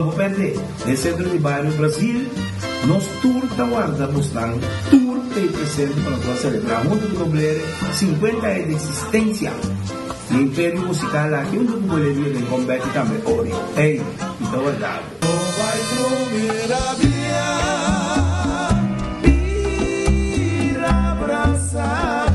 Pwede, nel centro di Bairro Brasil, nos tour da guarda postang tour que presente para nós celebrar junto com o 50 anos de existência. O Império Musical aqui, onde o boleiro de combate também, ori. Ei, então é dado. Vai comer a via, ir abraçar.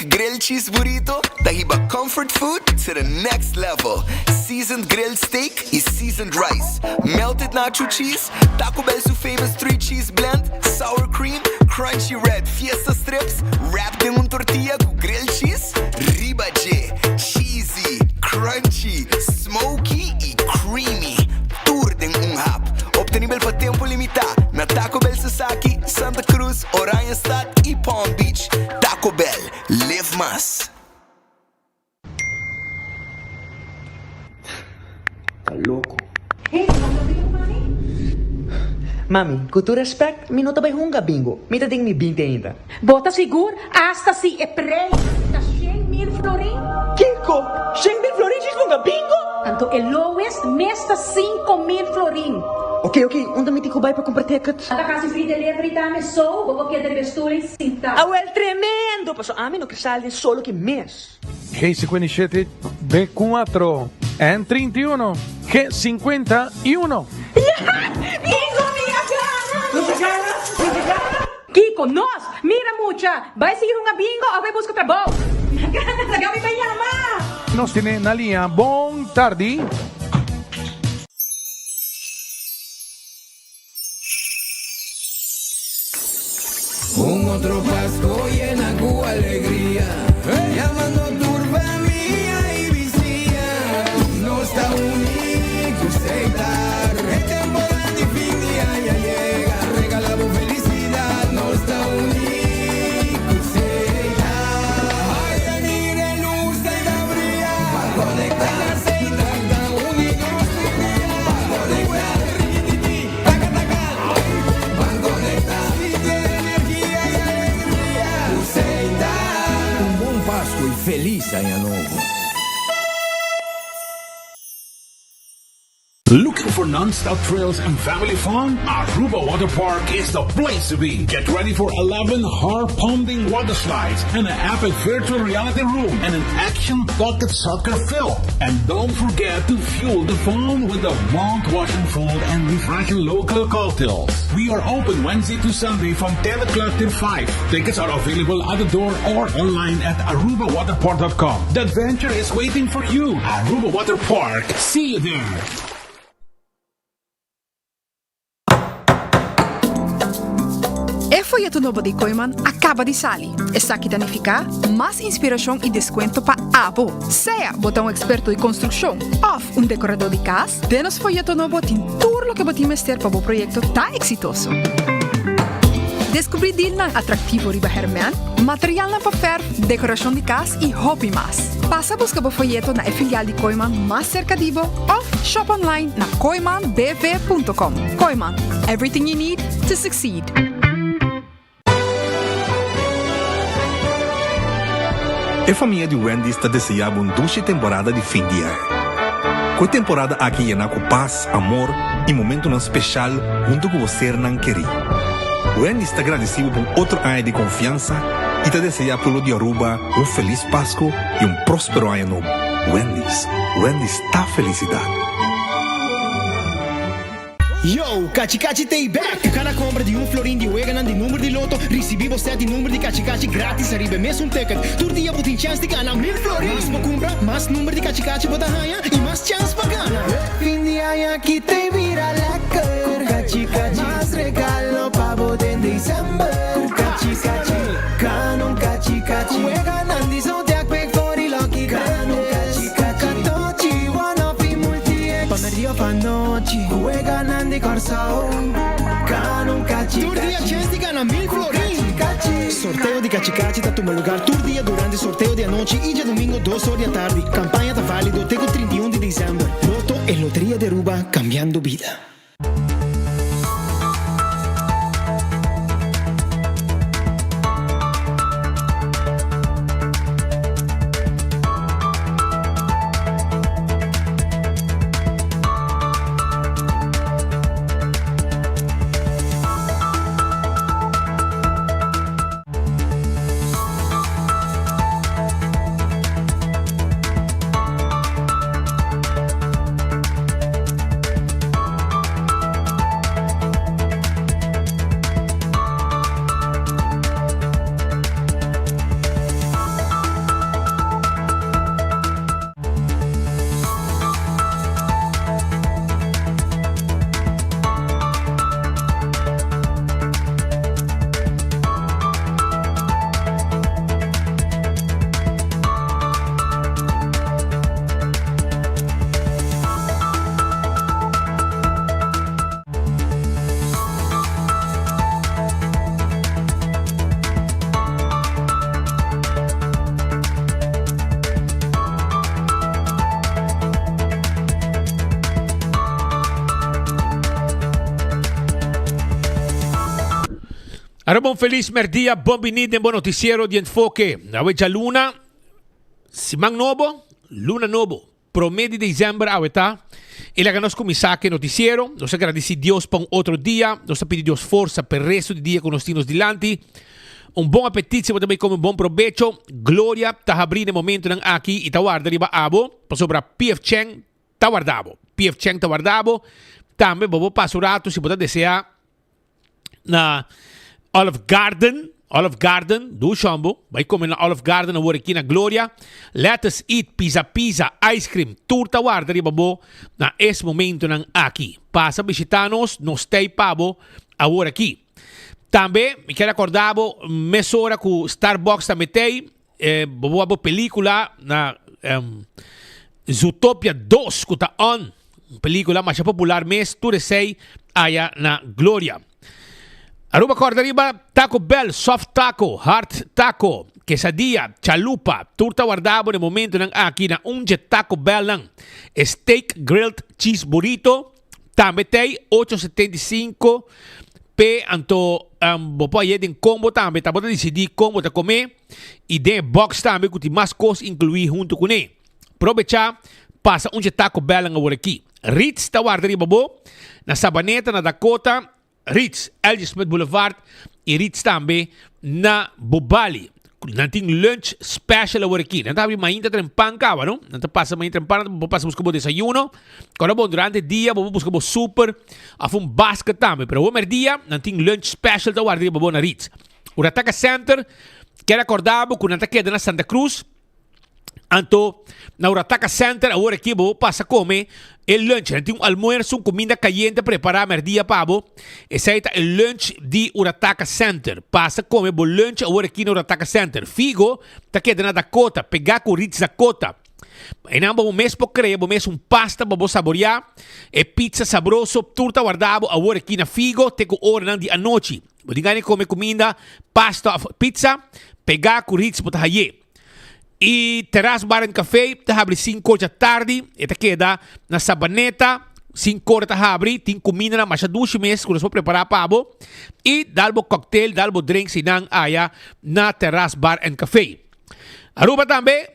Grilled cheese burrito, dahiba comfort food to the next level. Seasoned grilled steak is seasoned rice. Melted nacho cheese, Taco Bell's famous 3-cheese blend, sour cream, crunchy red fiesta strips, wrapped in tortilla with grilled cheese, ribaje, cheesy, crunchy, smoky e creamy. Tour din hap. Obtenibel pa tempo limitado na Taco Bell Sasaki, Santa Cruz, Oranjestad e Palm Beach. Taco Bell, live mas. Tá louco. Hey, mami? Mami, com todo respeito, mi não tá bem hunga bingo. Mi tá ding mi binte ainda. Bota seguro, hasta si é prei. Tá 100.000 florin. Kiko, 100.000 florins hunga bingo? Tanto é lowest, mesta 5.000 florin. Ok, onde me tico vai para comprar ticket? Ata kasi free delivery tame so, bobo que de vesturing sinta. Ah, well, tremendo! Paso amin no cristal de solo que mês. G57, B4, N31, G51. Bingo, minha cara! Kiko, nós, mira mucha. Vai seguir um bingo ou vai buscar trabalho? Nagawin pa yama! Nos tiene na linea, bon tardi. Un otro Pasco llena con alegría, llamando turba mía y vicía. No está único aceitar, el tiempo de fin día ya llega. Regalamos felicidad, no está único aceitar. Ay, venir en luz de Gabriela, para conectar aceitar, está único aceitar. Para conectar, taca, taca, para conectar. Páscoa e feliz Ano Novo. Looking for non-stop trails and family fun? Aruba Water Park is the place to be. Get ready for 11 heart-pounding water slides and an epic virtual reality room and an action pocket soccer field. And don't forget to fuel the fun with the mouth-washing food and refreshing local cocktails. We are open Wednesday to Sunday from 10 o'clock till 5. Tickets are available at the door or online at arubawaterpark.com. The adventure is waiting for you. Aruba Water Park. See you there. O folheto novo de Koiman acaba de sair. Está aqui danificar mais inspiração e desconto para abo. Seja botão experto de construção ou decorador de casa, denos folheto novo tem tudo o que podemos ter para o projeto tá exitoso. Descobrir deal na atrativo riba Herman, material na papel, decoração de casa e hobby mais. Passa a buscar o folheto na filial de Koiman mais cerca de você ou shop online na koimanbv.com. Koiman, everything you need to succeed. A família de Wendy está desejando uma dulce temporada de fim de ano. Com a temporada aqui llena com paz, amor e momento especial junto com você não querer. Wendy está agradecido por outro ano de confiança e está desejando para o de Aruba feliz Páscoa e próspero ano novo. Wendy está felicidade. Yo, Cachi Tay back! Cada compra de florin de Weganan de número de loto, recebemos 7 número de Cachi grátis, arriba mesmo ticket. Todo dia você tem chance de ganhar 1000 florin. Mais para comprar, mais número de Cachi para ganhar e mais chance para ganhar. Fim de ano aqui tem vira lecker. Com Cachi, mais regalo para você em dezembro. Com Cachi, canon Cachi. Weganan de são tech big for the lucky canon Cachi. Catochi, one of the multi Pamerio panochi, Weganan de Corsao. Canon Cachi. Todo dia chance de ganhar 1000 florin. Sorteio de Cachi tá tomando lugar todo dia durante o sorteio de noite e de domingo 2 horas da tarde. Campanha tá válido até o 31 de dezembro. Loto e Loteria de Aruba, cambiando vida. Arabon feliz merdia, bom vinid en bom noticiero de enfoque. Aweja luna, simang novo, luna novo. Promedio de diciembre aweta. E la ganos comisake noticiero. Nos agradeci Dios por outro dia. Nos pedi Dios força per resto de dia con nos tinos dilanti. Bom apetite, mas também como bom provecho. Glória, tá abrindo momento nang aqui e tá guarda riba abo. Pasobra PF Cheng, tá guardabo. PF Cheng tá guardabo. Também bobo pasurato se puder desejar na Olive Garden, do Chambo. Vai comer na Olive Garden na aqui na Glória. Let us eat pizza, ice cream, turta guarda riba bo na esse momento nang aqui. Passa visitanos, nos tei pabo agora aqui. Também, me quero acordar, mesora com Starbucks também tem, boa película na Zootopia 2, que está on, película mais popular, mas tudo sei, aí na Glória. Aruba corda riba, Taco Bell, soft taco, hard taco, quesadilla, chalupa, turta guardabo no momento nang aqui na Taco Bell nang steak grilled cheese burrito, também tem 8,75 P anto bopo aí den combo também, tá bom decidir combo tá comer e den box também que tem mais coisas incluir junto com ele. Aproveitar, passa Taco Bell agora aqui. Ritz tá guardando babo na Sabaneta, na Dakota, Ritz, L.J. Smith Boulevard e Ritz também na Bobali. Nanting lunch special agora aqui. Não tá abrindo ainda trempan cava, não? Não tá passa mais trempan, passa buscar desayuno. Quando bom durante o dia, vou buscar super a basket também. Pero o dia, nanting lunch special tá guardando babo na Ritz. O Rataca Center, quero acordar com o queda na Santa Cruz. Anto, na Urataca Center, agora aqui vou passar a comer o lunch. Tem almoço, comida caliente preparar merdia pavo. Esse é o lunch de Urataca Center. Passa a comer o lunch agora aqui no Urataca Center. Figo, tá quedando na Dakota, pegar com o Ritz Dakota. E não vamos mesmo crer, vamos pasta, vamos saborear. E pizza sabroso, turta guardado agora aqui na Figo, tem com hora de anoche. Vou dizer comer comida, pasta, pizza, pegar com o Ritz para aí. E Terrace Bar and Café, tá abre 5 da tarde, e tá queda na Sabaneta, 5 horas tá abre, tem comida na mais 2 meses, que nós vamos preparar para abo, e dalbo cocktail, dalbo drinks, e nang aya na Terrace Bar and Café. Aruba também,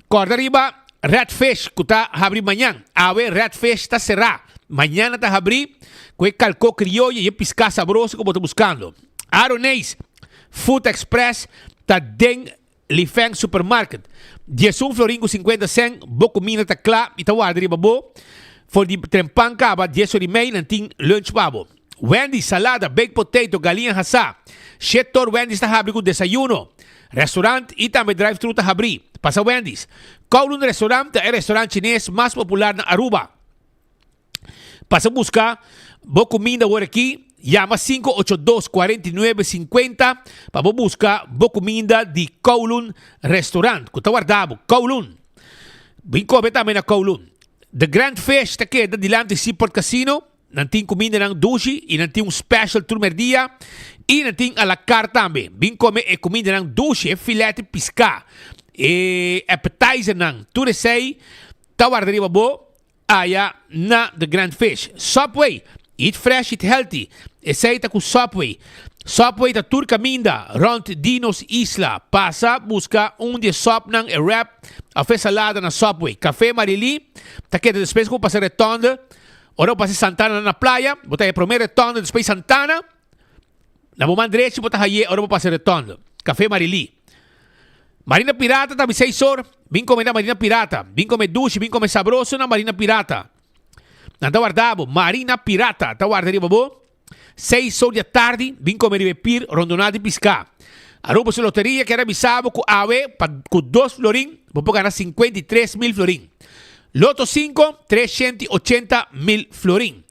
corda riba, Redfish, que tá abre amanhã, awe Redfish tá cerrado, amanhã tá abre, com o calco criollo e piscar sabroso que eu tô buscando. Aronês, Food Express, tá dentro Lifeng Supermarket. 11 florin com 50 cent, boco mina tá claro, e tá guardando babo. For de trempan caba, 10 horas e meia, nanting lunch babo. Wendy's, salada, baked potato, galinha assá. Shetor Wendy's tá abrindo com desayuno. Restaurante e também drive-thru tá abrindo. Passa Wendy's. Kowloon Restaurant é o restaurante chinês mais popular na Aruba. Passa buscar, boco mina agora aqui. Llama 582-4950 para buscar comida de Kowloon Restaurant. Que está guardado, Kowloon. Bem come também na Kowloon. The Grand Fish está aqui, dilante Seaport Casino. Não tem comida ng dushi e não tem special turmer dia. E não tem a la carte também. Bem come é comida ng dushi, é filete pisca. E appetizer ng turesei. Está guardado bo aya na The Grand Fish. Subway. Eat fresh, eat healthy. Essaita com Subway. Subway da Turca Minda, rond Dinos Isla. Passa, busca de sop ng wrap. A fez salada na Subway. Café Marili. Tá aqui depois com passar retonda. Ora passa Santana na praia. Bota aí primeiro retonda, depois Santana. Na mão direita, bota aí, ora passa retonda. Café Marili. Marina Pirata, também 6 horas. Vim comer na Marina Pirata. Vim comer duche, vim comer sabroso na Marina Pirata. Nada guardado, Marina Pirata, tá guardando babo. 6 horas da tarde, vim comer e beber, rondonado e piscar. Aruba sua loteria, que era avisado com AVE, com 2 florin, vou ganhar 53,000 florin. Loto 5, 380,000 florin.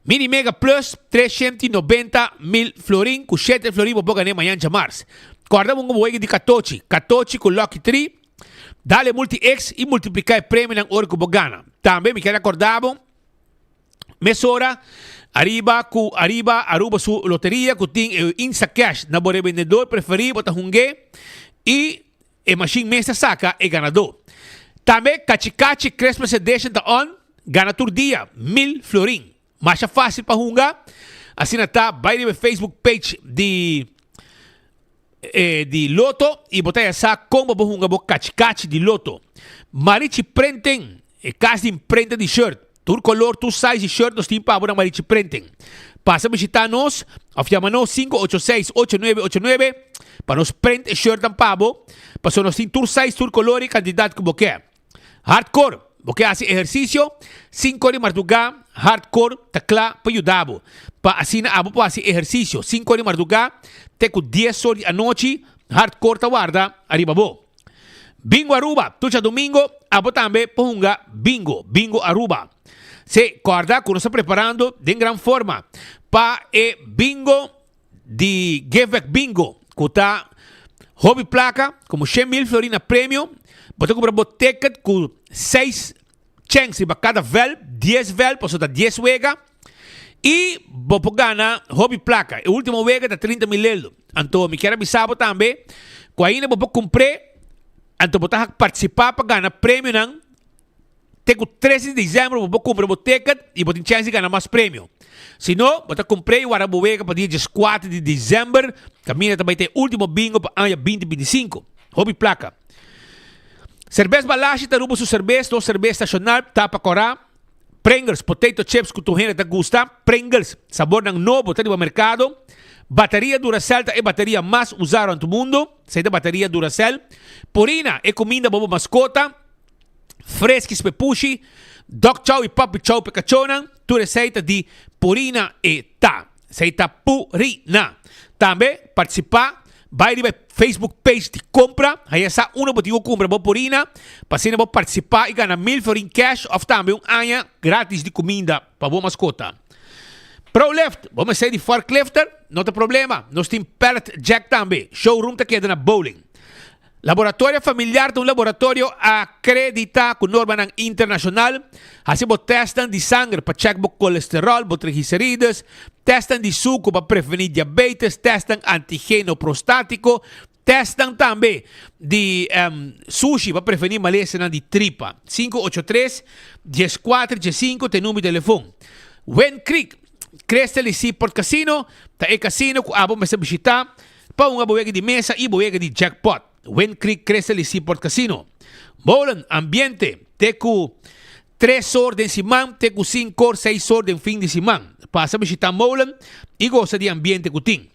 Mini Mega Plus, 390,000 florin, com 7 florin, vou ganhar amanhã de março. Guarda um jogo de 14 com Lucky 3, dale multi-X e multiplicar o prêmio na hora que vou ganhar. Também me quero acordar, mesora, Aruba sua loteria, que tem Insa Cash, na bore vendedor preferido, bota hungue, e a machine mesa saca é ganador. Também, Cachicachi Christmas Edition da on, gana tur dia, 1,000 florin. Mas é fácil para hungar. Assim está, vai no Facebook page de di loto e botei sa como bohunga bo kachi di loto. Marichi printing e kasi prenta di shirt. Tur color, tu size di shirt nos timpa abo ng marichi printing. Pasa visitanos of yamano 586-8989 para nos print e shirt ang pabo. Paso nos tur size, tur color e kandidat ko boke. Hardcore, boke asi ejercicio, 5 de marduga, hardcore, takla, payudabo. Pa asina abo pa asi ejercicio, 5 de marduga, teku 10 horas a noche, hardcore tawarda, arriba bo. Bingo Aruba, tucha domingo, abo tambe pohunga bingo Aruba. Se guarda que nos está preparando de gran forma para el bingo de Give Back Bingo, que está hobby placa, como 100,000 florina premio, você compra boteca com 6 chances para cada vel, 10 vel, para soltar 10 wega, e você ganha hobby placa. O último wega está 30,000 euros. Então, me quero avisar também, que ainda você comprar, então você participar para ganhar prêmio, não? Tengo 13 de dezembro, vou comprar o ticket e vou ter chance de ganhar mais prêmio. Se não, vou comprei o Arabuega para dia 4 de dezembro. Caminha também tem último bingo para ano 2025. Hobby placa. Cerveja balache, tarubo su cerveja, ou cerveja estacional, tapa corá. Pringles, potato chips, que tu gente te gusta. Pringles, sabor ng novo, tá no mercado. Bateria Duracell é a bateria mais usada no mundo. Sei da bateria Duracell. Purina é comida bobo mascota. Fresquis pepushi, Doc Chow e Papi Chow pecachonan, tu receita de Purina e ta. Receita Purina. Também participar, vai no Facebook page de compra, aí essa uma botigo compra bo Purina, para você participar e ganhar 1,000 florin cash, ou também ano grátis de comida para boa mascota. Pro Left, vamos sair de forklifter, não tem problema, nós temos Pallet Jack também, showroom tá queda na bowling. Laboratório familiar de um laboratório acreditado com norma internacional. Assim, testam de sangue para checar o colesterol, o triglicéridos, testam de suco para prevenir diabetes, testam antígeno prostático, testam também de sushi para prevenir malestar de tripa. 583-1415 tem número de telefone. Wen Creek, Crestel e Seaport Casino, tá é casino que abo mas visitar para uma boega de mesa e boega de jackpot. Wen Creek Crestel e Seaport Casino. Molen Ambiente, teku 3 horas de semana, teku 5 horas, 6 horas de fim de semana. Passa a visitar Molen e gosta de ambiente que tem.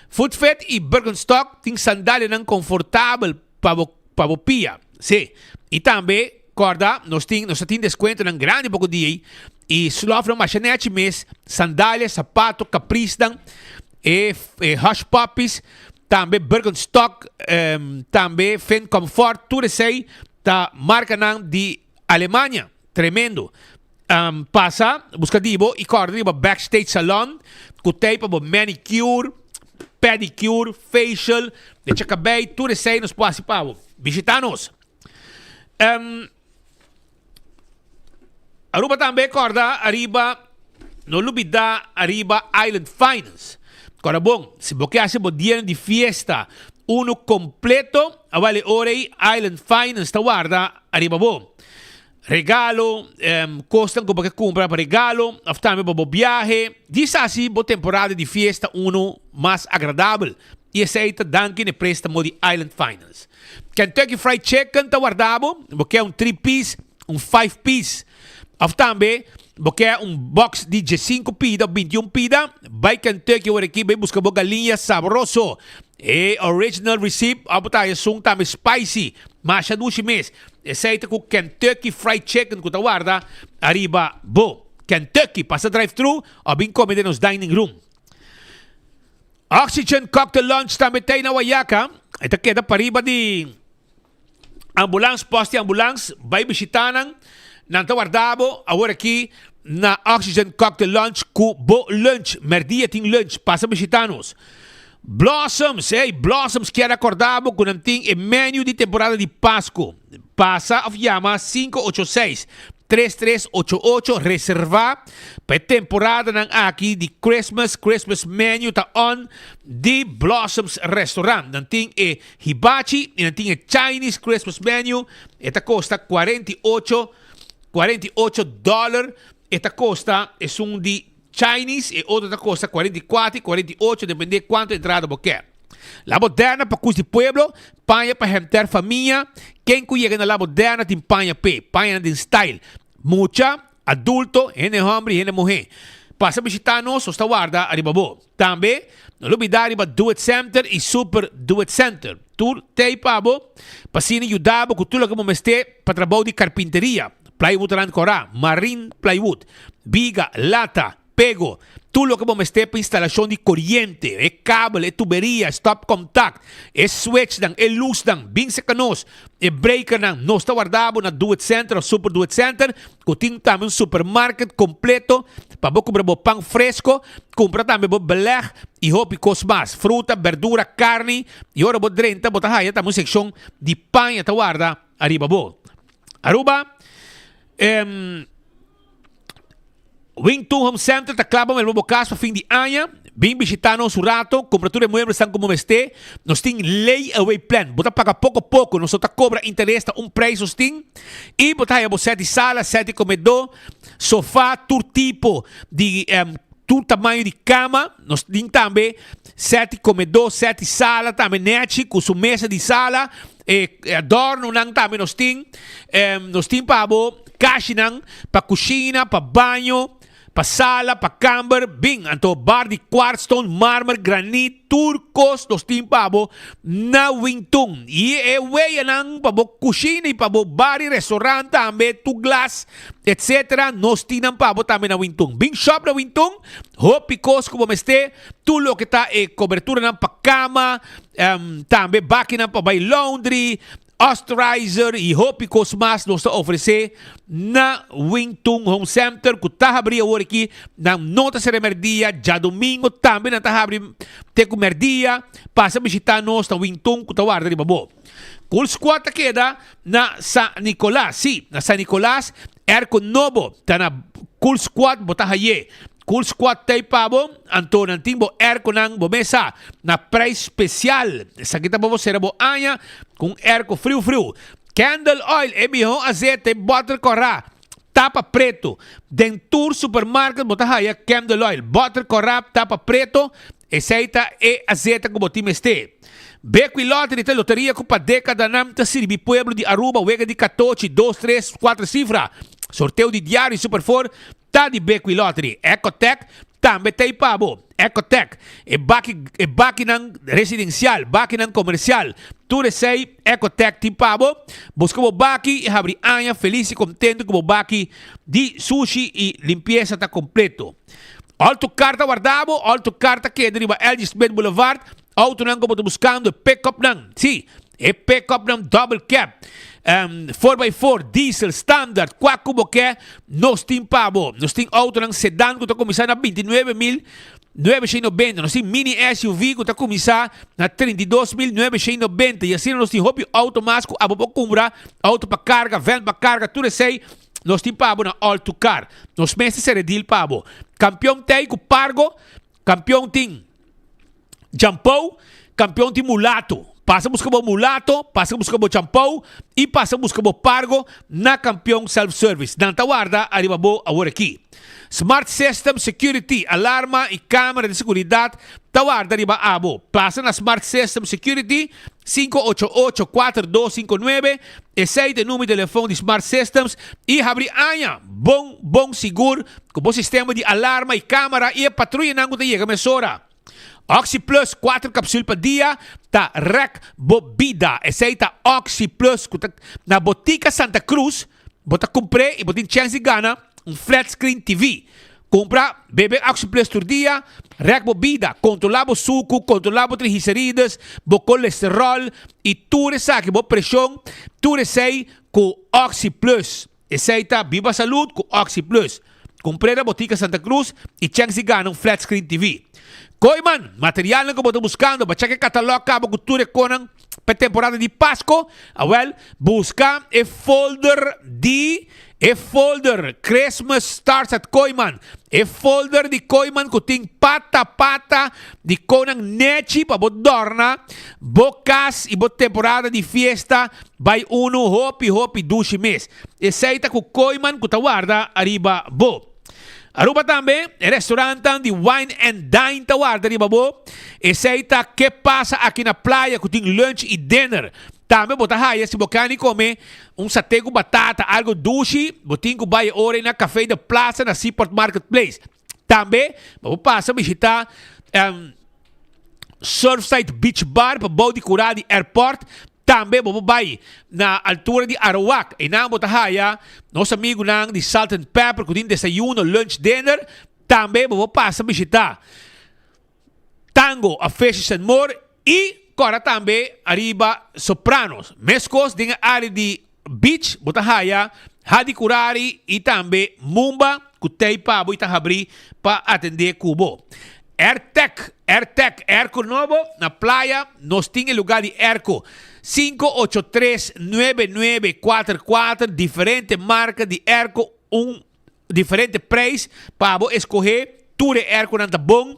Foodfed e Birkenstock tem sandália não confortável para o pia. Sim. E também, corda, nós temos desconto em grande pouco dia e slofram machanete mês, sandália, sapato, caprice e hush puppies. Também Birkenstock, também Fen Comfort, tudo isso aí, da marca de Alemanha, tremendo. Passa, busca dibo, e corre dibo Backstage Salon, que tem para manicure, pedicure, facial, de cabelo, tudo isso aí nos pode participar. Visita-nos. Aruba também, corda, arriba, não olvida, arriba Island Finance. Agora, bom, se você acha que dia de fiesta, uno completo, vale orei Island Finance, tá guarda, arriba bom. Regalo, costam como que compra para regalo, também para viaje. Diz assim, boa temporada de fiesta, uno mais agradável. E aceita danke ne préstamo de Island Finance. Kentucky Fried Chicken, tá guardado, porque é 3-piece, 5-piece. Também, porque é box de 5 pida, 21 pida, vai Kentucky o aqui, vai buscar galinha saboroso. E original recipe, abotay sung também spicy, mas já duas meses. Aceita com Kentucky Fried Chicken, que guarda, arriba, bo. Kentucky, passa drive-thru, ou bem comida nos dining room. Oxygen Cocktail Lunch também tem na Wayaka. Ito queda para riba de ambulance, poste ambulance, vai visitar Nanta guardavo, agora aqui na Oxygen Cocktail Lunch com bo lunch, merdia tem lunch, passa visitanos. Blossoms, Blossoms que era acordado com nanting e menu de temporada de Páscoa. Passa of llama 586-3388 reserva para temporada ng aqui de Christmas menu ta on de Blossoms Restaurant. Nanting e hibachi, e nanting e Chinese Christmas menu, esta costa $48. Esta costa es un de Chinese e outra costa 44, 48, depende de quanto entrada você quer. La Moderna para cus de pueblo, panha para gente família. Quem que llega na La Moderna tem panha panha de style. Mucha, adulto, gente homem, gente mulher. Passa a visitar-nos, está guarda, arribabo. Também, não olvidar arriba Do It Center e Super Do It Center. Tu tem pabo, passini ajudava com tudo que vamos ter para trabalho de carpinteria. Plywood ran corá, marine plywood, biga, lata, pego. Tudo que vamos ter para instalação de corrente, é cable, é tuberia, stop contact, é switch, é luz, bem secanos, é breaker, nós está guardado na Do It Center ou Super Do It Center, que tem também um supermarket completo, para você comprar pão fresco, comprar também beleg e roupa mais, fruta, verdura, carne, e agora você drenta, você tem uma seção de pão, está guardado, arriba, Aruba, Wington Home Center está clava el nuevo caso a fin de año. Vem visitar-nos um rato, compradores de muebles estão como este. Nós temos layaway plan. Você paga pouco a pouco, nós só cobra interesse um preço tem. E você tem sete salas, sete comedor, sofá, todo tipo de todo tamanho de cama. Nós temos também sete comedor, sete salas, também net com sua mesa de sala. Adorno nang também nós temos para caixa para cozinha, para banho, para sala, para camber, bem, anto bar de quartzstone, mármore, granito, turcos, nós temos para na Wington. E é way nang para cozinha e para bar e restaurante também, tu glass, etc. Nós temos para também na Wington. Bem shop na Wington, hopicos como este, tudo que está cobertura para cama, também máquina para laundry, Osterizer e hopicos mais nós oferecer na Wington Home Center que está abrindo agora aqui na nota ser merdia já domingo também na está abrindo te com merdia passa a visitar nós na Wington que está guarda de babo. Cool Squad queda na San Nicolás, sim, na San Nicolás Erco Novo está na Cool Squad botar aí. Cool Squad tay pabo, anto ng timbo airco ng bomesa na price special. Sa kita po sera bo anya kung airco frio. Candle oil, emiho azete, butter corra, tapa preto. Dentur supermarket bota haya candle oil, butter corra, tapa preto, aceita e azeta ko botim este. Beco e loteria, loteria com a década namta sirvi pueblo de Aruba, wega de 14, 2, 3, 4 cifra. Sorteio de diário Super 4, tá de Beco e loteria. Ecotec, também tem pabo. Ecotec, é baki ng residencial, baki ng comercial. Tudo sei, Ecotec tem pabo. Busca o baki e abre anha, feliz e contente com o baki de sushi e limpeza tá completo. Alto carta guardado, alto carta que deriva Elgis Bed Boulevard. Auto nang como buscando pick-up nang. Si, pick-up nang double cab. 4x4, diesel, standard, como que nós temos pabo. Nós temos auto nang sedan que está começando a 29.990. Nós temos mini SUV que está começando a 32.990. E assim nós temos auto mais que a comprar, auto para carga, van para carga, tudo isso aí. Nós temos pabo na alto car. Nós meses ser deal pabo. Campeão tem com pargo, campeão tem Jampou, campeão de mulato. Passa a buscar o mulato, passa a buscar o Jampou e passa a buscar o pargo na campeão self-service. Nanta guarda, arriba bo agora aqui. Smart System Security, alarma e câmera de segurança. Tawarda arriba abo. Passa na Smart System Security 588-4259. Esse é o número de telefone de Smart Systems. E abre anha. Bom seguro. Com o sistema de alarma e câmera. E a patrulha não chega a mesora. Oxy Plus, 4 cápsulas por dia, tá rec bobida. Essa aí tá Oxy Plus, na Botica Santa Cruz, bota comprei e botin chance de gana flat screen TV. Compra, bebe Oxy Plus por dia, rec bobida, controlar o suco, controlar o triglicérides, o colesterol e tudo isso aqui, boa pressão, tudo isso aí com Oxy Plus. Essa aí tá Viva Saúde com Oxy Plus. Comprei na Botica Santa Cruz e chance de gana flat screen TV. Koiman, material na que você buscando, para checar catálogo, acaba cultura com a temporada de Páscoa. Busca e folder Christmas Stars at Koiman. E folder de Koiman que tem pata de Conan Nechi para você dorna, bocas e boa temporada de fiesta, vai uno hopi 12 mês. E seita com Koiman que tá guarda arriba bo. Aruba também, restaurante de Wine and Dine Tawarda, riba bo. Aceita que passa aqui na praia, que tem lunch e dinner. Também bota raia, se bocani comer satê com batata, algo doce, botinho com baia hora na café da praça, na Seaport Marketplace. Também, vamos passar a visitar Surfside Beach Bar, para Body Curadi Airport. Também vamos vai na altura de Arawak. E na Botahaya, nosso amigo nang de Salt and Pepper, que tem desayuno, lunch, dinner. Também vamos passar a visitar Tango, a Fishes and More. E agora também arriba Sopranos. Mescos, tem a área de Beach, Botahaya, Hadi Kurari e também Mumba, que tem para abrir para atender Cubo. AirTech, Airco novo na praia, nós temos lugar de Airco 583-9944, diferente marca de Airco, diferente preço para escolher, tudo Airco não tá bom,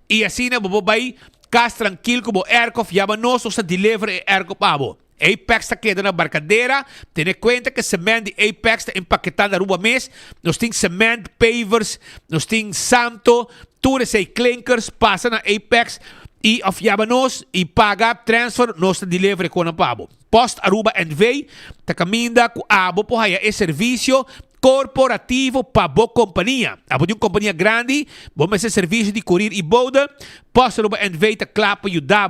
e assim você vai ficar tranquilo com o Airco, já nós deliver Airco para você. Apex está quedando na barcadeira. Tenha conta que cimento de Apex está empaquetado na rua mês. Nós temos cimento, pavers, nós temos santo, tudo esses clinkers passa na Apex e afiaba nós e paga transfer, nós delivery com a pabo. Post Aruba NV, tá caminda com a abo por aí é serviço corporativo para boa companhia. Abo de uma companhia grande, vamos esse serviço de courier e boda. Post Aruba NV tá claro para ajudar.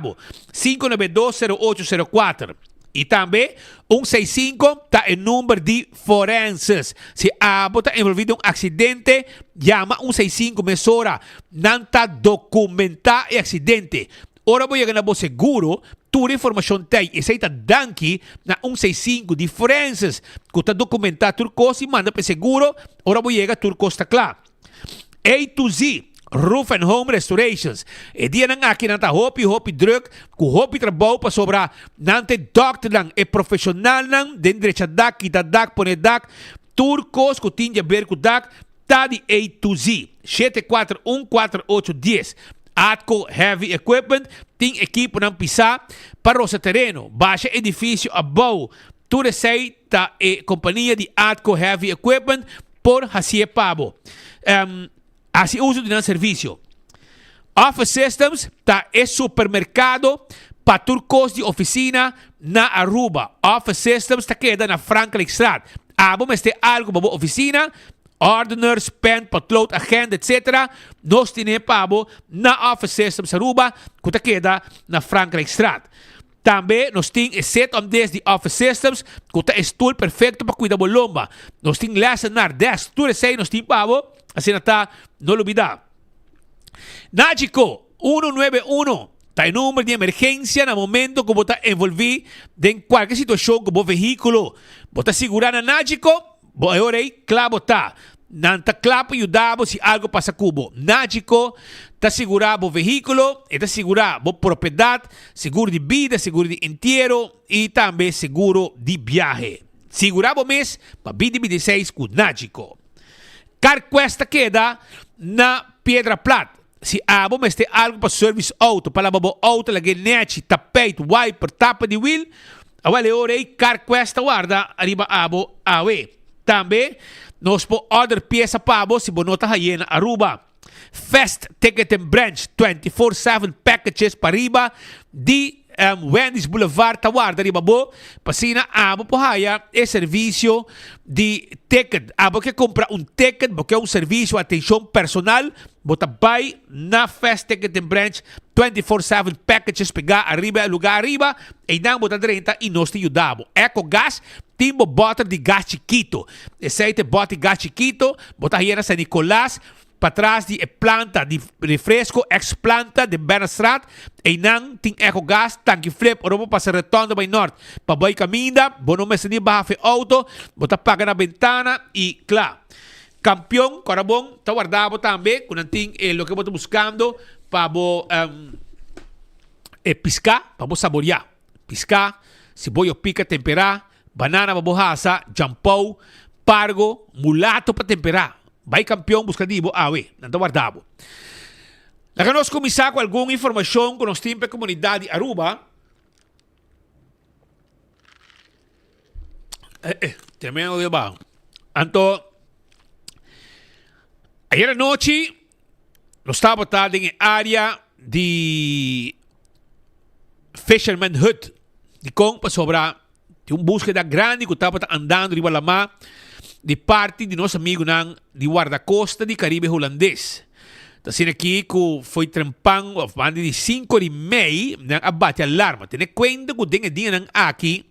5920804. E também, 165 está em número de forenses. Se a está envolvido em um acidente, chama 165 mesora. Não está documentado o acidente. Ora, vou chegar no seguro, toda a informação tem. E se está danki na 165 de forenses, que está documentado tudo coisa e manda para o seguro, ora, vou chegar tudo coisa está claro. A to Z. Roof and Home Restorations. E dia nang aqui nanta hopi druk, ku hopi trabalho para sobra nante doctor lang e profissional nang den direita dak, kita dak, pone dak, turcos ku tinha ver ku dak, tá de A to Z. 7414810. Atco Heavy Equipment, tem equipo nang pisa para o terreno, baixa edifício abou. Tudo sei tá e companhia de Atco Heavy Equipment por Hasie Pabo. Assim uso de serviço. Office Systems está é supermercado para turcos de oficina na Aruba. Office Systems está queda na Franklin Street. Vamos ter algo para oficina, ordeners, pen, potlood, agenda, etc. Nós temos para na Office Systems Aruba, que está queda na Franklin Street. Também nós temos set on desk de Office Systems, que está stool perfeito para cuidar da lomba. Nós temos lesson na desk, tudo isso aí nós temos para assim está, não olvidar. Nágico 191 está em número de emergência no momento que você está envolvido em qualquer situação com o veículo. Você está segurando a Nágico, agora aí, claro está. Não está claro para ajudar se algo passa cubo. Nágico está segurando o veículo, está segurando a propriedade, seguro de vida, seguro de entierro e também seguro de viagem. Seguramos mês para 2026 com Nágico. CarQuest queda na Piedra Plata. Se vamos ter algo para service auto, para lavar auto, laguinete, tapete, wiper, tapa de wheel, agora orei CarQuest guarda arriba abo awe. Também nós podemos order peça para abo se bonota hayena Aruba. Fast Ticket and Branch 24/7 packages para arriba de Wendy's Boulevard Tawarda riba bo pasina abo po haya serviço de ticket. Abo que compra ticket, porque é serviço atenção personal, bota vai na Fast Ticket and Branch 24/7 packages pegar arriba lugar arriba e não bota 30 e nós te ajudamos. Eco Gas timbo bota de gás chiquito. Esse bota de gás chiquito, bota aí na San Nicolás para trás de planta de refresco, ex-planta de Benastrat, e não tem eco-gas, tanque flip, ou não passa retorno by norte. Para boi caminha, bono me seni baja fe auto, bota paga na ventana, e claro, campeão, corabon, está guardado também, quando tem o que você buscando, para piscar, para saborear. Piscar, se boi pica, temperar, banana para borraça, jampou, pargo, mulato para temperar. Vai campeão buscadivo, não está guardado. Lá nós começar com alguma informação que nós temos para a comunidade Aruba. Também o de baixo. Então, Ayer anoche, lo estaba botando en el área de Fisherman Hut. De com para sobrar. De búsqueda grande que estava andando de Balamá. De parte de nosso amigo de guarda-costa de Caribe holandês. Então, assim aqui que foi trampang of banda de 5:30 nang abate alarma. Tem conta que tem dia nang aqui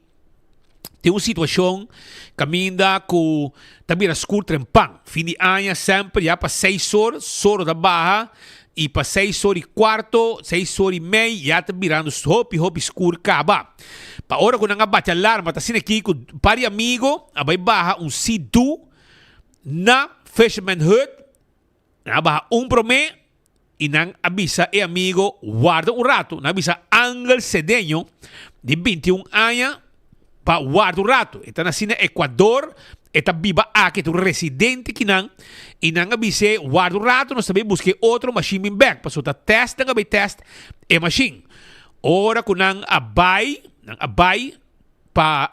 tem uma situação caminda que também a school trampang. Fim de ano sempre já para 6 horas, soro da barra e para 6:15, 6:30 já está virando hopi escuro acaba. Para hora que nang abate alarma, tá assim aqui que pari amigo abai barra sidu na Fisherman Hut. Nabaha promé e nang avisa e amigo guarda rato. Nabisa Angel Cedeño de 21 anos para guarda rato. Está na sina Ecuador. Está viva aqui, tu residente que nang. E nang avise guarda rato. Nós também busquei outro machine back. Passou ta test, nang abay test e machine. Ora que nang abay para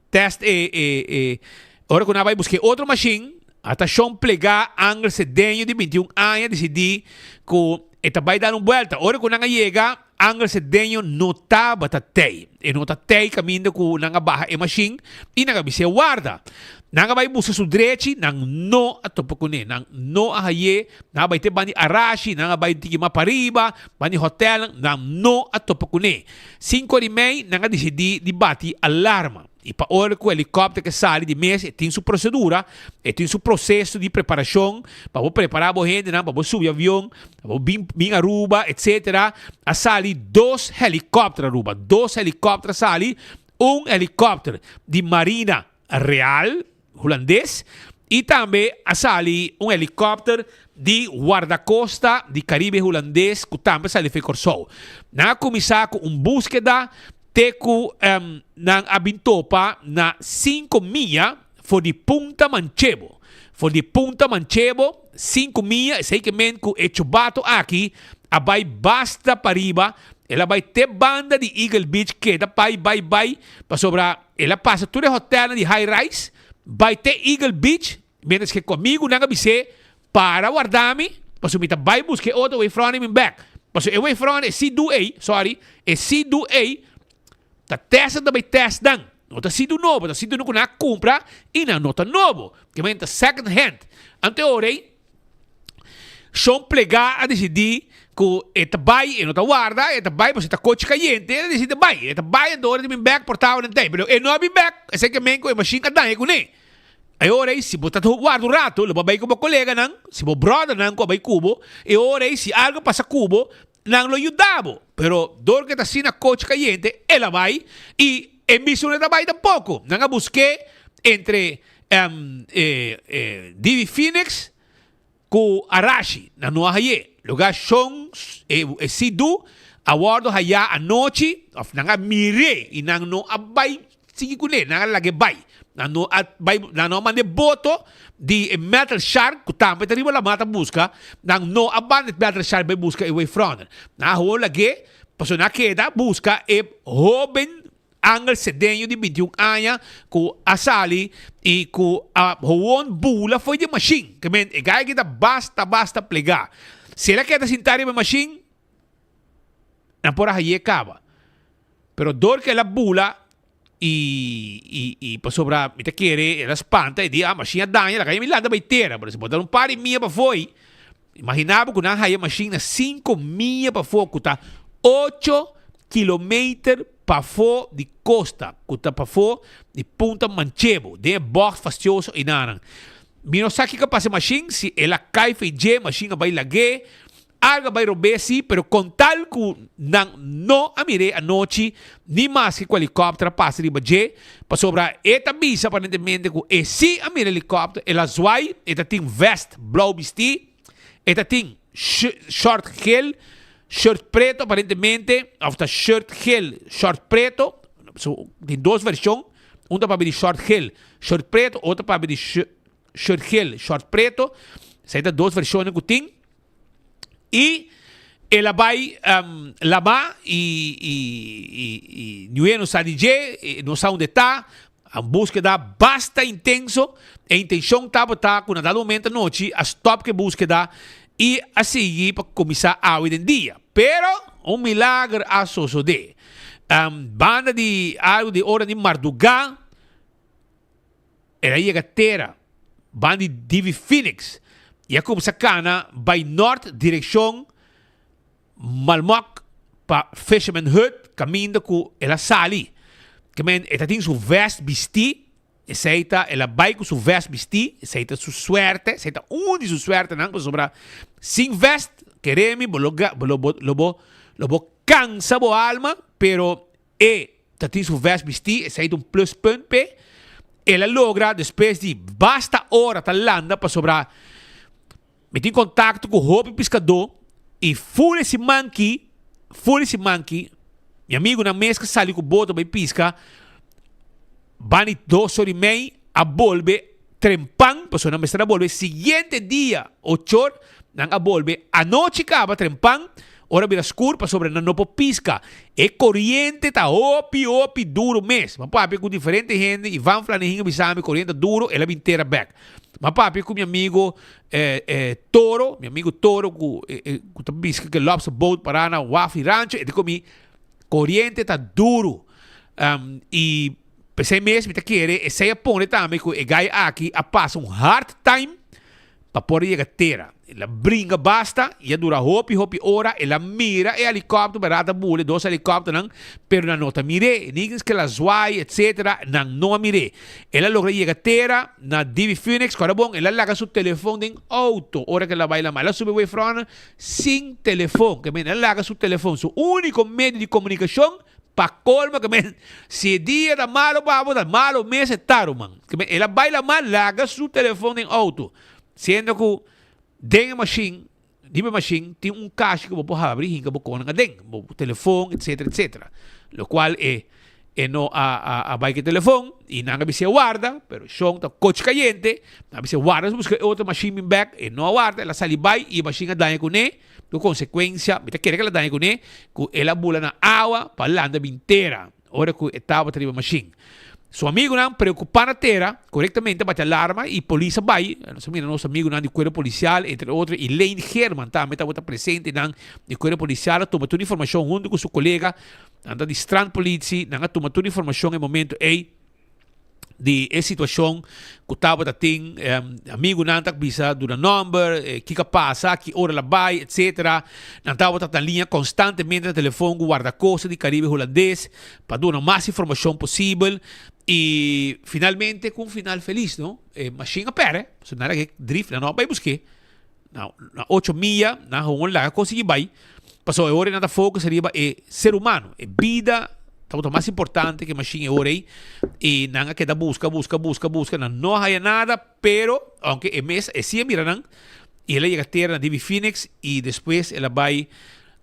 test ora que nang abay busquei outro machine. Até Sean plegar Angel Cedeño de 21 anos decidi que esta vai dar uma volta. Ora que não chega, Angel Cedeño não está batatei. E não está tei caminho que não barra a machine e não vai ser guarda. Não vai buscar sua direita, não a topo com ele, não a haye, não vai ter bani arashi, não vai ter que mapariba, bani hotel, não a topo com ele. 5:30 não decidi de bater alarma. E para hora que o helicóptero que sai de mês tem sua procedura, tem seu processo de preparação para preparar a gente, para subir avião, para vir a Aruba, etc. A sair 2 helicópteros Aruba, 2 helicópteros saem, helicóptero de Marina Real holandês e também a sair helicóptero de guarda-costa de Caribe holandês que também sai de Corso. Na começar com búsqueda teku nang abintopa na 5 milhas for de Punta Manchebo. For de Punta Manchebo, 5 milhas, sei que men ku echubato aqui, abay basta pariba, ela vai ter banda de Eagle Beach que da pai, para sobra, ela passa tudo hotel de high rise, vai ter Eagle Beach, menos que comigo nang abise para guardar-me, para subir vai buscar outro way front and back. Para o way front é C2A, sorry, é C2A. Ta testa também testam. Não está sido novo, está sido novo na compra e na nota novo. Que vem second hand. Ante ora, são plegar a decidir que eta vai e não está guarda, eta vai você está coche caliente, ele decide vai, eta vai e ora de bem back portável não tem, mas é não bem back, é sei que men com a machine que dá com ele. Aí ora se botar guarda o rato, ele vai com o colega não, se o brother não com vai cubo, e ora se algo passa cubo não lo ayudamos, pero dor que está assim na coche caliente, ela vai e em missão ela vai tampouco. Não busquei entre Divi Phoenix com Arashi, na Noa Haye. Lugar são sido a guardo haya a noite, não mire e não abay sige com ele, não lagi bay. Não mande boto de Metal Shark, que também tem uma mata busca, não abandone Metal Shark vai busca e way front. Na rua lagi, passou na queda busca e Robin Angel Cedeño de 21 anos, que a sali e que a Juan Bula foi de machine, que men, e gaya kita basta plegar. Se ela queda sentar em machine, não por aí acaba. Pero dor que ela bula e para sobrar, me te quiere, ela espanta e diz, machine danha, ela cai me landa baiteira, por exemplo, botar par de milha para foi. Imaginava que não há machine 5 milhas para foi, que está 8 km para fora de costa, que está para fora de Punta Manchebo, de box fastioso e nada. Mino sabe que passa machine, se ela cai feijê, machine vai lague, algo vai roubar sim, pero com tal que não a mire a noite, nem mais que o helicóptero passa de baixo, para sobrar, eta bisa aparentemente que e se a mire helicóptero, ela vai, eta tem vest, blauw vesti, eta tem short gel, shirt preto aparentemente, of the shirt gel, short preto, so, tem duas versões, uma para de short gel, short preto, outra para de shirt gel, short preto, são duas versões que tem, e ela vai lavar e não sabe não sabe onde está, A búsqueda basta intenso. A intenção estava com dado momento à noite, a stop que búsqueda e a seguir para começar a hoje em dia. Pero um milagre a suceder. Banda de algo de hora de madrugada, era chega terra. Banda de Divi Phoenix. E a começar cana by norte direção Malmok para Fisherman Hut, caminho com ela sali. Que men, ela tem sua veste vesti, aceita, ela vai com sua veste vesti, aceita sua suerte, aceita onde sua suerte não, para sobrar sem veste, queremos, lobo cansa bo alma, pero ela tem sua veste vesti, aceita plus point p, ela logra, depois de basta hora talanda, para sobrar, meter em contato com o Hope Pescador, e full esse monkey, meu amigo na mesa que sali com o boto para pisca, bani 2 horas e meia, a bolbe, trempang, pessoa na mesa da bolbe, seguinte dia, 8 horas, a bolbe, a noite acaba, trempang, hora vira escuro, para sobre não pode pisca, e corrente tá opi, duro mês, mas papi com diferente gente, e van flaninho, bisame, corrente duro, ela inteira back. Mas papi com meu amigo Toro, com pisca que lobster boat para na Wafi Rancho, e de comi, corrente tá duro. E pensei mesmo que querer, e sei põe também que o gai aqui a passa hard time para poder chegar terra. Ela brinca basta, e dura hopi hora, ela mira, e helicóptero, barata bule, 2 helicópteros, não, pero não nota mire, ninguém que ela zoai, etc., não mire. Ela logra chegar terra, na Divi Phoenix, cara bom, ela larga seu telefone em auto, hora que ela vai lá, ela sube way front, sem telefone, que ela larga seu telefone, seu único meio de comunicação, para colma, que se dia da malo, babo, da malo, mês é taro, man. Ela vai lá, larga seu telefone em auto, sendo que dentro da machine, tem caixa que você pode abrir, que você pode dentro, o telefone, etc. Lo qual no a bike telefone, e não se guarda, pero son ta coche caliente, não se guarda, busca outra machine back, e não guarda, ela sai vai e a machine dá com ele, por consequência, me quer que ela dá com ele, que ela bula na água, para lá da inteira, hora que estava a machine. Seu amigo não preocupado na terra, corretamente bate alarma e polícia vai. Nosso amigo não de cuerpo policial, entre outros, e Lane Herman também estava presente não de cuerpo policial, toma toda a informação junto com seu colega, anda de Strand Police, não toma toda a informação em momento de situação que estava tem amigo não tá bisa do number, que passa, que hora ela vai, etc. Não estava na linha constantemente no telefone guarda-costa de Caribe holandês para dar mais informação possível. E finalmente com um final feliz, não? Machine pere, so nada que drift, não vai buscar. Na 8 milhas, na rua lá consegui vai. Passou a hora nada foco seria ser humano, vida, tá mais importante que machine hora aí. E nada que da busca, não há nada, pero aunque é mês, sim mira não. E ela chega a terra na Divi Phoenix e depois ela vai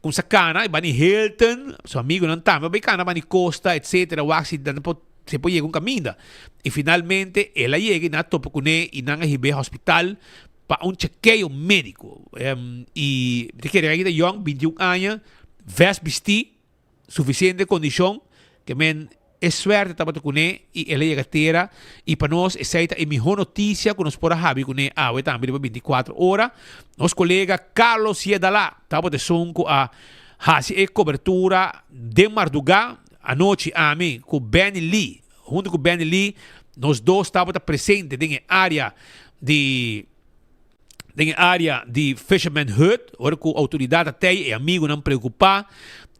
com sacana, vai em Hilton, seu amigo não tá, mas vai cana, vai em Costa, etc. O acidente se pode llegar un camino. Y finalmente, ella llega y na topa con él y na hibe hospital para un chequeo médico. Y te quiere ir de young, 21 años, ves vestí, suficiente condición, que men es suerte estaba con él y ella llega a tierra y para nos esa es la mejor noticia que nos podrá haber con él también 24 horas. Nos colega Carlos Yedala estaba de sonco a hacer cobertura de madrugada anoche a mim com Benny Lee, junto com Benny Lee, nós dois estávamos presentes na área de Fisherman Hut, hora que a autoridade até e amigo não preocupar,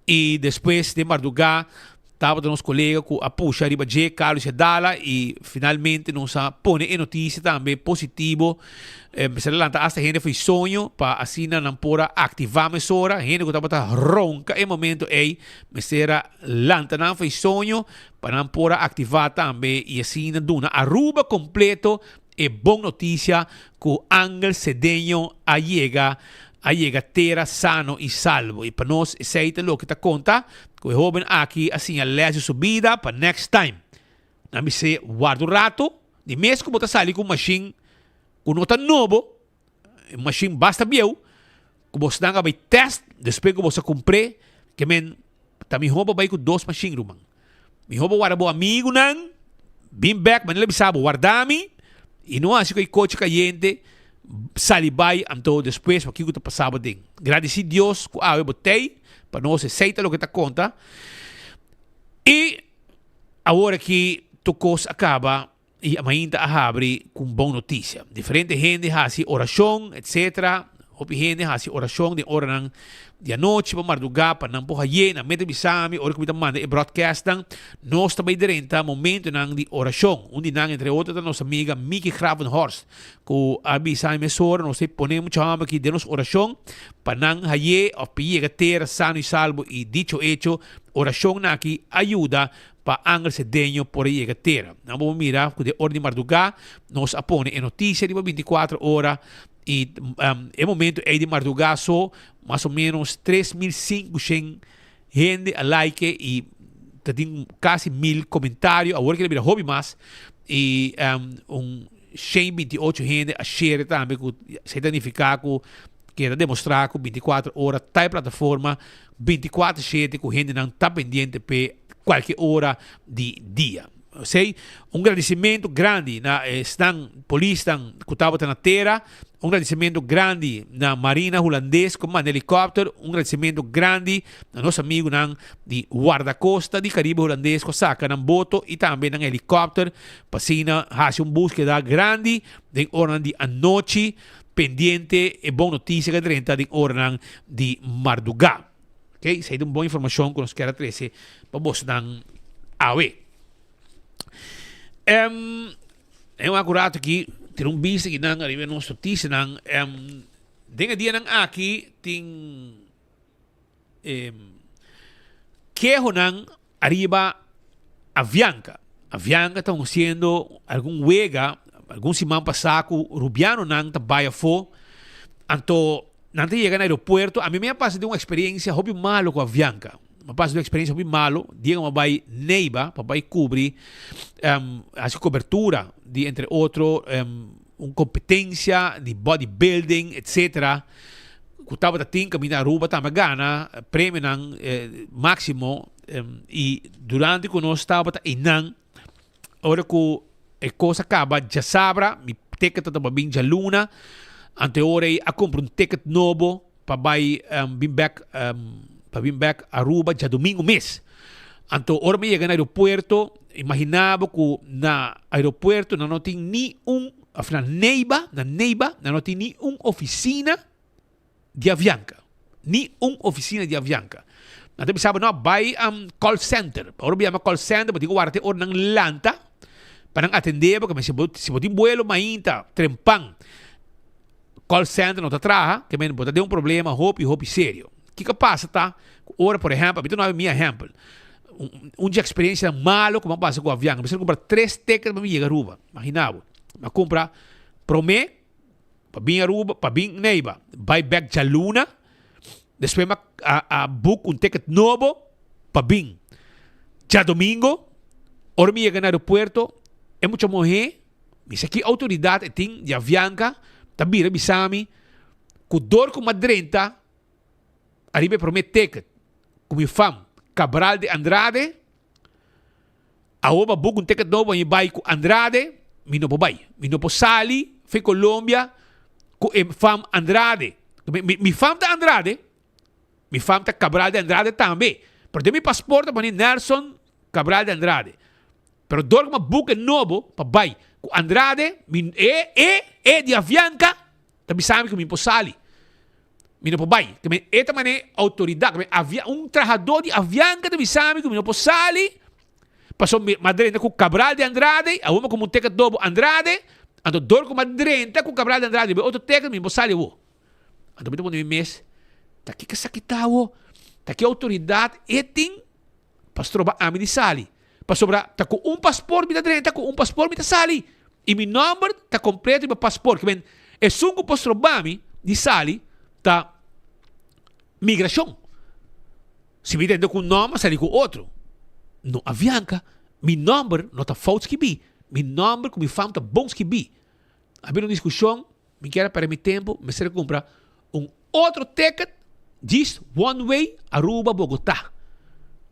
e depois de madrugada estava nosso colega com a puxa riba de Carlos Dala e finalmente nos põe em notícia também positivo. Se lanta hasta gente foi sonho para assim não pora ativar mais hora, gente que estava ronca em momento aí, mas era lanta não foi sonho para não pora ativar também e assim duna Aruba completo e boa notícia que o Ángel Cedeño a terra sano e salvo. E para nós, esse é o que está conta, que o jovem aqui, assim, alege sua vida para next time. Não se guarda o rato, de mesmo que você sai com uma machine, com nota novo, machine basta biel, que você dá vai teste, depois que você compre, que men, também rouba vai com 2 machines, rumang. Me rouba guarda bo amigo, não, Been back, Manila Bisabo, guardami. E não acho que o coche caliente salibay am todo después, porque eu passava ding. Agradeci Deus que eu botei, para não se aceita o que está conta. E agora que tu coisa acaba, e ainda abre com boa notícia. Diferente gente faz oração, etc. Hopi gente faz oração de hora ng de noite, para madrugar, para não porra na mente bisami, hora que me manda e broadcast nós também direnta momento ng de oração. Onde nang entre outras nossa amiga Mickey Gravenhorst, que abisami mesora, nós ponemos chama aqui de nos oração, para não haye o piega ter sano e salvo e dicho hecho, oração na aqui ajuda para angel sedenho por aí que terra. Não vamos mirar que de hora de madrugar nos apone em notícia de 24 horas e em momento é de madrugar só mais ou menos 3.500 gente a like e tem quase 1.000 comentários. Agora que ele vira hobby mais e 128 gente a share também que se identificar que era demonstrar que 24 horas tá plataforma 24/7 que gente não está pendiente para qualquer hora de dia. Sei, agradecimento grande na estão polícia que estava na terra, agradecimento grande na Marina holandesa com um helicóptero, agradecimento grande na nosso amigo de guarda-costa de Caribe holandês que saca ng boto e também ng helicóptero para fazer búsqueda grande de hora de anoche pendiente e boa notícia que renta de hora de madrugada. Okay? Sei de boa informação que nos quer trazer para você ng awe. É acurato que ter bicho que não arriba nossa notícia não denga dia não aqui tem que não arriba Avianca está sendo algum wega algum semana passado Rubiano não tá baia fo anto não te chega no aeroporto a mim me passa de uma experiência hobby malo com Avianca. Me passa de uma experiência muito malo, diga uma vai neiba, para vai cobrir a cobertura de entre outros uma competência de bodybuilding, etc. Que estava a ter caminhar Aruba, estava gana prêmio máximo e durante que nós estava em nan, hora que a coisa acaba, já sabra, mi ticket estava bem já luna, ante hora a comprar ticket novo para vai bem back para vir back a Aruba já domingo mês. Então, hora me chega no aeroporto, imaginava que na aeroporto não tem nenhum, na Neiba, não tem nenhuma oficina de Avianca. Nenhuma oficina de Avianca. Então, pensava, não, vai call center. Hora me chama call center, porque eu guardei hora ng lanta, para atender, porque se você vuelo, mainta, trempang, call center não está atrás, que me pode ter um problema, hope sério. O que passa, tá? Ora, por exemplo, eu não é minha exemplo. Dia experiência malo, como passa com o avião. Você compra 3 tickets para vir a Aruba. Imaginava. Mas compra Promé, para vir a Aruba, para vir Neiba. Vai back já luna. Depois a book ticket novo para vir. Já domingo, ora me chega no aeroporto, é muito morrer. Mas aqui a autoridade tem de Avianca, também bisami, que dor com madrenta, arriba promet ticket. Como fam Cabral de Andrade, a oba book un ticket novo em vai com Andrade, mi no po vai, mi no po sali, foi Colômbia, com fam Andrade. Mi fam da Andrade, mi fam da Cabral de Andrade também. Pero de mi passaporte para Nelson Cabral de Andrade. Pero dor uma book novo para vai com Andrade, de Avianca, também sabe que mi po sali. Mino po bay, kami eta mane autoridad, kami trabajador de Avianca de Visami, kami no po sali, passou madrenta com Cabral de Andrade, a uma como ticket dobo Andrade, ando dor com madrenta com Cabral de Andrade, outro ticket mi po sali wo. Ando bito mo ni mes, taki kasakitawo, taki autoridade eting pastor ba ami di sali. Pasobra ta com passport mi madrenta com passport mi ta sali. E mi number ta completo mi passport, kami e sungo pastor ba mi di sali ta migração. Se me entendo com um nome, sai com outro. No Avianca, meu nome não está falso que bi. Meu nome com meu fam está bom que bi. Havia uma discussão, me quer para meu tempo, me será comprar outro ticket, diz one way, Aruba, Bogotá.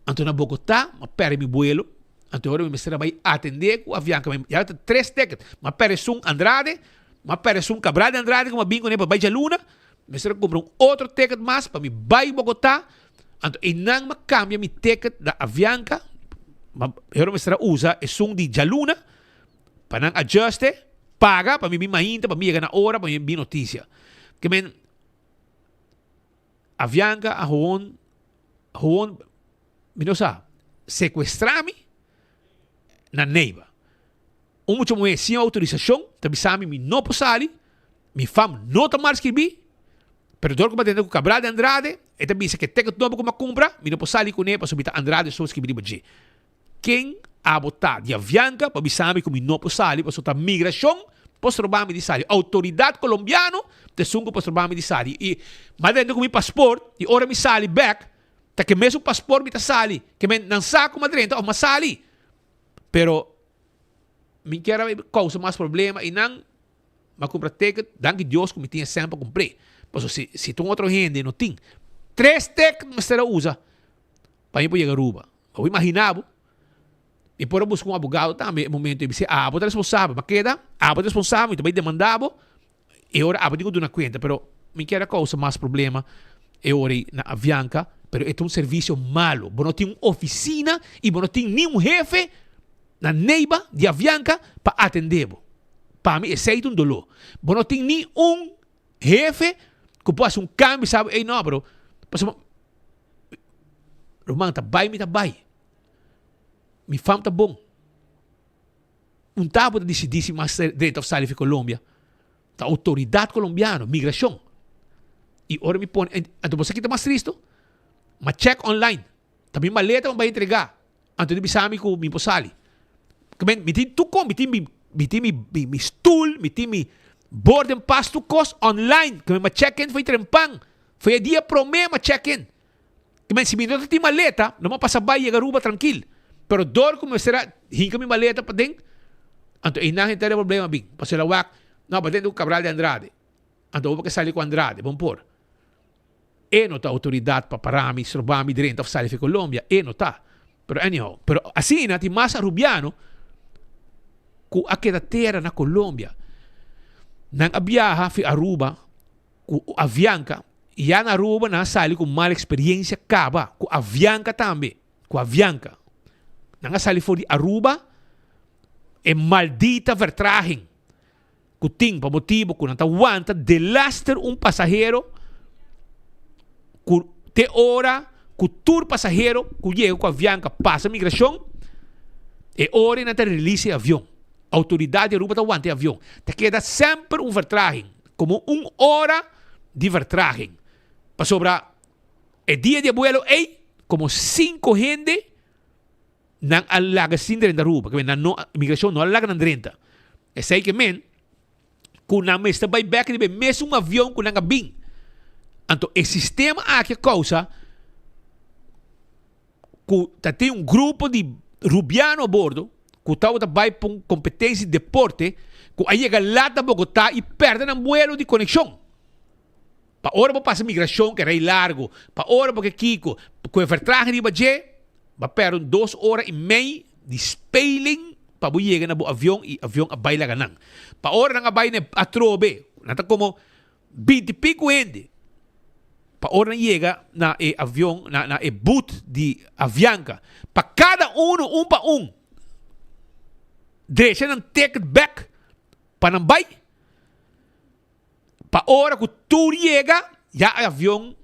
Então na Bogotá, me perde meu vuelo, Então, agora, mestre vai atender com a Avianca. Já tem 3 tickets. Mas parece Andrade, mas parece Cabral de Andrade, como bingo, né, para Baija Luna. Mestre compra outro ticket mais para me vai Bogotá. Então, e não me cambia meu ticket da Avianca. Agora, mestre usa é de Jaluna para não ajuste, paga para mim mainta, para mim chegar na hora, para mim notícia. Que men Avianca a Juan, minosa, sequestrar-me na neiva. Muito mais sem autorização, também sabe me não possali, me fam não tomar escrever, pero dor como atender com Cabral de Andrade, e também se que ticket novo como compra, me não possali com ele para subir Andrade só escrever baje. Quem a botar de Avianca para me sabe que me não possali, para soltar migração, posso roubar-me de sali. Autoridade colombiano, te sungo posso roubar-me de sali. E, mas dentro com meu passaporte, e ora me sali back, tá que mesmo passaporte me tá sali, que me não saco madrenta, ou me sali. Pero, me quero causa mais problema, e não, mas compra ticket, danke Deus que me tinha sempre para comprar. Mas se tu outro gente não tem, 3 tickets me será usa, para ir para chegar a Aruba. Eu imaginava, e por buscar um advogado também, no momento, ele disse, você é responsável, mas queda, você é responsável, também demandava, e agora, você tem que dar conta, pero, me quer causa mais problema, e agora, na Avianca, pero é um serviço malo, você não tem uma oficina, e você não tem nenhum jefe, na neiva de Avianca, para atender. Para mim, esse é um dolor. Você não tem nenhum jefe, que possa um câmbio, sabe, ei, não, bro, Romão, tá vai. Mi fam tá bom. Tabo de decidir mais direito of salir de Colômbia. A autoridade colombiana, migração. E ora me põe, então você que tá mais triste, mas check online. Também maleta vai entregar. Então de sabe que me posali. Que me tem tu com, me tem mi stool, me tem mi boarding pass tu cost online. Que me check-in foi trempang. Foi dia promê ma check-in. Que se me não tem maleta, não me passa vai chegar Aruba tranquilo. Pero dor como será, hinca mi maleta pa ding. Anto inahin tayo problema bing. Pasilawak, no, pa ding Cabral de Andrade. Anto upa kasali ko Andrade, bumpor. No ta autoridad pa parami, sorbami dirento of sali fi Colombia. No ta. Pero anyhow, pero assim na ti mas Rubiano, ku akita terra na Colombia, nang abiyaha fi Aruba, ku Avianca, yan Aruba na sali com mala experiência kaba, ku Avianca tambe, ku Avianca. Nanga sali voor die Aruba e maldita vertraging. Kuting pa motivo kung nantawanta de laster un pasajero ku te ora ku tour pasajero ku llego ku Avianca passa migração e ora na te release avião. Autoridade Aruba tawante avião. Te queda sempre un vertraging, como 1 hora de vertraging. Pa sobra e dia de vuelo como 5 gente nang alaga sin direnta Aruba, que na no migração não alaga na direnta. É sei que men kung na mesta by back de mesmo um avião kung nang bing. Então, o sistema aqui causa que tem um grupo de rubiano a bordo, que está vai para competência de deporte, que aí chega lá da Bogotá e perde um vuelo de conexão. Para hora para passar migração, que é largo, para hora para que Kiko, com a vertragem de Bajé, vai perder 2 horas e meia de spelling para chegar na avião e avião a baila ganang. Para hora na baila a trobe, nata como 20 e pico ende. Para hora chega na avião, na boot de Avianca. Para cada um para um. Deixa ng ticket back para não vai. Para hora que tu chega, já avião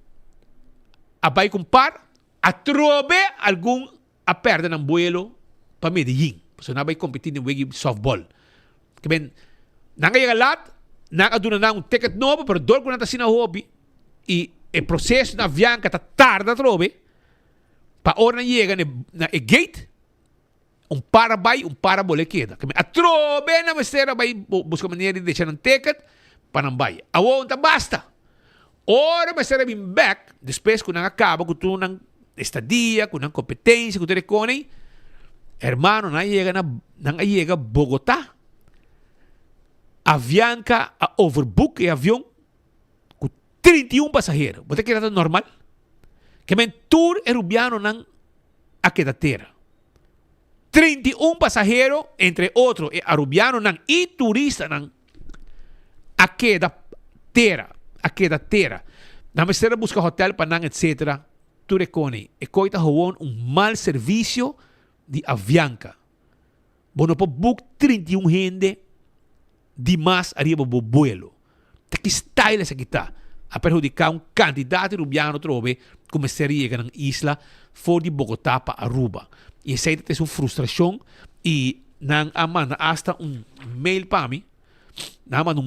a vai comprar a trobe algum a perda ng vuelo para Medellín. So na vai competir ng wigi softball. Que ben nangayega lat, nakaduna na un ticket novo, pero dor ko na ta sinahobi e o processo na Avianca ta tarda trobe. Pa ora na chega na gate un para vai, un para bolequeda. Que a trobe na mestera vai busca maneira de deixar um ticket para não vai. Awo ta basta. Ora mestera bin back, depois que acaba com tu nang estadia, com a competência, com o recone, hermano, na chega Bogotá, Avianca a overbook e avião com 31 passageiros. Você quer que normal? Que men tour erubiano nang akedatera. 31 pasajeros, entre otros, arubiano nan e turista nan a queda tera. Na mesera busca hotel para nan, etc. Tu recone, e coita gewoon mal serviço de Avianca. Bono po book 31 gente de mais arriba bo vuelo. Que style essa kita a perjudicar candidato rubiano trove come seria na isla for de Bogotá para Aruba. E essa é uma frustração e nang amanda hasta mail para mim, nang amanda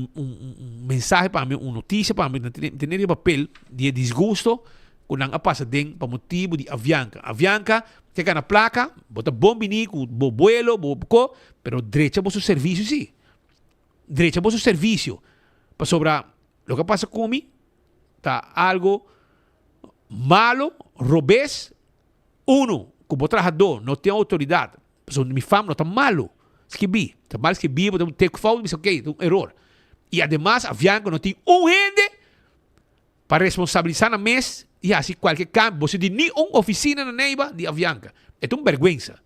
mensagem para mim, notícia para mim, tener papel de desgosto com nang apasa den para motivo de Avianca. Avianca que na placa, bota bom binico, bo vuelo, bo co, pero derecha por su servicio sí. Derecha por su servicio. Para sobra lo que pasa con mí, está algo malo, robés, uno, como trabajador, no tiene autoridad. So, mi fama no está malo. Escribí, está mal escribir, pero tengo falta, dice, ok, es un error. Y además, Avianca no tiene un gente para responsabilizar a mes y así cualquier cambio. Você tem nem uma oficina na neiva de Avianca. É uma vergüenza.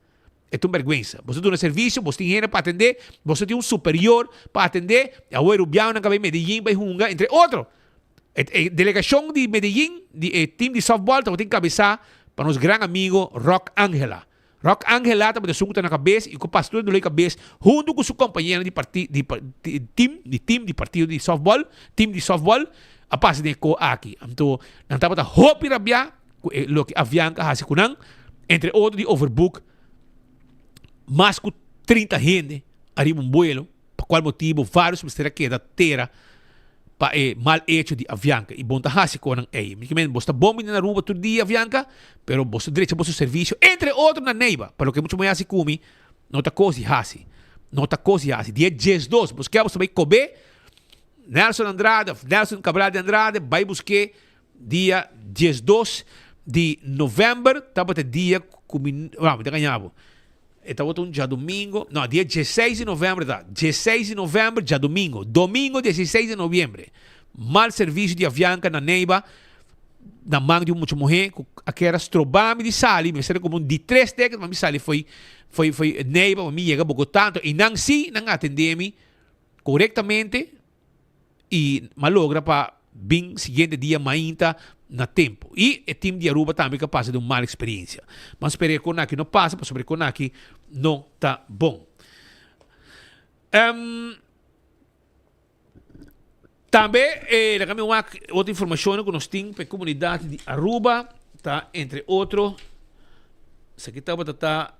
É uma vergüenza. Você tem um serviço, você tem gente para atender, você tem um superior para atender. A Urubião na cabeça Medellín vai jungar, entre outros. Delegação de Medellín, de time de softball, tem que cabeçar para nosso grande amigo Rock Angela. Rock Angela também tem na cabeça e com o pastor do cabeça, junto com sua companheira de time de partido de softball, time de softball, a passa de ko aqui. Então, não estava a hopi rabia, lo que Avianca hasi kunang, entre outros de overbook, mais que 30 gente arriba um vuelo, por qual motivo vários misteria queda terra para mal hecho de Avianca. E bom tá hasi kunang ei. Mikimen, bosta bombi na Aruba todo dia Avianca, pero bosta direito bosta serviço, entre outros na neiva, para lo que muito mais hasi kumi, não tá cosi hasi. Não tá cosi hasi. Dia 12, buscar você vai comer Nelson Cabral de Andrade vai buscar dia 12 de novembro, estava até dia vamos, ganhava. Estava já domingo, não, dia 16 de novembro, tá? 16 de novembro, já domingo, 16 de novembro. Mal serviço de Avianca na Neiva, na mão de muita mulher, aquela strobame de sali, me será como de 3 décadas, mas me sali foi Neiva, mas me chega a Bogotá, e não se, não atendemos corretamente, e malogra para bem seguinte dia mainta na tempo. E o time de Aruba também que passa de uma mala experiência. Mas esperei que aqui não passa, para sobre que aqui não está bom. Também, outra informação que nós temos para a comunidade de Aruba, tá? Entre outros, isso aqui está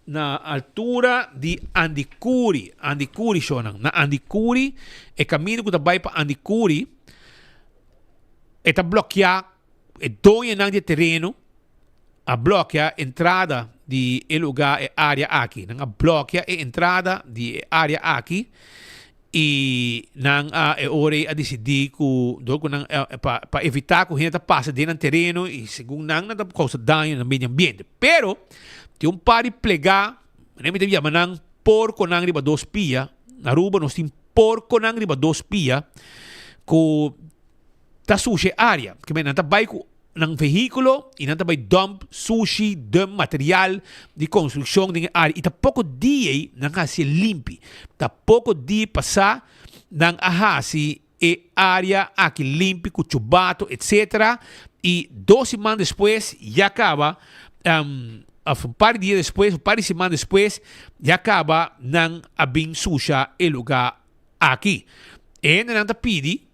na altura de Andicuri. Andicuri, Shonan. Na Andicuri, o caminho que vai para Andicuri está bloqueado, é dono de terreno, a bloquear a entrada de lugar e área aqui. Não bloqueia a entrada de área aqui e não hora a decidir para evitar que a gente passe dentro do terreno e segundo não causa dano no meio ambiente. Pero tem par de plegar, nem me devia manang porco nang riba 2 pia, na Aruba nós tem porco nang riba 2 pia, que tá sushi área, que não tá vai com nang veículo e não tá vai dump sushi, dump material de construção de área e tá pouco dia nang hasi limpi, tá pouco dia passar nang ahasi e área aqui limpi com chubato, etc. E 2 semanas depois já acaba um par de dias depois, um par de semanas depois, já acaba não abin suja o lugar aqui. E não está pedindo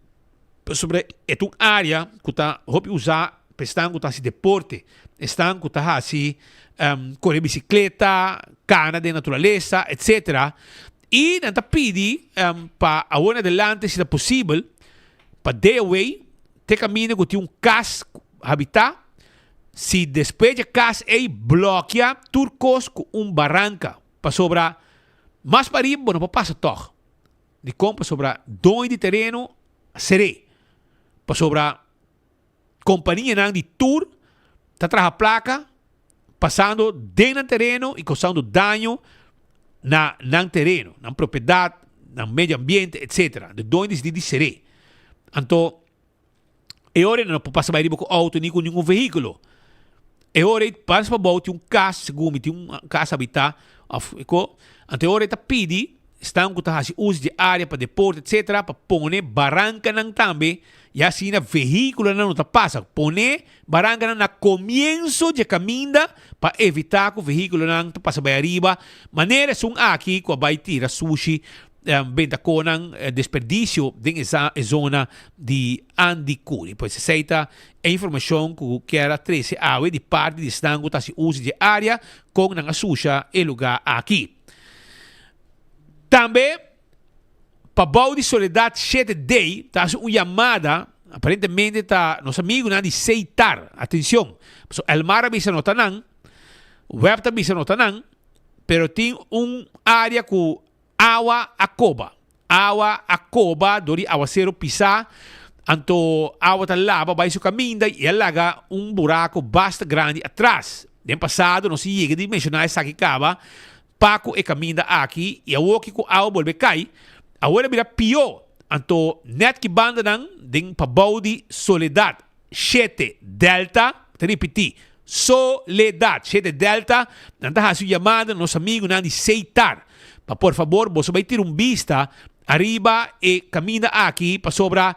sobre uma área que está usar para que está se deporte, estão que está se correr bicicleta, cana de natureza, etc. E não está pedindo para agora adelante, se é possível, para day away, ter caminho que tem cas habitat. Se depois de casa aí bloqueia turcos com barranca para sobrar mais para riba, não passa toch. De compra sobrar dono de terreno serei. Para sobrar companhia de tour, tá atrás a placa, passando dentro do terreno e causando dano na terreno, na propriedade, no meio ambiente, etc. De dono de serei. Então, e ora não passa mais riba com auto nem com nenhum veículo. E ora para bouti um casa segundo um casa habitat ko ante ora ta pidi estão com hasi uso de área para deporte etc para pone barranca nang tambe e assim na veículo não tá passa pone barranca na comienzo de caminda para evitar que o veículo não passa bem arriba maneira são aqui com vai tirar sushi benta konang desperdício dessa zona de Andicuri. Pois aceita a informação que era 13 awe de parte de estango tá se uso de área com nang asusa e lugar aqui. Também para Bau de Soledad 7 Day tá uma chamada aparentemente tá nosso amigo na de Seitar. Atenção. So Elmara bisa notanang, web ta bisa notanang, pero tem área com awa akoba dori aguacero pisa anto awa talaba vai su caminda e alaga buraco bastante grande atrás. Den passado não se chega de mencionar essa aqui cava paco e caminda aqui e a woki ko awa volve cai agora vira pior anto net que banda nang den pabaudi Soledad 7 Delta te repeti Soledad 7 Delta nanta hasu chamada nosso amigo nang de Seitar. Pa por favor, você vai ter vista arriba e caminha aqui para sobra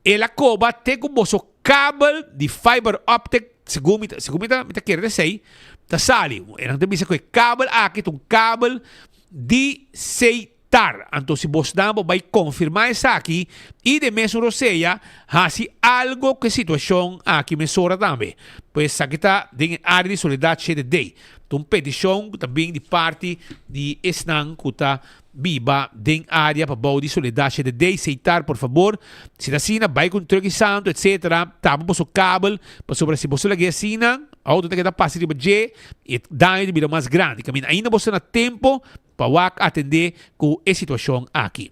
ela coba tem com vosso cabo de fiber optic segundo me quer dizer tá sali era também se cabo aqui um cabo de Seitar então se você não vai confirmar isso aqui e de mesmo roseia hasi algo que situação aqui me sobra também pois aqui tá de área de Soledad 7 Day uma petição também de parte de Esnang que está viva em área para Bau de Soledad de Day, Seitar, por favor. Se da sina, vai com truque santo, etc. Tapa para o cabo, para sobre se você lagi assim, a auto tem que dar passe de J e dá de vida mais grande. Caminho ainda você não tempo para atender com a situação aqui.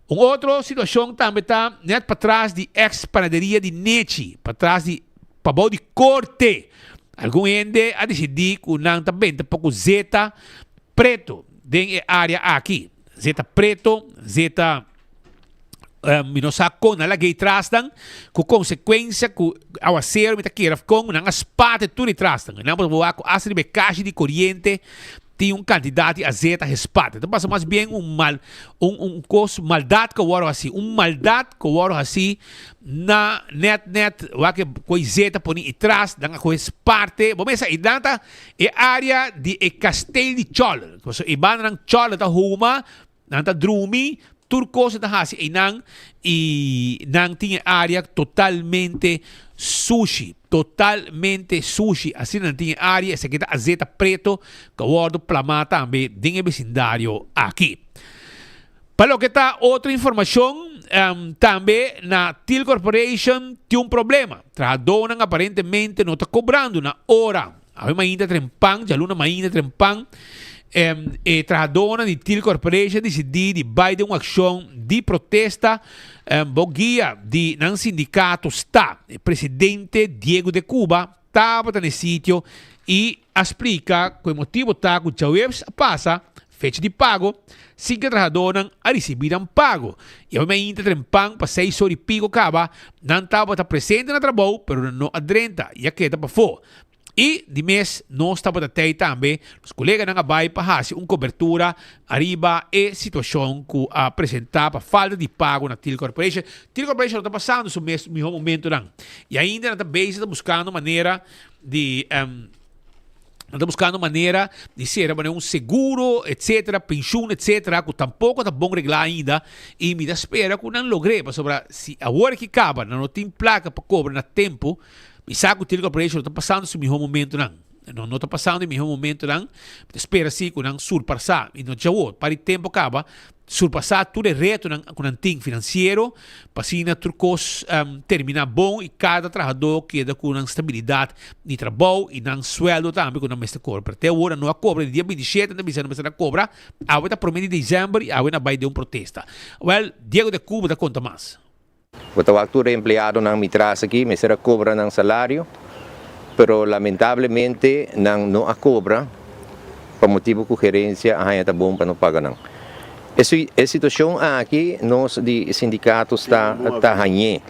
Uma outra situação também está net para trás de ex-panaderia de Nechi, para trás de para Bau de Corte. Algum ende a decidir que não também tem pouco zeta preto dentro da área aqui. Zeta preto, zeta minosako na lagay trastan com consequência que ao acero me taqueira com não as partes tudo trastan. Não pode voar com as de caixa de corrente tem candidato a zeta respata. Então passa mais bem coisa maldade que o ouro assim, maldade que o ouro assim na net o que coi zeta põe e traz danga coisa parte, bom essa idanta é área de Castelo de Chol. So ibana ng Chol ta huma, nanta drumi turcos ta hasi inang nang tinha área totalmente sushi, assim não tinha área, essa aqui tá a zeta preto, que o ordo plama também dentro do vecindário aqui. Para o que está outra informação, também na Till Corporation tem problema. Trabajador aparentemente não está cobrando na hora. Havia ainda trempang, já luna ainda trempang. E trabajadora de Till Corporation decidiu de vai de uma ação de protesta bogia de um sindicato está o presidente Diego de Cuba estava no sítio e explica que o motivo está que o passa fecha de pago sem que o trabalhador a receber pago e eu me ainda trempang para 6 horas e pico acaba não estava presente no trabalho pero não adrenta e aqui está para fora. E de mês nós estamos até também os colegas não vai para fazer uma cobertura arriba e situação que apresentar para falta de pago na Till Corporation. Till Corporation não está passando no mesmo momento não. E ainda não está buscando maneira de ser um seguro, etc., pensão, etc., que tampouco está bom reglar ainda. E me espera que não logre, para se a hora que acaba, não tem placa para cobrar no tempo. E sabe que o Till Corporation não está passando no mesmo momento não está passando no mesmo momento não espera-se que não surpassar e não já para o tempo acaba surpassar tudo o reto com um ting financeiro para assim turcos terminar bom e cada trabalhador queda com uma estabilidade de trabalho e não sueldo também com a mesma cobra até agora não a cobra dia 27 não precisa a cobra agora está prometido de dezembro e agora vai de protesta Diego de Cuba dá conta mais. O trabalhador empregado ng mitras aqui, me será cobra ng salário, pero lamentavelmente não a cobra, por motivo que a gerência está bom para não pagar não. Essa situação aqui, nós de sindicato está hanhé.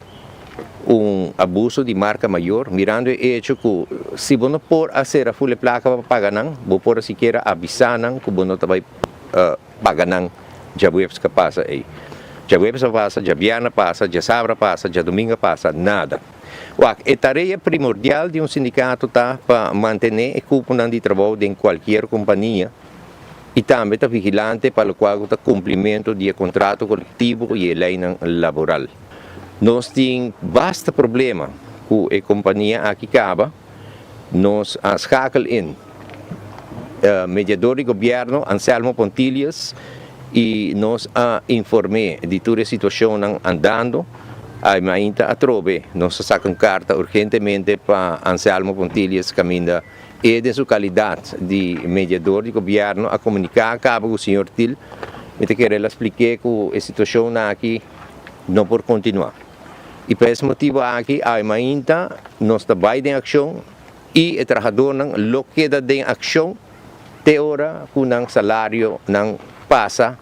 abuso de marca maior, mirando o hecho que se você não pode fazer a full placa para pagar, você pode sequer avisar que você não vai pagar, já webs que passa aí. Já webs passa, já viernes passa, já sábado passa, já domingo passa, nada. A tarefa primordial de sindicato está para manter o cupo de trabalho em qualquer companhia e também está vigilante para o qual está cumprimento do contrato coletivo e a lei laboral. Nós temos vasto problema com a companhia aqui acaba, nós escakelamos mediador de governo Anselmo Pontilhas e nós informamos de toda a situação andando. Ainda a trove, nós sacamos carta urgentemente para Anselmo Pontilhas Caminda e de sua qualidade de mediador de governo a comunicar com o senhor Til, me querer explicar que a situação aqui não pode continuar. E por esse motivo aqui, ainda nós trabalhamos em ação e o trabalhador não queda em ação até hora que o salário não passa,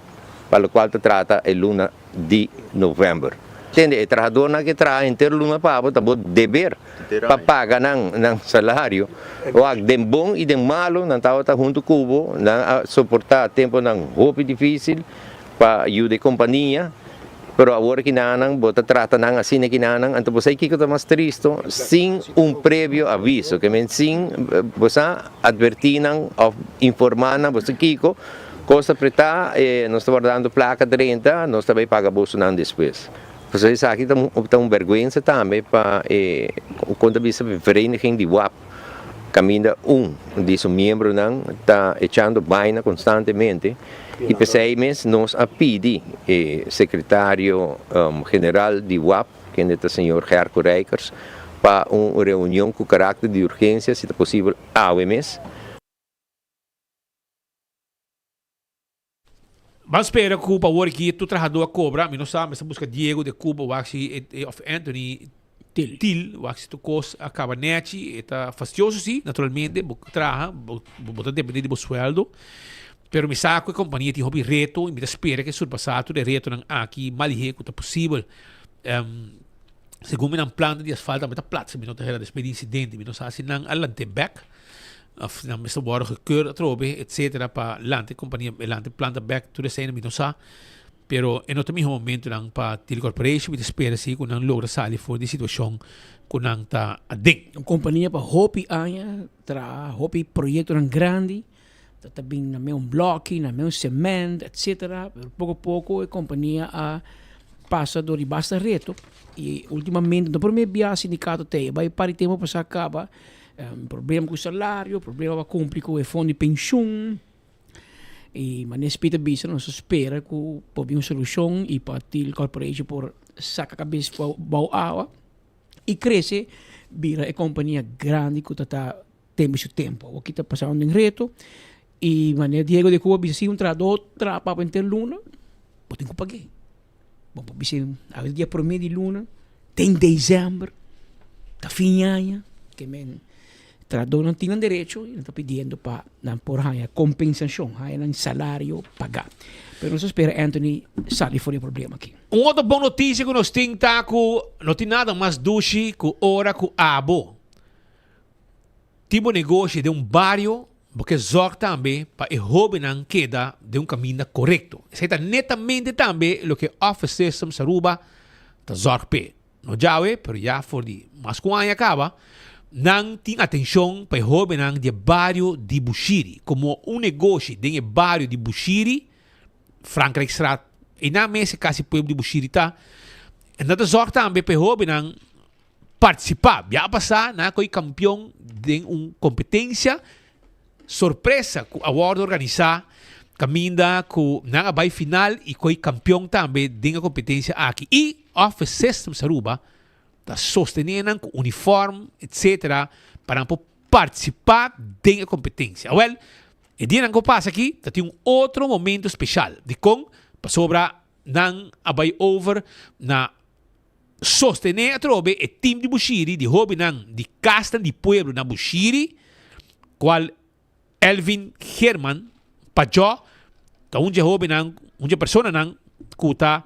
para o qual se trata a luna de novembro. Entende? O trabalhador que trabalha inteiro luna para dever para pagar não salário. O de bom e de malo não está junto com não suportar tempo não roupa difícil para ajudar a companhia. Pero agora que não bota trata não assim que não, então você que está mais triste sem prévio aviso, que men sem você advertir ou informar você Kiko, costa preta nós estamos dando placa 30, nós também paga bolso não depois. Vocês aqui estão vergonha também para o contabilista vereniging de WAP. Caminda de seus membros está echando vaina constantemente e por 6 meses nós pedimos secretário geral de WAP, que é o senhor Gerco Reikers, para uma reunião com caráter de urgência, se é possível, ao mês. Mas espera que o power que tu trabalhador cobra, mas não sabe, mas busca Diego de Cuba, o Axi of Anthony Til, o Axi tu cos acaba neti, está fastidioso sim, naturalmente, trabalha, botar depender do sueldo, pero me saco a companhia tem hobby reto, e me espera que surpassado de reto não aqui malhe que tá possível. Segundo me planta de asfalto, mas tá plato, me não tá despedida incidente, me não sabe se não alante back. Of dan meestal worden gekeurd trobe etc pa lante companhia lante planta back to the scene mi non sa pero en otro mismo momento lang pa til corporation mi espera si kun ang logra sali for di situação kun ang ta adik companhia pa hopi anya tra hopi proyecto ng grande tatabing na may bloco na may cement etc pero pouco a pouco a companhia a passa do basta reto e ultimamente no primeiro dia sindicato te vai para tempo para acaba problema com o salário, problema para cumprir com o fundo de pensão. E mas nesse pita bisa nós espera que pode uma solução e para a corporação por sacar a cabeça para água e crescer vira a companhia grande que está tendo seu tempo. O que está passando em reto e mas Diego de Cuba bisa um trabalhador para ter luna, pode que pagar. Bom, bisa a dia promedio de luna tem dezembro, tá finhanha, que men trabalhador não tinha direito e está pedindo para por a compensação, um salário pagar. Mas nós espera Anthony sali fora o problema aqui. Outra boa notícia que nós temos tá que não tem nada mais doce que hora que abo. Tipo negócio de bairro porque zorga também para o hobby não queda de caminho correto. Isso está netamente também o que Office System Saruba está zorga pe. Não já é, pero já for de mas com a acaba não tem atenção para o hobby não de bairro de Bushiri, como negócio de bairro de Bushiri, Frankrijkstraat, e na mesa quase pueblo de Bushiri tá. E nada zorga também para o hobby não participar, já passar na coi campeão de competência surpresa que a award organizar caminda que na vai final e coi campeão também de competência aqui e Office System Saruba está sostenendo com uniforme etc para participar da competência. Well, e dia que passa aqui tem outro momento especial de com sobra não abai over na sostener a trobe e time de Bushiri de hobby não de casta de pueblo na Bushiri qual Elvin Herman Pajo ta hobby não pessoa não kuta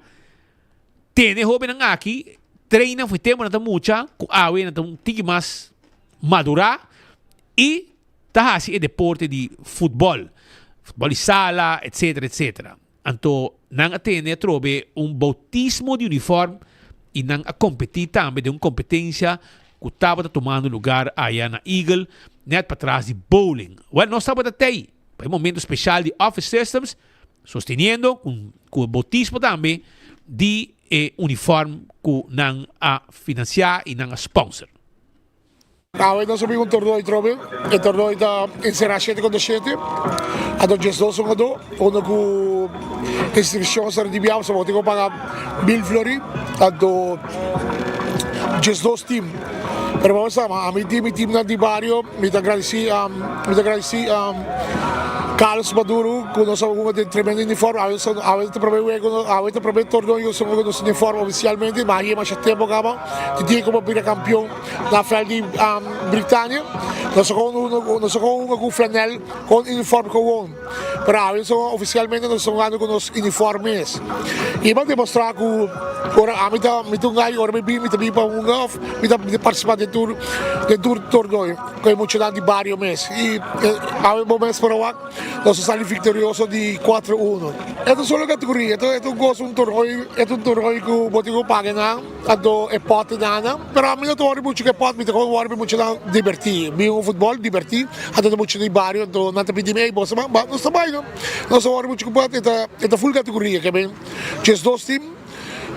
tem hobby não aqui treina foi tempo na mucha, ku awe na tigi mas madura e tahasi e deporte di futebol di sala, etc, etc. Anto nang atene trobe un bautismo di uniforme e nang a competir também de uma competência que estava tomando lugar aí na Eagle, net para trás de bowling. Well, nós estamos até para um momento especial de Office Systems, sosteniendo com o bautismo também de uniforme que não a financiar e não a sponsor. Noi non sappiamo un torneo trobe, il torneo da inserire 7 contro 7, ad oggi sono uno con istruzione sarà di biao, siamo tipo paga 1000 flori, ad just 2 team. Pero vamos a mi team na di barrio, mi da agradeci Carlos Maduro, que nós somos de tremendo uniforme, a gente promete torneo, eu sou com uniforme oficialmente, mas aí mais tempo acaba, que tinha como vir campeão na final de Britânia, nós somos com flanel, com uniforme com pero a gente oficialmente nós somos com os uniformes. E vamos demonstrar que a mim tungai, agora me também para me participar de tour torneo, que é muito de barrio mês. E a momento para o nós saímos vitoriosos de 4-1. Esta é só a categoria, é um torneio que o Botigo paga, é pote nada, pero a mim não estou muito que pote, me estou muito divertir. Meu futebol divertir, até muito de barrio, então não te pedi meio, mas não está bem, não. Nós estamos muito que pote, é full categoria, que bem, just 2 times.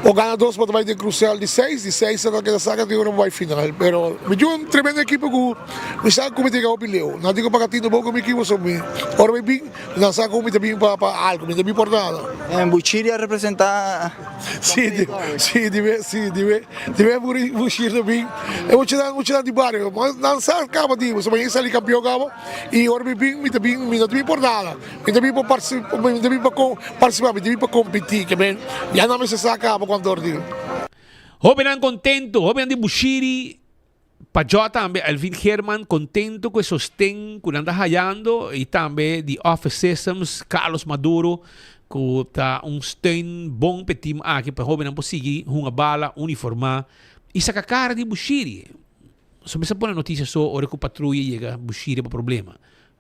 O gana 2 para vai de crucial de 6 será que saca de não vai final. Pero me dio um tremendo equipe que me sabe como te ganhou pileu. Não digo para tindo bom como equipe sou me. Ora me bem, não sabe como te bem para algo, me bem por nada. En Buchiri a representar. Deve Buchiri bem. É muito de barrio, mas não sabe acaba de, você vai sair campeão acaba e ora me bem, me bem por nada. Me bem para participar, me bem para competir, que bem. Já não me se saca Joven contento, joven de Bushiri, Pajota também, Alvin Herman contento com o sostén que anda hallando e também de Office Systems, Carlos Maduro, que está steun bom para time aqui para joven conseguir uma bala uniformar e saca cara de Bushiri. Se você põe a notícia só, hora que o patrulha chega, Bushiri para problema.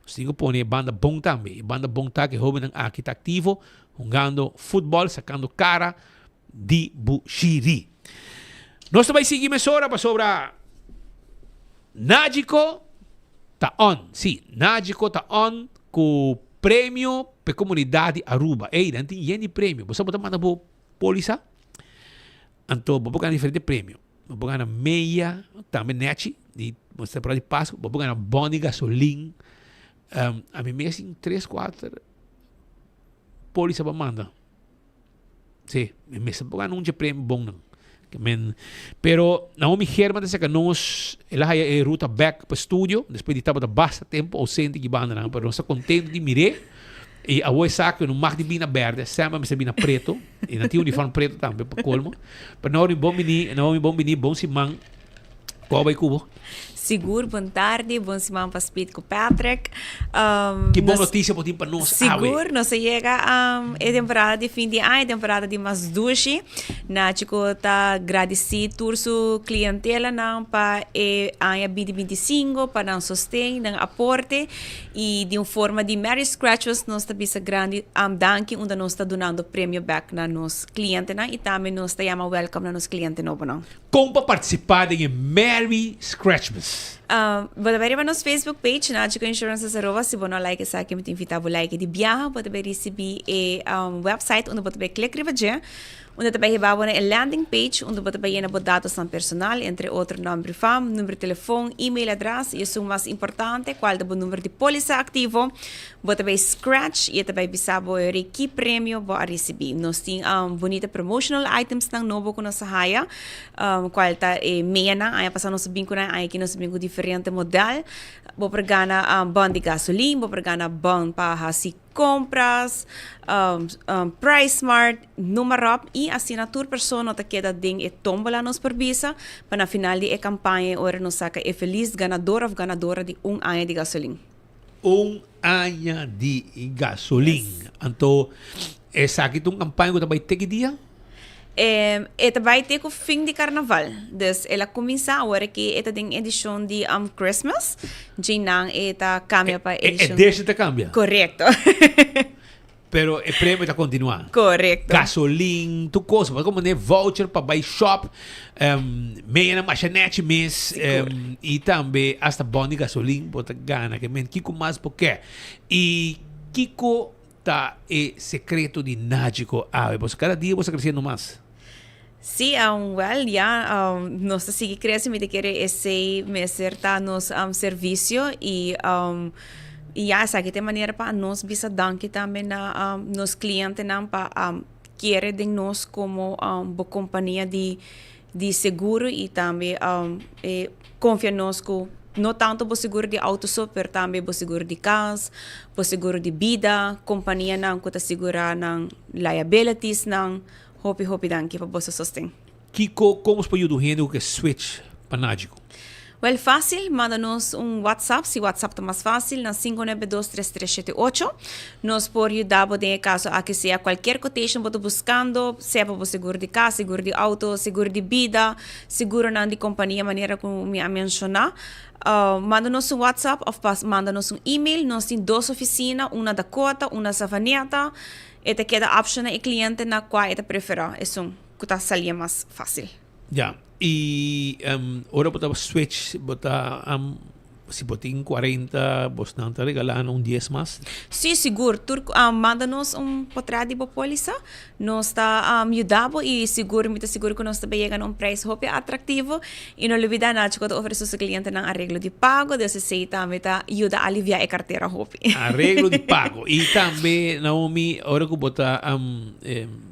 Se você põe banda bom também, banda bom tá que joven aqui está ativo, jogando futebol, sacando cara de Bushiri. Nós também seguimos agora para sobre Nágico tá on. Sim, Nágico tá on com prêmio para a comunidade Aruba. Ei, não tem yen de prêmio. Você pode mandar por polícia. Então, vou ganhar diferente prêmio. Vou ganhar meia, também net, de mostrar para de Páscoa. Vou ganhar bom de gasolina. A mim meia assim, 3, 4 polícia para mandar. Sí, me se pongan un prêmio bom não. Pero Naomi Herman disse que nós ela é ruta back para o estúdio, depois de estava basta tempo ausente que banda não, pero nós estamos contentes de mirar e a voz saca no mar de bina verde, sempre me se bina preto e não tinha uniforme preto também para colmo. Pero Naomi bom menino, bom simão, qual vai cubo? Seguro, boa tarde, bom semana para Speed com Patrick. Que boa notícia para nós. Seguro, nós chega a temporada de fim de ano, temporada de mais duche. Na chico tá agradecer turso clientela não para ano 2025 para não sustém, não aporte e de uma forma de Merry Scratches nós está bisa grande danke onde nós está donando prêmio back na nos clientes e também nós está chama welcome na nos clientes novo não. Como para participar de Merry Scratches? Pode ver no nosso Facebook page, na Chico Insurance Saroba, se você não like essa aqui, me invita a like de viagem, pode ver receber website, onde pode ver clique já, onde também receber a landing page, onde pode ver os dados personal, entre outros número de fam, número de telefone, e-mail address, e isso é o mais importante, qual é o número de polícia ativo, pode ver scratch, e também saber que prêmio vai receber. Nós temos bonita promotional items na novo com nossa raia, qual é meia na, aí passando nosso binco na, aí que nosso binco diferente modelo, vou para ganhar bom de gasolina, vou para ganhar bom para fazer compras, Price Smart, número e assinatura pessoa que queda ding e tombola nos pervisa para na final de campanha ora nos saca é feliz ganador ou ganadora de ano de gasolina. Ano de gasolina. Yes. Então, essa aqui é uma campanha que vai ter que dia? Ita vai ter o fim de carnaval. Dus ela começa agora que ita tem edição de Christmas. Jinang ita cambia para edição. Deixa te cambia. Correto. Pero o prêmio está continuando. Correto. Gasolina, tu coisa, mas como né voucher para buy shop, meia na machanete mês, e também hasta bom de gasolina, bota gana, que men kiko mais porque e kiko tá é secreto de nágico, você cada dia você crescendo mais. Sí, well, ya, nos sigue creciendo, me quiere ese meserta nos servicio y ya, esa que te manera para nos visa danke también a nos clientes para quiere de nos como compañía de seguro y también confía nos con no tanto por seguro de auto, pero también por seguro de casa, por seguro de vida, compañía nang que te asegura nang liabilities nang hopi danke para você sostém. Kiko, como se pode ajudar que switch para nágico? Well, fácil, manda-nos WhatsApp, se WhatsApp está mais fácil, na 592-3378. Nos pode ajudar, em caso a que seja qualquer quotation que você buscando, seja para seguro de casa, seguro de auto, seguro de vida, seguro de companhia, maneira como me mencionar. Manda-nos WhatsApp ou manda-nos e-mail. Nós temos 2 oficinas, uma da Cota, uma da Savaneta. Esta queda option na cliente na qual esta prefere. Isso que está saliendo mais fácil. Ya. Y ahora bota switch, bota si botin 40, vos não te regalan 10 más. Sí, seguro. Tú manda-nos potrá de póliza. Nos está ayudando y seguro que nos está llegando preço hopi atrativo. Y no olvida nada que ofrece a su cliente un arreglo de pago. Desde ese también ayuda a aliviar la cartera hopi. Arreglo de pago. Y también, Naomi, ahora que bota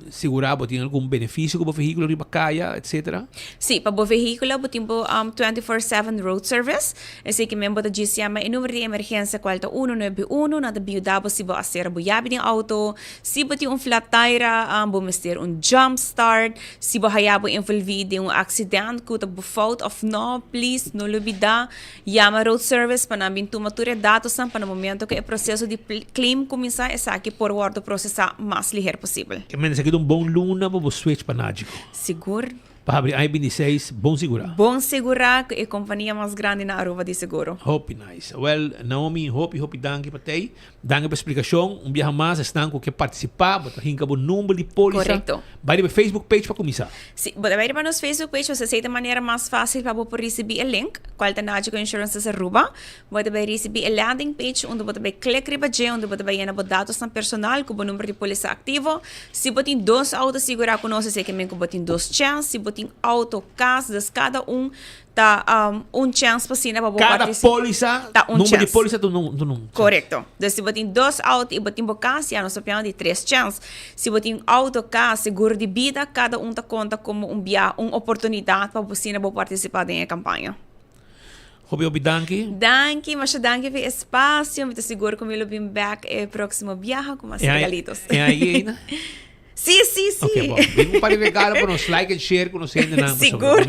segurado, tiene algún beneficio como vehículo de bacaya, etc. Sí, para el vehículo, tenemos 24/7 road service. Así que me bota diz chama o número de emergência 191 na biudabo se você hacer buyabi ng auto, se você flat tire, bumester jump start, se você hayabo envolvido em acidente que tá fault of no, please, no lubida, llama road service para namin tumature datos para no momento que o processo de claim começa essa aqui por guardo processar mais ligeiro possível. Que menos aqui bom luna para switch para nágico. Seguro. Para abrir I-26, bom segurar. Bom segurar, é a companhia mais grande na Aruba de seguro. Hope nice. Well, Naomi, hope danke para ti. Danke para a explicação. Dia mais, estão com que participar, botar hinca o número de polícia. Correto. Vai para Facebook page para começar. Sim, vai para nosso Facebook page, você sei de maneira mais fácil para você receber o link, qual é a Nágico Insurance Aruba. Você vai receber a landing page, onde você vai clicar onde você vai llenar dados personal, com o número de polícia ativo. Se você tem 2 autos segurar com nós, sei que você tem 2 chances. Se você tem auto, casa, cada tá chance para cima para cada polícia, tá número chance. de polícia tu não. Correto. Então, se você tem 2 autos e você tem casa, já nós sabemos de 3 chances. Se você tem auto, casa, seguro de vida, cada tá conta como uma oportunidade para você participar da campanha. Hobi danke. Danke, mas danke pelo espaço. Eu estou seguro que eu vou vir back próximo viaje com mais regalitos. É aí, né? Sim. Ok, bom. Vamos para regalo para nos like and share com nós ainda. Seguro.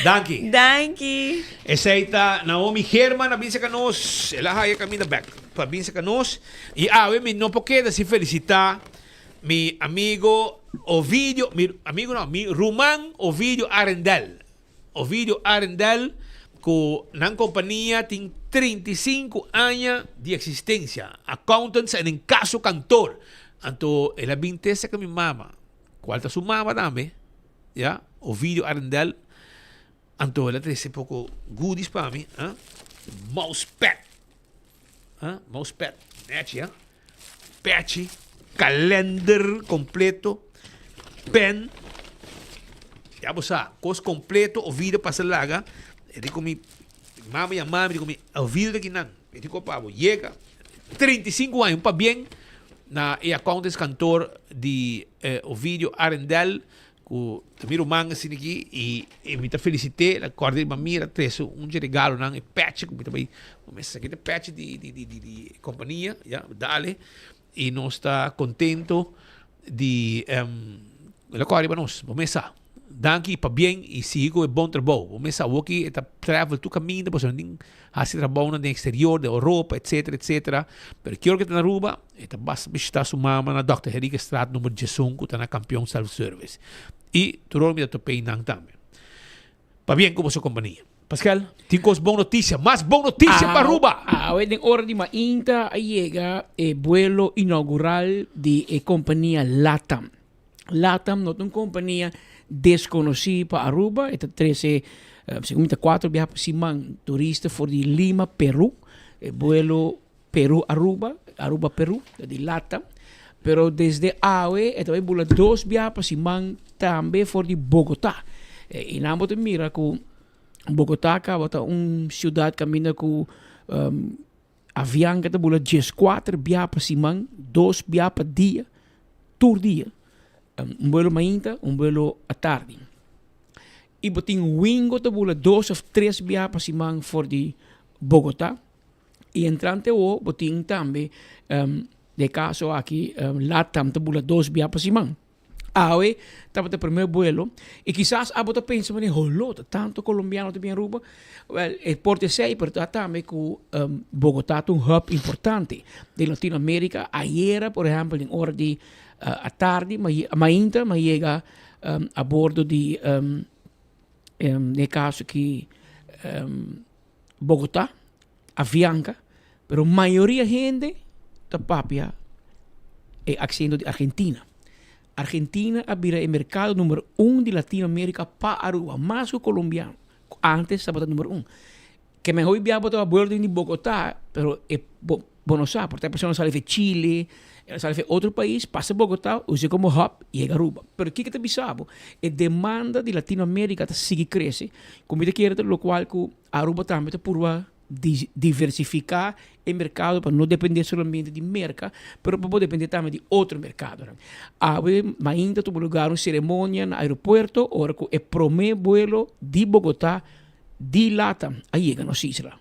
Danke. Essa aí tá Naomi Herman, a binsa canos. Ela vai caminhar back. Para binsa canos. E eu não posso se felicitar meu amigo Ovidio, mi Roman Ovidio Arendel. Ovidio Arendel, que na companhia tem 35 anos de existência. Accountants en caso cantor. Anto, ela bintesa que mi mama. ¿Cuál está su mama dame? ¿Ya? Ovidio Arendel. Anto, ela trae poco goodies para mí. Mousepad. Mousepad. Patchy, Patchy. Calendar completo. Pen. Ya vos sabes, cos completo, Ovidio pasa laga. Eu digo mi mama e mama, digo mi Ovidio de Quinan. Eu digo pavo, llega 35 anos, para bien. Na accountants cantor de Ovidio Arendel, que também o manga assim aqui, e me felicitei, a corda de mamira, trouxe regalo, não, patch, que também, começa aqui, patch de companhia, já, dale, e nós está contento de, a corda para nós, começar. danke para bien e sigo e bom trabalho. O mês aqui está travel tu caminho, depois nem hace trabalho no exterior, da Europa, etc, etc. Pero quero que tá na Aruba, está basta visitar sua mama na Dr. Henrique Straat número 15, tá na campeão self-service. E tu rol me da topei nang também. Para bien como sua companhia. Pascal, temos boa notícia, mais boa notícia para Aruba. Hoy en hora de mainta llega el vuelo inaugural de la compañía LATAM. LATAM no es una compañía desconocida para Aruba. Esta 13, según 4 viajes por semana turistas por de Lima, Perú. El vuelo Perú-Aruba, Aruba-Perú, de LATAM. Pero desde AOE, esta vez vuelo 2 viajes por semana también por de Bogotá. En ambos te mira que Bogotá acaba una ciudad camina con avião que bula 4 viajes por semana, 2 viajes por día, todo día. Un vuelo mainta, un vuelo a tarde. Y botin wingo te bula 2 o 3 viajes por semana for de Bogotá. Y entrante o botin también, de caso aquí, LATAM te bula 2 viajes por semana. Ahora, estaba el primer vuelo. Y quizás a vos pensas, tanto colombiano también en Aruba. Well, es por decir, pero también que Bogotá es un hub importante de Latinoamérica. Ayer, por ejemplo, en hora de a tarde, mainta, me llega a bordo de caso que Bogotá, Avianca, pero mayoría gente está papia accediendo de Argentina. Argentina abrirá el mercado número 1 de Latinoamérica para Aruba, más que colombiano. Antes estaba el número 1. Que mejor viajar para vuelo de Bogotá, pero Buenos Aires, porque hay personas que salen de Chile, salen de otro país, pasa a Bogotá, usa como hub y llega a Aruba. Pero ¿qué te pisamos? La demanda de Latinoamérica sigue creciendo, como te quiere, lo cual que Aruba también te purva diversificar el mercado para no depender solamente de mercado, pero para depender también de otro mercado. Ahora, ainda tuvo lugar una ceremonia en el aeropuerto, ahora con el primer vuelo de Bogotá, de LATAM, ahí llega nos isla.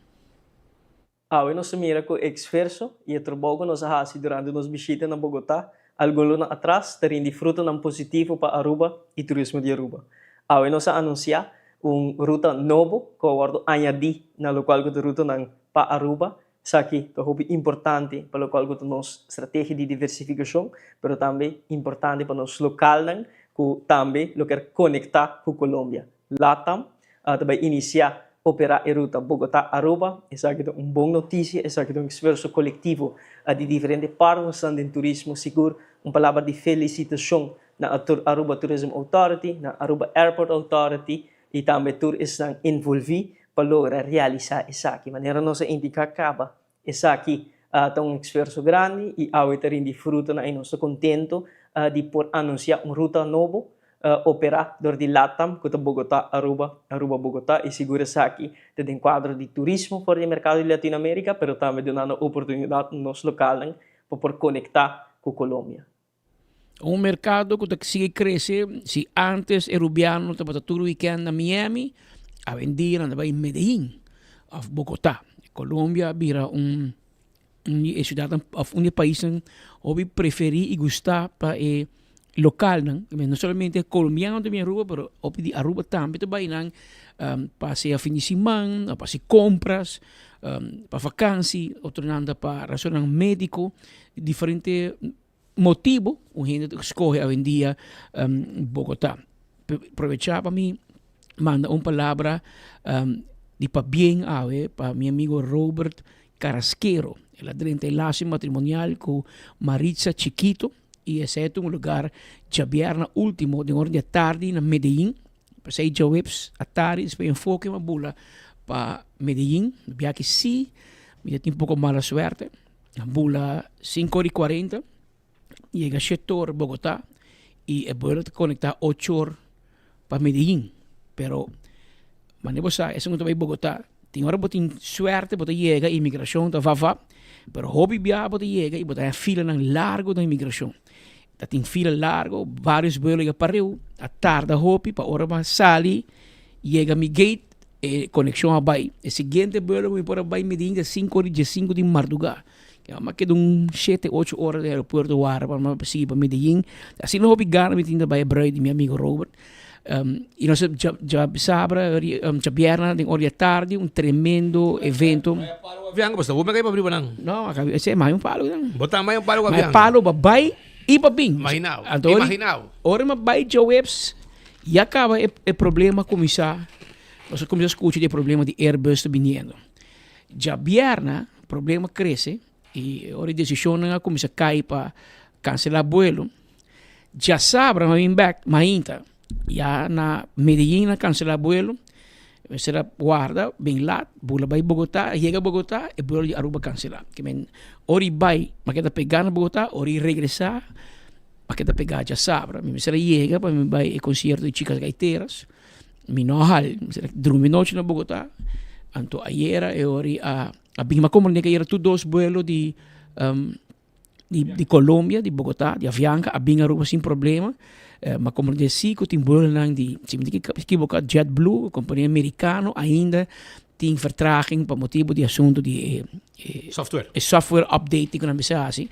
Ahora nos mira con esfuerzo y el trabajo que nos hace durante nos visitas en Bogotá, algunos atrás terem disfrutan positivo para Aruba y turismo de Aruba. Ahora nos anuncia ruta novo que guardo añadir na lo cual que ruta nan pa Aruba, saki que é importante para lo cual que nos estrategia de diversificação, pero também importante para nos local nan que também lo quer conectar com Colômbia. LATAM também iniciar operar a ruta Bogotá Aruba, essa aqui é boa notícia, essa aqui é esforço coletivo de diferentes partes do turismo seguro, palavra de felicitação na Aruba Tourism Authority, na Aruba Airport Authority. E também todos estão envolvidos para lograr realizar isso aqui. De maneira nossa indica acaba. Isso aqui é um esforço grande e ao terem de fruta e nós estamos contentos de por anunciar uma ruta nova operar de LATAM, que é Bogotá, Aruba, Bogotá, e segura isso aqui tem quadro de turismo para o mercado de Latinoamérica, mas também dando oportunidade no nosso local para conectar com a Colômbia. Un mercado que sigue creciendo. Si antes el rubiano estaba todo el weekend en Miami, a vender andaba en Medellín, a Bogotá. Colombia era una ciudad, un país que preferí y gusta para el local. No solamente colombiano también Aruba, pero de Aruba también también para hacer fin de semana, para hacer compras, para vacaciones, otro anda para razones médicos, diferentes motivo, un gente escoge a día Bogotá. Aprovechar para mí, manda una palabra de para bien para mi amigo Robert Carrasquero, el adherente enlace matrimonial con Maritza Chiquito, y ese es un lugar ya viernes último de orden de tarde en Medellín. Pues ahí ya webs a tarde, después enfoque más bula para Medellín, ya que sí, me da un poco mala suerte, bula 5:40. Llega a 7 horas Bogotá y el vuelo te conecta 8 horas para Medellín. Pero, manera eso no te va a Bogotá. Tiene ahora suerte, porque llega inmigración, va. Pero hobby viaja, porque llega y hay fila largo de inmigración. Tiene fila largo, varios vuelos para arriba, a tarde hobby, para ahora más sale, llega a mi gate, conexión a Bay. El siguiente vuelo me para Bay Medellín de 5:15 de madrugada. Que más que 7-8 horas del aeropuerto para seguir para Medellín. Así no hobby gana me tiene para el de mi amigo Robert. E nós já sabra, já vierna, de hora tarde, um tremendo evento. Avião, basta, vou pegar para abrir banang. Não, esse é mais um palo. Botar mais um palo com Mais avião. palo, babai e babim. Imaginava. Ora, babai, Joebs, e acaba o problema começar. Nós começamos a escutar o problema de Airbus vindo. Já vierna, o problema cresce, e a decisão começa a cair para cancelar o vuelo. Já sabra, já na Medellín cancelar o vuelo, será guarda, bem lá, bula vai Bogotá, chega a Bogotá, e vuelo de Aruba cancelar. Que men, ori vai, mas que pegar na Bogotá, ori regressar, mas que pegar já sabra. Me será chega, para me vai concerto de chicas gaiteras, me não hal, será dormir noite na Bogotá, anto ayer e ori a bima como que era tu dos vuelos de Colômbia, de Bogotá, de Avianca, a binga Aruba sem problema. Mas como disse, tem vuelo de, se me equivocar, JetBlue, companhia americana, ainda tem vertraging por motivo de assunto de software update, que não é assim.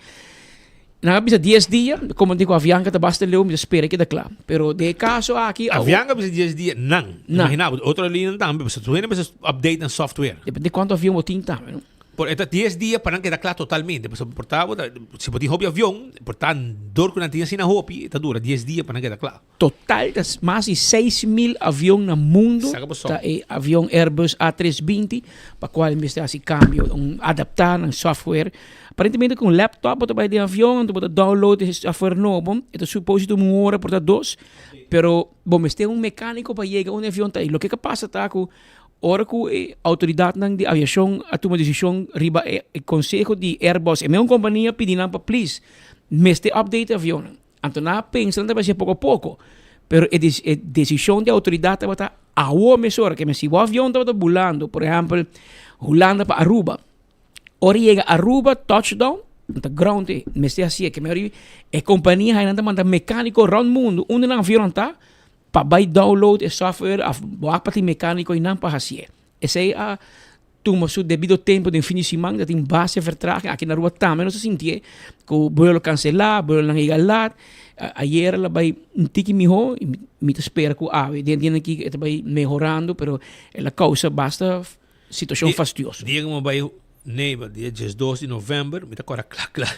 Na bisa 10 dias, como digo, Avianca está basta leu, me espera que dá claro. Pero de caso aqui, Avianca bisa 10 dias, não. Imaginava, outra linha também, você tu ainda bisa update na software. Depende de quanto avião tem também, não? Por então 10 dias para não quedar claro totalmente. Depois portava, se pode hobby avião, portar dor que não tinha assim na hobby, está dura 10 dias para não quedar claro. Total, das mais de 6.000 aviões no mundo, tá avião Airbus A320, para qual investir esse câmbio, adaptar no software. Aparentemente com laptop, você vai de avião, você pode download esse software novo, é suposto uma hora por 2, pero bom, este um mecânico para chegar um avião, tá? E o que passa tá com ora que a autoridade de aviação a tomar decisão riba o conselho de Airbus, é uma companhia pedindo para please, meste update avião. Então na pensando vai ser pouco a pouco, pero a decisão de autoridade vai estar a uma mesura que se o avião está volando, por exemplo, Holanda para Aruba, ora chega Aruba touchdown, the ground meste assim que a companhia ainda manda mecânico around mundo, onde não avião está para vai download o software, para o mecânico e não para assim. Esse é a toma seu devido tempo de fim de semana, tem base vertragem aqui na rua também, não se sentia que o vuelo cancelar, o vuelo não chegar lá. Ayer ela vai um tique melhor, me espera que a ave, dentro aqui vai melhorando, pero ela causa basta situação fastidiosa. Dia que vai neiva, dia 12 de novembro, me tá agora claro.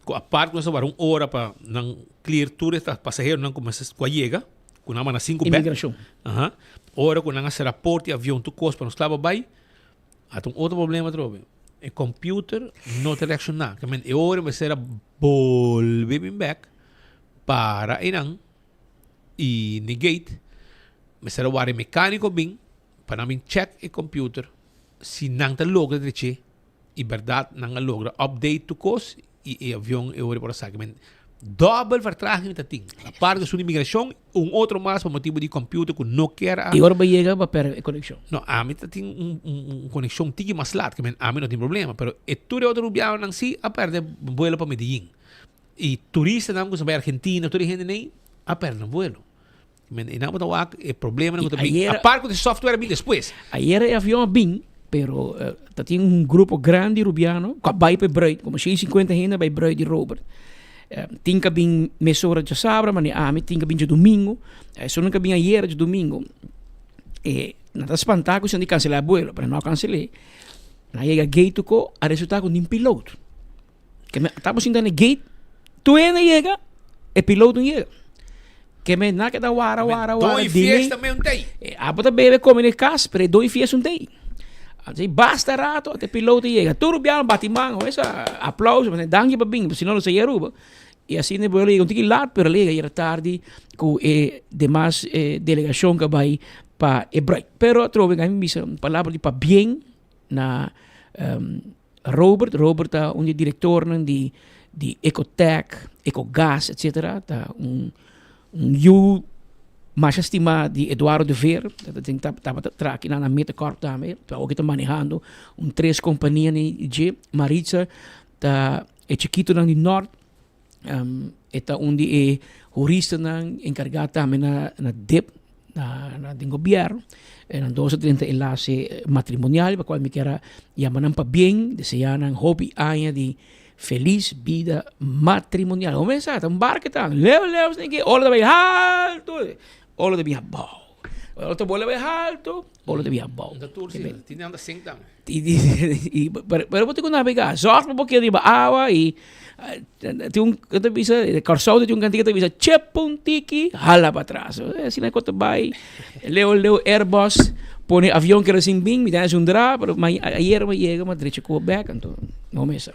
Com a parte que nós vamos hora para não clear turista passageiro não começa a chegar. Kuna mana 5 imigração. Ora kuna nga será porte avião tu cos para nos clava vai. Há outro problema trobe. O computer não te reacciona. Que men ora vai ser volver back para inang e negate. Mas será o mecânico bem para mim check o computer se não te logra de e verdade não logra update tu cos e avião e ora para sair. Double vertraging dat ding. A parte de sua imigração, outro mais por motivo de computer que não quer. E agora vai chegar para perder a conexão. Não, a mim tem conexão tige mais lado, que a mim não tem problema, pero é tudo outro rubião não se a perder vuelo para Medellín. E turista não que vai Argentina, toda gente nem a perder no vuelo. E não botar o problema não também. A parte de software bem depois. Ayer o avião bem, pero tem grupo grande rubiano, que vai para Breid, como 50 gente vai Breid de Robert. Tinha bem mesura de sábado, mas tinha bem de domingo. Só nunca bem ayer de domingo. Nada espantáculo se de cancelar o vuelo, mas não cancelei. Na chega gate ko, a resultado de um piloto. Que estamos sentando gate, tu ainda chega, e piloto não chega. Que me na que da wara. Dois fies também não tem. Bota bebe come ne casa, pero dois fies não tem. Assim, basta rato até piloto chega. Tudo bem, batimão, essa aplauso, mas danke para bem, senão não se Aruba. E assim ne vuelo um tique lá, pero liga era tarde com demais delegação que vai para Hebreu. Pero trove que me disse palavra de para bem na Robert tá diretor de Ecotech, Ecogas, etc. Tá mais estimado de Eduardo de Ver, estava aqui na Metacorp também, tá o que está manejando 3 companhias de Maritza, tá Chiquito de Norte, está onde jurista encarregado também na DEP, na governo, na 230 enlace matrimonial, para qual me quero chamar para bem, desejar um hobby año de feliz vida matrimonial. Começa, um barco tá, leva, ninguém, olha daí, alto. Olo de via bau. Olo te bola be alto, olo de via bau. Da tour sim, tinha anda sing tam. Pero vou ter que navegar. Zorg um pouquinho de água e tem que bisa Corsau tem cantiga que bisa chepuntiki hala para trás. Assim na conta vai. Leo Airbus pone avião que assim bem, me dá um drá, pero ayer me chega uma direita com o back, então não mesa.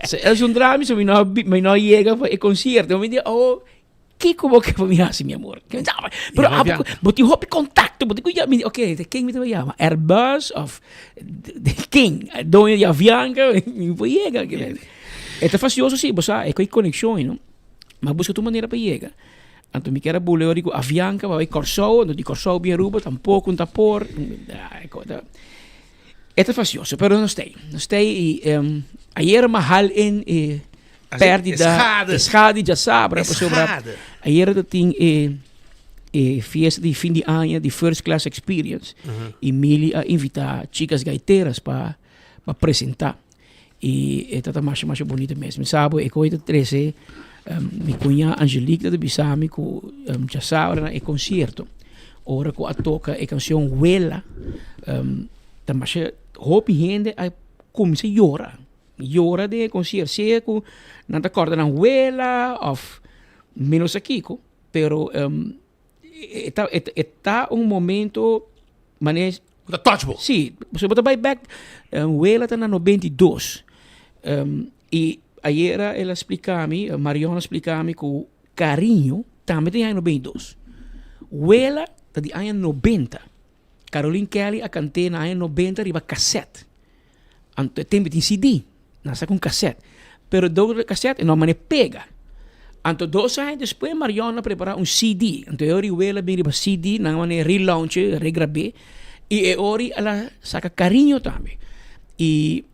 Se é um drá, me não chega para o concerto, me diz, oh, que como que para mim assim, meu amor. Pero boti hop contato, boti kuya, okay, the king me te chama Airbus of the king, dono de avião que vai chegar. É facioso sim, você é com conexão, não? Mas busca tua maneira para chegar. Anto mi kera bule ori ko avianca, vai Corsau, no di Corsau bi Aruba, tampouco un tapor. Esta facioso, pero non stay ayer mahal in perdida, schade já sabe, ayer dat ting fiesta di fin di anno di first class experience. E Mili a invitar chicas gaiteras para apresentar. E esta tá mais bonita mesmo, sabe? E coisa 13 mi cunha Angelique da Bisami com já sabe na concerto. Ora com a toca a canção Wela, também hope gente a começa llora de concerto seco, não te acorda na Wela of menos aqui, pero está momento manes touchable. Sim, você bota back Wela está na 92. E ayer ela explicava-me, Mariona explicava-me que o Carinho também tem ano 92. Wela está de ano 90. Caroline Kelly a cantei na ano 90 riba cassete. Então tem CD, nasa com cassete. Pero do cassete não mane pega. Então 2 anos depois Mariona preparou um CD. Então eu Wela bem riba CD, não mane relaunch, regrabé. E ora ela saca Carinho também. E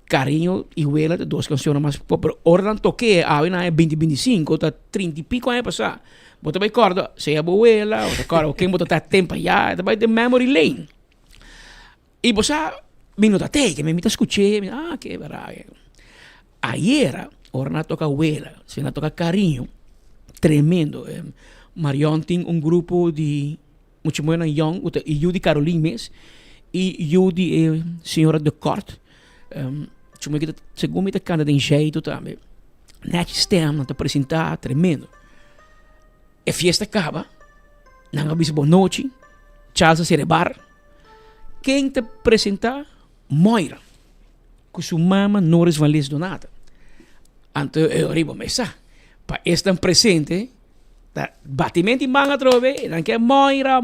Carinho e Wela, 2 canções mais popular. Ora não toquei, a na 2025, tá 30 e pico anos passar. Bota bem corda, se é boa Wela, ou corda, quem bota tá tempo já, tá bem de memory lane. E você minuto até que me escutei, que verdade. Ayer, ora não toca Wela, se não toca Carinho, tremendo. Marion tem grupo de muito muito young, e Judy Caroline mesmo, e Judy senhora de corte. Cuma que segundo me canta de jeito também. Net stem não te apresentar tremendo. A fiesta acaba, não há boa noite, Charles Cerebar. Quem te apresentar? Moira, com sua mama Norris Valles Donata. Então eu arribo mesa, para estar presente, batimento em manga trove, não quer Moira.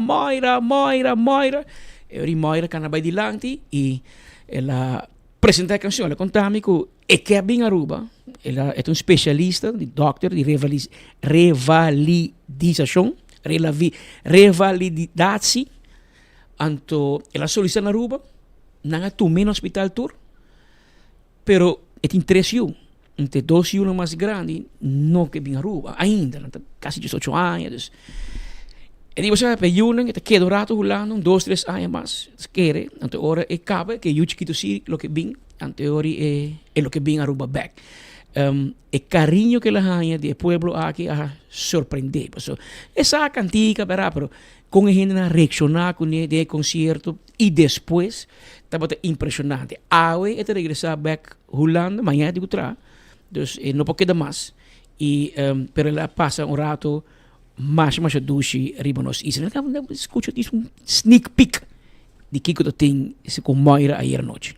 Eu ri Moira que vai dilante e ela apresenta a canção, ela contava-me que é que é bem Aruba, ela é um especialista, de doctor, de revalidação, então ela solicita na Aruba, não é também no hospital tour, pero é interessante, entre 2 anos mais grande, não que bem Aruba, ainda, quase 18 anos. E você vai juntar, que queda rato rolando, 2, 3 anos mais, quer, então agora é cabe que eu chiquito sim, lo que bem, então agora é lo que bem Aruba back. É carinho que ela ganha de pueblo aqui a surpreender. So, essa cantica, pero com a gente reaccionar com ele de concerto e depois estava impressionante. Awe é regressar back rolando, amanhã digo tra, dus não pode dar mais. E pero ela passa rato mais duche ribonos. E se não escuta isso sneak peek de que eu tenho com Moira ayer noite.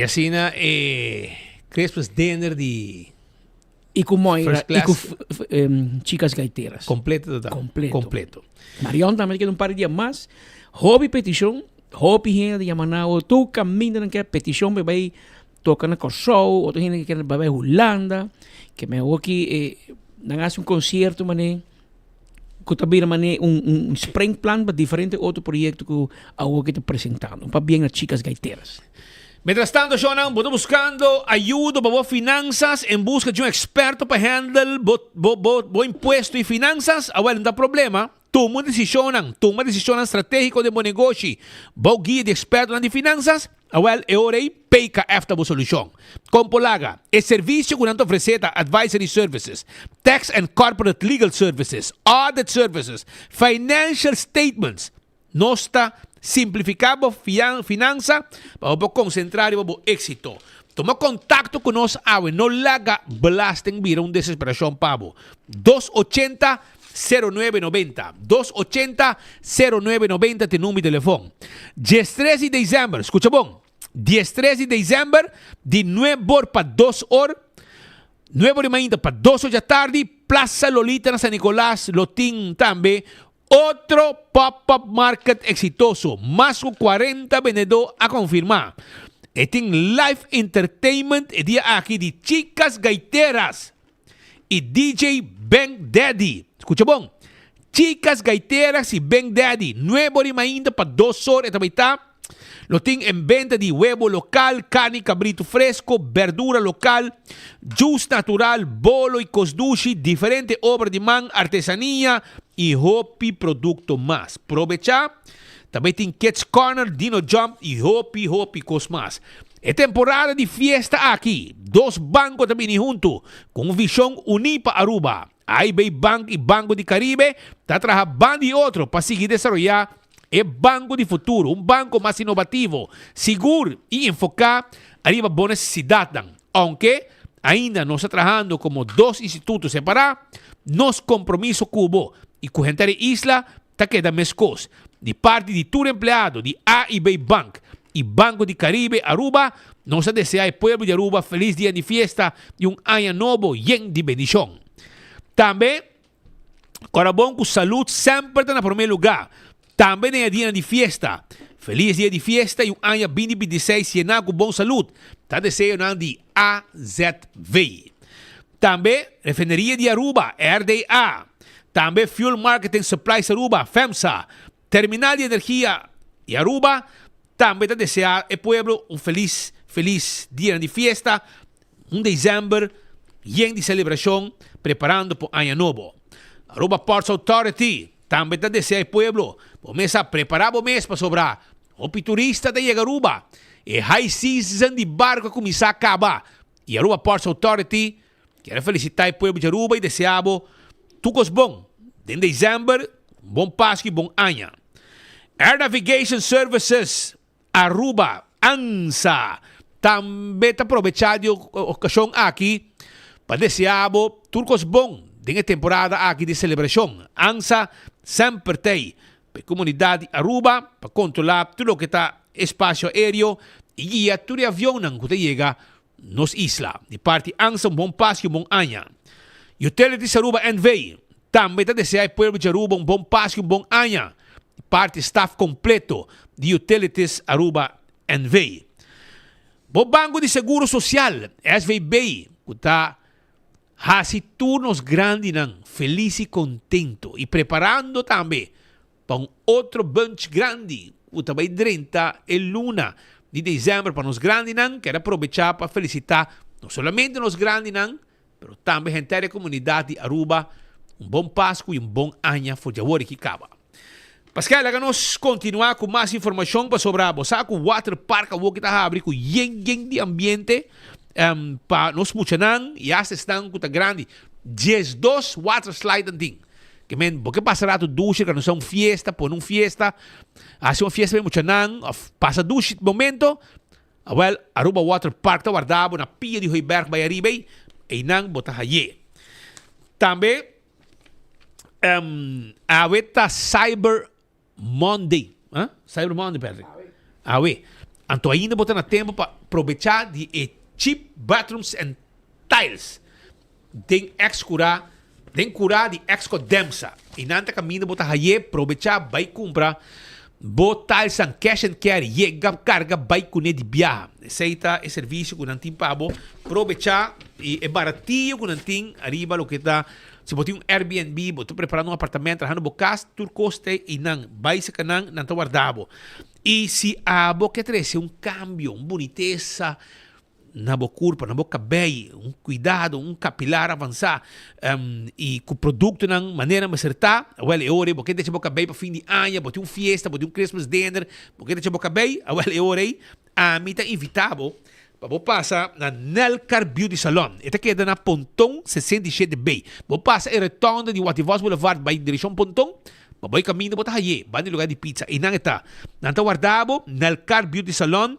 assim na Christmas dinner de E com Moira, First class. e com chicas gaiteiras. completo total. Completo. Marion também queda um par de dias mais. Hobby petição, hobby gente de Yamanao, tu caminho não quer petição, vai tocar na show, outro gente que quer vai Holanda, que me hago aqui, não hace um concerto, mané, que também mané um spring plan para diferente outro projeto que eu aqui te apresentando, para bem as chicas gaiteiras. Mientras tanto, Shonan, vos buscando ayuda para vos finanzas en busca de un experto para handle vos impuesto y finanzas. Well, não dá problema. Toma uma decisão estratégica de bom negócio. Vos guia de experto de finanças. Well, é hora aí, peika esta boa solução. Compolaga, é serviço que não oferece advisory services, tax and corporate legal services, audit services, financial statements. Nosta simplificamos finança para concentrar em êxito. Toma contato com nós, não laga belasting vira uma desesperação pavo. 280-0990. 280-0990 tem número de telefone. 13 de dezembro, escuta bom. 13 de dezembro, de 9 horas para 2 horas. 9 horas ainda para 2 horas da tarde. Plaza Lolita na San Nicolás, Lotín também. Outro pop-up market exitoso, mais de 40 vendedores a confirmar. E tem live entertainment e dia aqui de chicas gaiteras e DJ Bang Daddy. Escucha bom? Chicas gaiteras e Bang Daddy. 9 horas ainda para 2 horas. Também tá. Lo tem em venda de huevo local, carne cabrito fresco, verdura local, juice natural, bolo e cosdushi, diferente obra de man, artesanía e hopi produto mais. Provecha. Também tem Kids Corner, Dino Jump e hopi cos mais. É temporada de fiesta aqui. 2 bancos também junto, com visão unida para Aruba. IB Bank e Banco de Caribe está trabalhando de outro para seguir desenvolver o banco de futuro, um banco mais inovativo, seguro e enfocado arriba a boa necessidade. Aunque ainda não está trabalhando como 2 institutos separados, nos compromisso cubo e com gente de isla está quedando mescos. De parte de todo empleado de AIB Bank e Banco de Caribe Aruba, nos deseja ao povo de Aruba feliz dia de fiesta e ano novo lleno de bendição. Também, bom com saúde sempre está no primeiro lugar. Também é dia de fiesta. Feliz dia de fiesta e ano 2026 llenar com boa saúde. Está desejando de AZV. Também, Refineria de Aruba, RDA. Também Fuel Marketing Supplies Aruba, FEMSA. Terminal de Energia e Aruba. Também está desejando ao povo feliz dia de fiesta. Dezembro, lleno de celebração, preparando para o ano novo. Aruba Ports Authority. Também está desejando ao povo. Começa a preparar o mês para sobrar. O turista de Aruba. E high season de barco começar a acabar. E Aruba Ports Authority quero felicitar o povo de Aruba e desejamos tudo bom. Em dezembro, bom Páscoa e bom ano. Air Navigation Services Aruba, ANSA. Também está aproveitando a ocasião aqui para desejamos tudo bom. Em temporada aqui de celebração. ANSA sempre tem para a comunidade Aruba para controlar tudo o que está espaço aéreo e guia todo avião que chega nos isla. De parte ANSA, bom Páscoa e bom ano. Utilities Aruba NV. Também está desejando ao povo de Aruba bom Páscoa e bom ano. De parte staff completo de Utilities Aruba NV. O Banco de Seguro Social, SVB, que está hasi turnos grandes, feliz e contento. E preparando também para outro bunch grande, que também 30 e luna de dezembro para os grandes, quero aproveitar para felicitar não somente os grandes, mas também a inteira comunidade de Aruba, bom Páscoa e bom ano for Jawori que acaba. Pascal, vamos continuar com mais informação sobre o Water Park, que está abrindo com de ambiente para nos muchanan e as estão com grande 12 water slide and que porque passará tu duche que não são fiesta, por uma fiesta, hace uma fiesta bem muchanan, passa duche momento, Aruba Water Park está guardado na pia de Hoiberg by arriba e não botar aí. Também a Cyber Monday, Cyber Monday, Patrick. Então ainda botar na tempo para aprovechar de cheap bathrooms and tiles. Den cura de ex-codemsa. E nanta caminho bota haye, aprovechar, vai comprar, botar san cash and carry, chega, carga, vai cune de viaja. Aceita e serviço com nantim pabo, aprovechar e é baratinho com nantim, arriba lo que tá. Se você tem um Airbnb, você preparando um apartamento, arrando bocas, tu custe e não, vai se canang, não tá guardado. E se a boca trece um cambio, uma boniteza, na boca curva, na boca cabelo, um cuidado, um capilar avançar, e com o produto na maneira mais certa, well, é hora, porque deixa boca bem para fim de ano, porque um fiesta, porque um Christmas dinner, porque deixa boca bem, well, é hora, a mim tá invitável para passar na Nelcar Beauty Salon. Esta queda na Pontão 67B. Vou passar a retorno de Wativos Boulevard, vai em direção Pontão, vai caminho, botar aí, vai no lugar de pizza. E não está. Não está guardado, Nelcar Beauty Salon,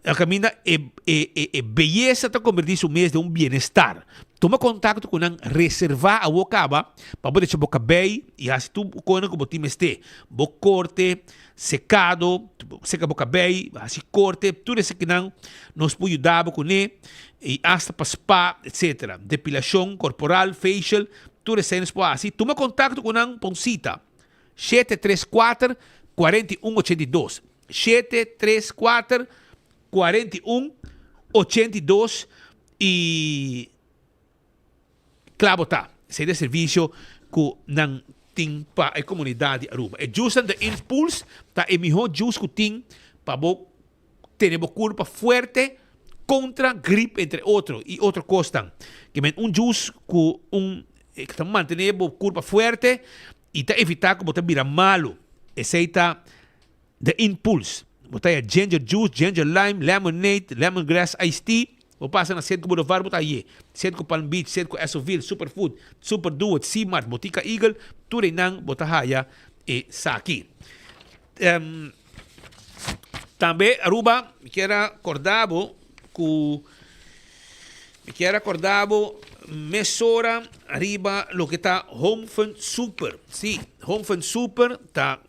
a caminho é beleza está convertir-se um mês de um bem-estar. Toma contato com um reservar a bocaba para poder deixar boca bem e assim tu com o time este boca corte secado seca boca bem assim corte tudo isso que não nos pode ajudar com ele e hasta para spa etc. Depilação corporal facial tudo isso nos pode assim toma contato com um poncita 734 4182 734 4182 e claro tá, esse é serviço que não tem para a comunidade Aruba. É justo de impulso, tá é melhor justo que tem para ter uma culpa forte contra gripe entre outros e outro costam. Que é justo que está mantendo a culpa forte e tá evitar que você vira malo. Esse é de impulso. Botar ginger juice, ginger lime, lemonade, lemongrass iced tea. Vou passar na Centro Boulevard, botar aí. Centro Palm Beach, Centro Essoville, Superfood, Super Duo, Seamart, Botica Eagle, tudo não botar aí e saqui. Também Aruba, quero acordado com mesora arriba lo que está Home Fund Super. Sí, Home Fund Super tá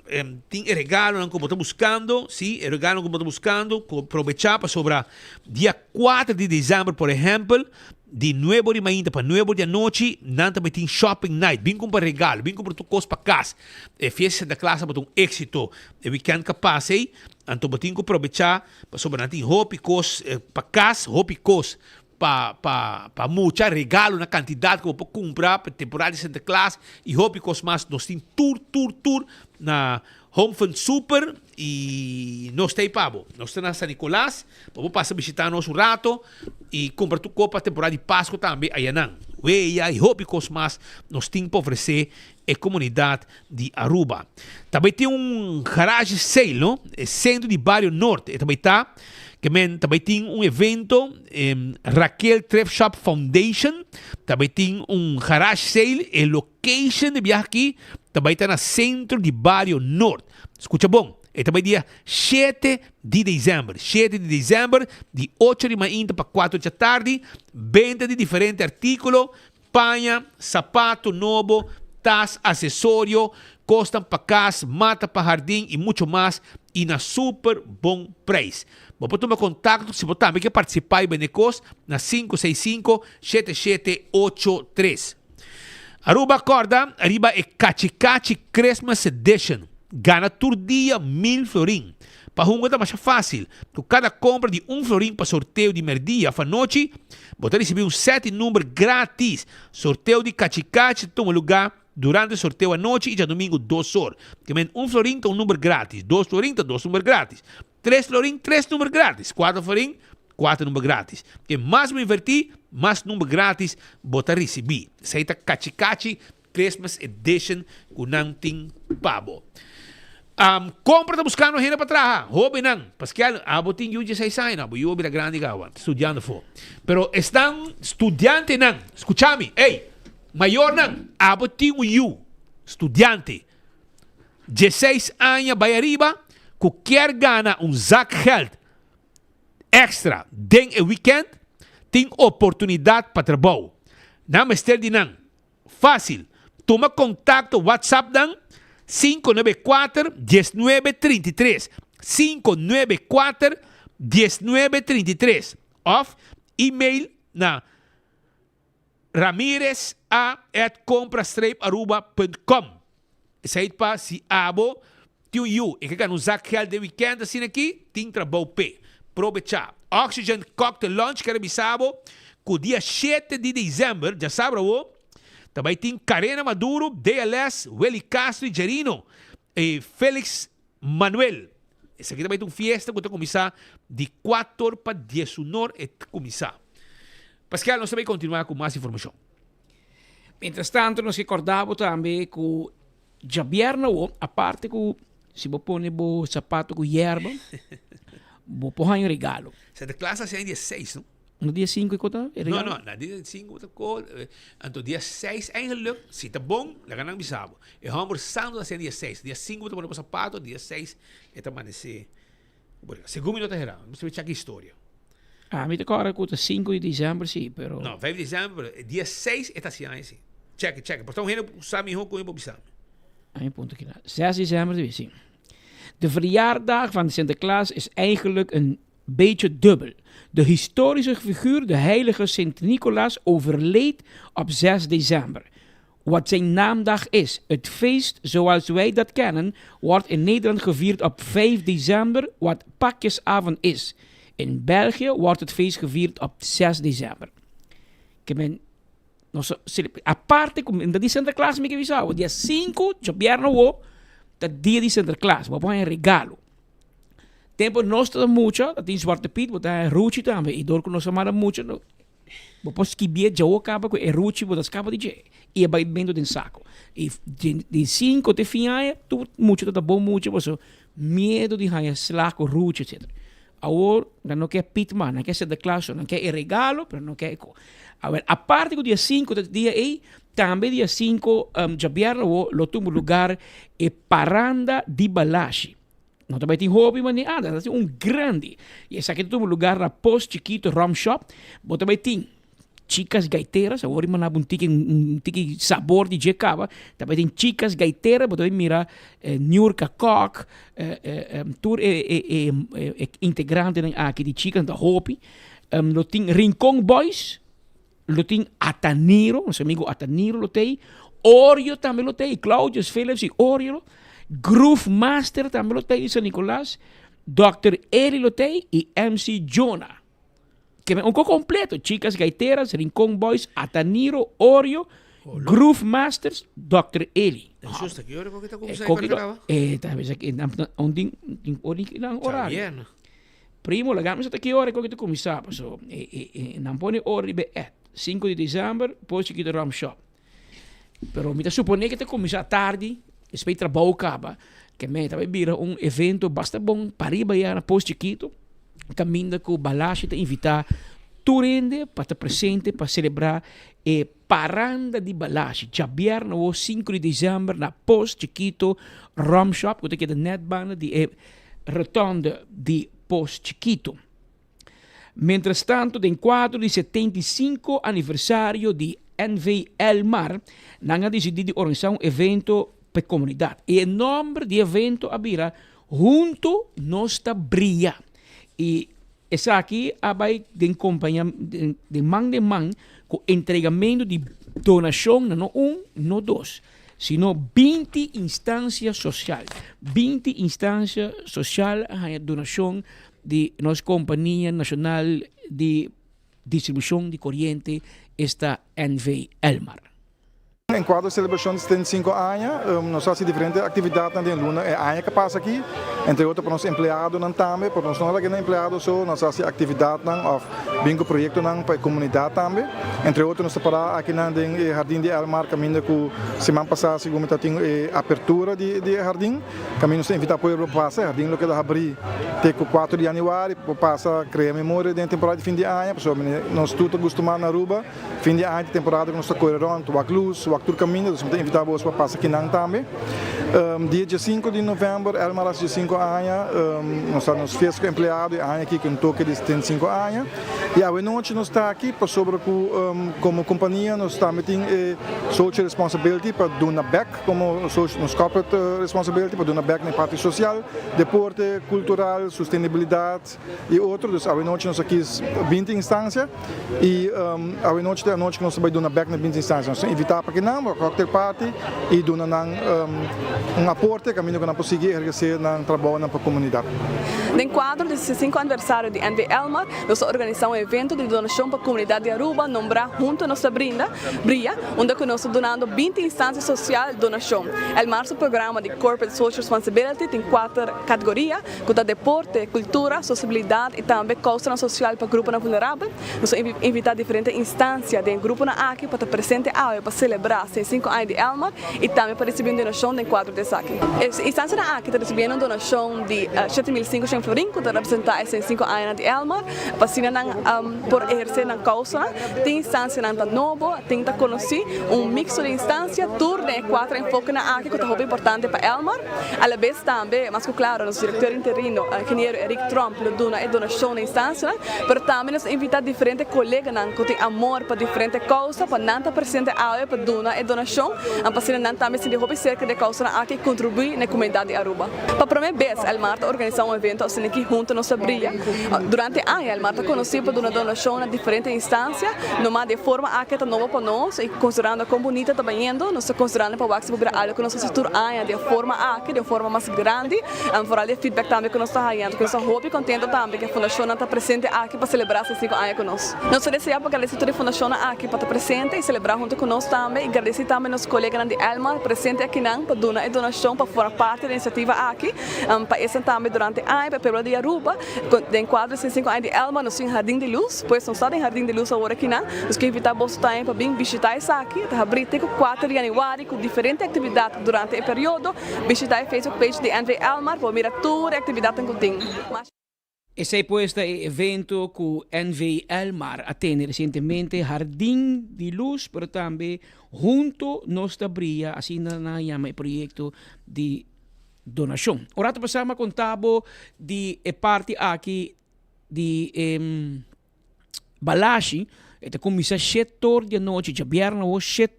tem regalo que você está buscando, sí, regalo que você está buscando, aproveitar para sobre dia 4 de dezembro, por exemplo, de 9 de manhã para 9 da noite, não também tem shopping night, bem comprar regalo, bem comprar tu coisa para casa. É fiesta da classe para um êxito, é weekend capaz aí, então você tem que aproveitar para sobre não tem roupa para casa, roupa para muita regalo na quantidade que você pode comprar para temporada de Santa Claus e roupas mais nós temos tour na Home Fund Super e nós temos pabo nós temos na San Nicolás para passar a visitar nosso rato e comprar tu copa temporada de Páscoa também aí não e roupas mais nós temos para oferecer a comunidade de Aruba. Também tem garage sale, não? É centro de Barrio Norte e também está que também tem evento Raquel Treff Shop Foundation, também tem garage sale e location de viagem aqui, também está no centro de Barrio Norte. Escuta bom, é também dia 7 de dezembro, de 8 de manhã para 4 da tarde, venda de diferentes artículos, panha, sapato novo, tas, acessório, costam para casa, mata para jardim e muito mais, e na super bom preço. Você tomar contato se você também quer participar e benecos na 565-7783. Aruba acorda, arriba é Cachicachi Christmas Edition. Gana por dia 1.000 florim. Para um é mais fácil. Com cada compra de florim para sorteio de merdia à noite, você recebe 7 números grátis. Sorteio de Cachicachi toma lugar durante o sorteio à noite e já domingo 2 horas. Também florim tem número grátis. 2 florim tem 2 números grátis. 3 florim, 3 números grátis. 4 florim, 4 números grátis. E mais me invertir, mais números grátis você receber. Seita Cachicachi Christmas Edition com não tem pabo. Compra tá buscando renda para trás. Hobby não. Pascal, abotin eu já sai não. Eu vira grande gawan, estudando for. Pero estão estudiante não. Escúchame, ei. Maior não. Abotin eu, estudante. 16 anos vai arriba, que quer ganhar zac geld extra den weekend, tem oportunidade para trabalho. Não me de não. Fácil. Toma contato WhatsApp não. 594-1933. 1933 of email na ramirez@compra-aruba.com. Say pa si abo to you. Ik kan usar geld de weekend assim aqui, tem trabalho p. Provecha. Oxygen Cocktail Lunch Carabisabo, com dia 7 de dezembro, já sabe o. Também tem Karena Maduro, DLS, Welly Castro e Gerino e Félix Manuel. Esse aqui também tem uma fiesta que vai começar de 4 para 19 e começar. Pascal, nós também continuar com mais informação. Entretanto, nós recordamos também que Javier não, a parte que se você põe o sapato com erva, você põe um regalo. Santa Claus é dia 6, não? No dia 5 que tá? Não, no dia 5 tá com. Então dia 6 eigenlijk, se tá bom, lá ganhamos bisabo. E vamos santo assim dia 6. Dia 5 tá pondo o sapato, dia 6 é tá amanhecer. Segundo minuto errado, vamos ver aqui a história. Ah, me agora que 5 de dezembro sim, pero. Não, 5 de dezembro, dia 6 é tá assim assim. Check. Portanto, o sabe hoe com o bisabo. Een punt aqui. 6 december, sim. De verjaardag van Sinterklaas is eigenlijk een beetje dubbel. De historische figuur, de heilige Sint-Nicolaas, overleed op 6 december. Wat zijn naamdag is. Het feest zoals wij dat kennen, wordt in Nederland gevierd op 5 december, wat pakjesavond is. In België wordt het feest gevierd op 6 december. A parte, dat die Sinterklaas me que visava. Dia 5, Javier o, dat dia de Sinterklaas. We hebben een regalo. Tempo nós está mucho, dat in Zwarte Piet, wat hij ruchi também. E door que nós amara mucho, no. We posso que bia já o capa com ruchi, wat escapa de je. E vai bem do saco. E de 5 te finha, tu mucho tá bom mucho, você medo de haia slaco ruchi, etc. Agora, não quer pitman, não quer ser de classe, não quer regalo, mas não quer. A parte do dia 5 do dia aí, também dia 5, Javier lo tuvo lugar e Paranda di Balashi. Não também tem hobby, mas é um grande. E esse aqui tuvo lugar na Post Chiquito Rum Shop, mas também tem chicas gaiteras, agora man um tiki sabor de jecaba, também tem chicas gaiteras, mas também mira Nurka Kok, tour integrante aqui de chicas da hobby. Lo tem Rincon Boys, lo tem Ataniro, nosso amigo Ataniro lo tem, Oreo também lo tem, Claudius Phillips e Oreo, Groove Master também lo tem, São Nicolás, Dr. Eli lo tem e MC Jonah. Que é um completo, chicas gaiteras, Rincon Boys, Ataniro, Oreo, Groove Masters, Dr. Eli. É justo, que hora que está começando a talvez aqui, onde horário. Primo, lagamos até que hora que está começando. So, não põe hora de 5 de dezembro, depois aqui do Rum Shop. Pero me supone que está começando tarde, espero trabalho acaba, que me também vira um evento bastante bom para ir na Post Chiquito. Caminho com o Balashi te invitar turende para estar presente para celebrar e Paranda di Balashi. Javier no 5 de dezembro na Post Chiquito Rum Shop, que é a netbana de rotonda de Post Chiquito. Mientras tanto, em 4 de 75 aniversário de NV Elmar, nanga decidido organizar um evento para a comunidade. E o nome do evento abira Junto Nosta Brilha. E essa aqui vai de companhia de man com entregamento de donação não não dois, sino 20 instâncias sociais. 20 instâncias sociais a donação de nossa companhia nacional de distribuição de corrente, esta NV Elmar. Em quadro de celebração de 75 anos, nós fazemos diferentes atividades na Luna. É a que passa aqui, entre outros para os empregados também, para nós não é empregados, nós fazemos atividades bingo projeto para a comunidade também. Entre outros, nós separamos aqui no Jardim de Elmar, caminho que semana passada, segundo a abertura de jardim, caminho nos invita para o passe, jardim que vai abrir até 4 de janeiro, para passar criar memória da temporada de fim de ano, nós tudo acostumamos na Aruba, fim de ano, temporada que nós corremos, o luz, o caminho, nós vamos invitar vocês para passar aqui também. Dia 5 de novembro, Elmar de 5 anos, nós estamos feitos com empregado, aqui com um toque de 75 anos. Ja, we noite nós está aqui para sobre como companhia nós está metendo social responsibility para dar na back como nos corporate responsibility para dar na back na parte social, deporte, cultural, sustentabilidade e outro. Dus a noite nós aqui 20 instâncias e a noite que nós vai dar na back na 20 instâncias. Nós invitar para que não, uma cocktail party e dar aporte que a minha não conseguir exercer na trabalho na comunidade. No quadro do 65 aniversário de NV Elmar, nós organizamos evento de donação para a comunidade de Aruba, nombrar junto a nossa Bria, onde nós estamos donando 20 instâncias sociais de donação. O nosso programa de Corporate Social Responsibility tem 4 categorias, como deporte, cultura, sociabilidade e também causa social para grupos vulneráveis. Nós invitamos diferentes instâncias de grupo na aqui para estar presente para celebrar 65 anos de Elmar e também para receber uma donação no quadro desse aqui. A instância na aqui está recebendo uma donação de 7.500 florin, que representa 65 anos de Elmar, para por exercer na causa. Tem instância na novo, tem que conhecer mix de instância, tour de 4 enfoques na aqui, que é muito importante para Elmar. A vez também, mas claro, nosso diretor interino, o engenheiro Eric Trump, dona a donação na instância, mas também nós invitamos diferentes colegas que têm amor para diferentes causas, para não estar presente para donar a donação, para não também se derrubar cerca de causa que contribui na comunidade de Aruba. Para a primeira vez, Elmar está organizando evento aqui junto a nossa Bria. Durante o ano, Elmar está conhecido por uma donação na diferentes instâncias, numa de forma que está nova para nós, e considerando como bonita está banhando, nós estamos considerando para o Waxi para algo que nós estamos de forma mais grande, por ali feedback também que nós estamos ganhando, que nós estamos muito contentes também que a Fundação está presente aqui para celebrar 65 anos conosco. Nós desejamos para agradecer toda a Fundação aqui para estar presente e celebrar junto conosco também, e agradecer também aos colegas de Elmar presente aqui para donar a donação para formar parte da iniciativa aqui, para esse também durante o ano, para de Aruba, em quadro 65 anos de Elmar, nós temos Jardim de Luz, pois nós estamos em Jardim de Luz agora aqui, nós queremos invitar você também para vir visitar isso aqui, para abrir 4 de janeiro com diferentes atividades durante o período, visitar a Facebook page de NV Elmar, para mirar toda a atividade que tem. Esse é este evento que NV Elmar atende recentemente, Jardim de Luz, pero também junto Nossa Bria, assim na chama o projeto de donação. Ora passamos a contar de parte aqui de Balashi, esta começa 7 de noite, já viernes o 7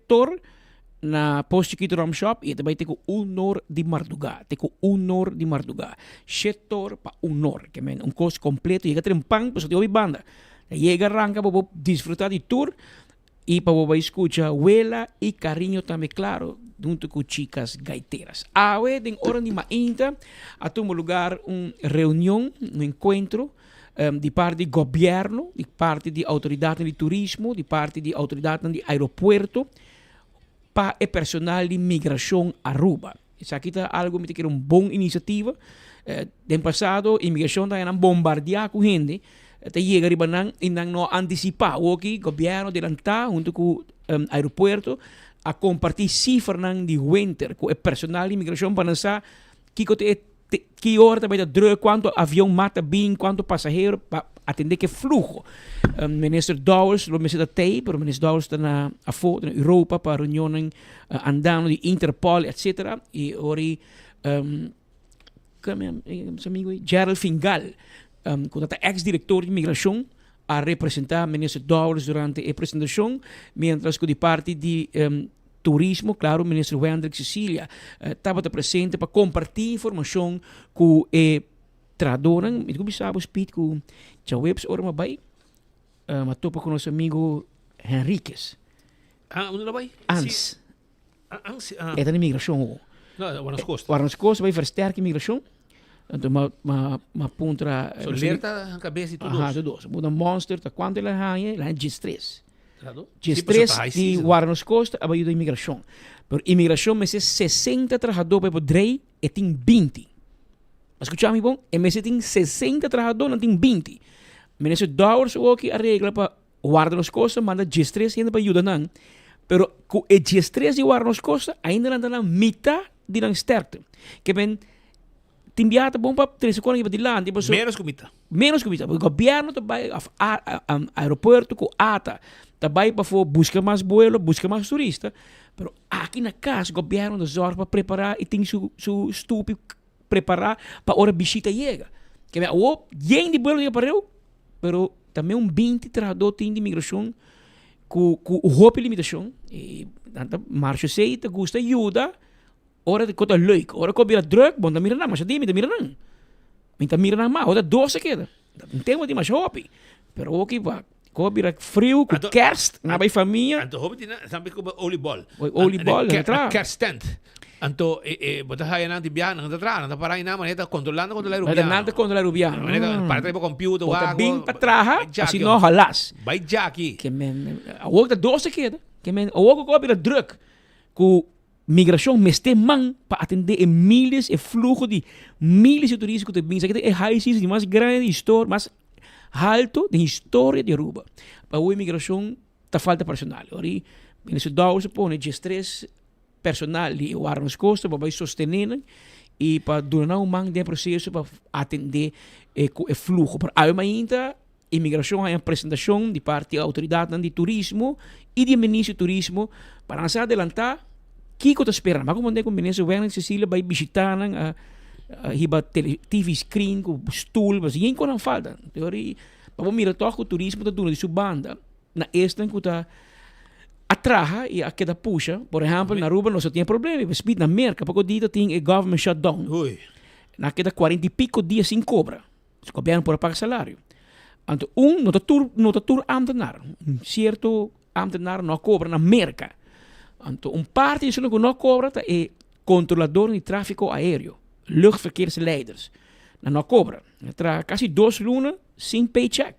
na Post Chiquito Rum Shop e também tem 1 hora de madrugada. Tem 1 hora de madrugada. 7 para 1 hora, que é custo completo. Chega a ter pão, para você banda. Chega arranca para desfrutar de tour e para escuchar huela e carinho também, claro, junto com chicas gaiteras. Awe, em hora de mainta, a tomar lugar reunião, encontro, de parte do governo, de parte da autoridade de turismo, de parte da autoridade do aeroporto, para o personal de migração Aruba. Isso aqui é algo que é uma boa iniciativa. No passado, a imigração está bombardeada com gente. Chega e não antecipar o que o governo adelantar junto com o aeroporto a compartilhar cifras de winter com o personal de imigração para saber que hora também druk, quanto avião mata bem, quanto passageiro para atender que fluxo. Minister Dowers, o ministro da TEI, pero o ministro Dowers está na Europa para reunião andando de Interpol, etc. E ori amigo Gerald Fingal, que é ex-diretor de imigração, a representar o ministro Dowers durante a apresentação, mientras que de parte de turismo, claro, o ministro Wendrick Cecília estava presente para compartilhar informação com o tradutor. E como sabe, Speed, com o webs ora vai, topa com nosso amigo Henriquez. Onde vai? Ans. É da imigração. Não, Warnos Costa. Warnos Costa vai versterker a imigração. Então, uma pontra... Alerta a cabeça de todos. Todos. Muda monster, quando ela ganha, ela é G3. G3 de Warnos Costa ajuda a imigração. Pero a imigração, mas é 60 trabalhadores para Drey e tem 20. Escuchame bom? E mas tem 60 trabalhadores, não tem 20. Mas o Dowers o que arregla para Warnos Costa, manda G3 ainda para ajudar não. Pero com o G3 de Warnos Costa, ainda não dá metade de não sterkte. Que bem, timbiata bom para 3 segundos de lá. Menos comida. O governo também, aeroporto com ATA, também para buscar mais vuelo, buscar mais turista. Pero aqui na casa, o governo zorga para preparar e tem seu estúpido preparar para a hora visita chega. Que bem, gente de vuelo para eu, pero também 20 trajador tem de imigração com roupa limitação. E tanta marcha sei, te gusta ajuda. Ora de coisa leuk, ora que vira druk, bom, da mira não, mas de mira não. Minta mira não, ora 12 queda. Não tem de mais roupa. Pero ok, va. Ko vira frio, com kerst, na bij família. Anto roupa tem, sabe como olibol. Olibol, kerstent. Anto bota haya nang tibiyan nang tatra nang parang ina maneta kontrolando la rubiano. Nada controlar rubiano. Maneta para tayo computer wa. Bing patraha, kasi no halas. By Jackie. Que men awog da 12 queda. Que men awog ko vira druk. Ku migração meste man para atender milhas e fluxo de milhas de turistas que tem. Isso aqui é high season, de mais grande história, mais alto de história de Aruba. Para a imigração tá falta personal. Ori, nesse dado se põe de estresse personal e o ar nos costas para sostener e para durar man de processo para atender o fluxo. Para ainda imigração é uma apresentação de parte da autoridade de turismo e de ministro de turismo para nos adelantar que te espera. Mas como com ministro Werners Cecília vai visitar hiba TV screen com stool, mas ninguém não falta. Teoria, para mirar todo o turismo da duna de sua banda, na esta que está atraja e a queda puxa, por exemplo, na Aruba não tem problema, mas na América, porque o dia tem a government shutdown. Na queda 40 e pico dias sem cobra. O governo pode pagar salário. Então, não está tur ambtenaar, certo ambtenaar não cobra na América. Então, parte disso que não cobra é controlador de tráfego aéreo. Luchtverkeersleiders. Não cobra. Tra quase 2 lunas sem paycheck.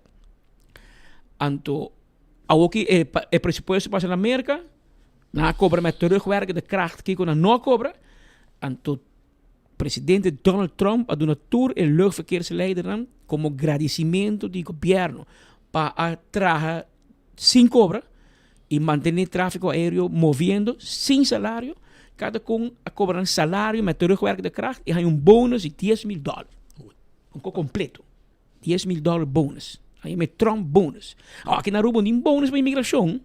Anto, ao que é pressuposto para a América, não cobra met terugwerken de kracht que não cobra. Anto, presidente Donald Trump a dado tour e luchtverkeersleider como agradecimento do governo para trazer sem cobra e manter o tráfego aéreo movendo sem salário. Cada com a cobrar salário, met terugwerken de kracht, e hij bonus de $10,000. Completo. $10,000 bonus. Aí met Trump bonus. Aqui na Aruba não bonus para imigração,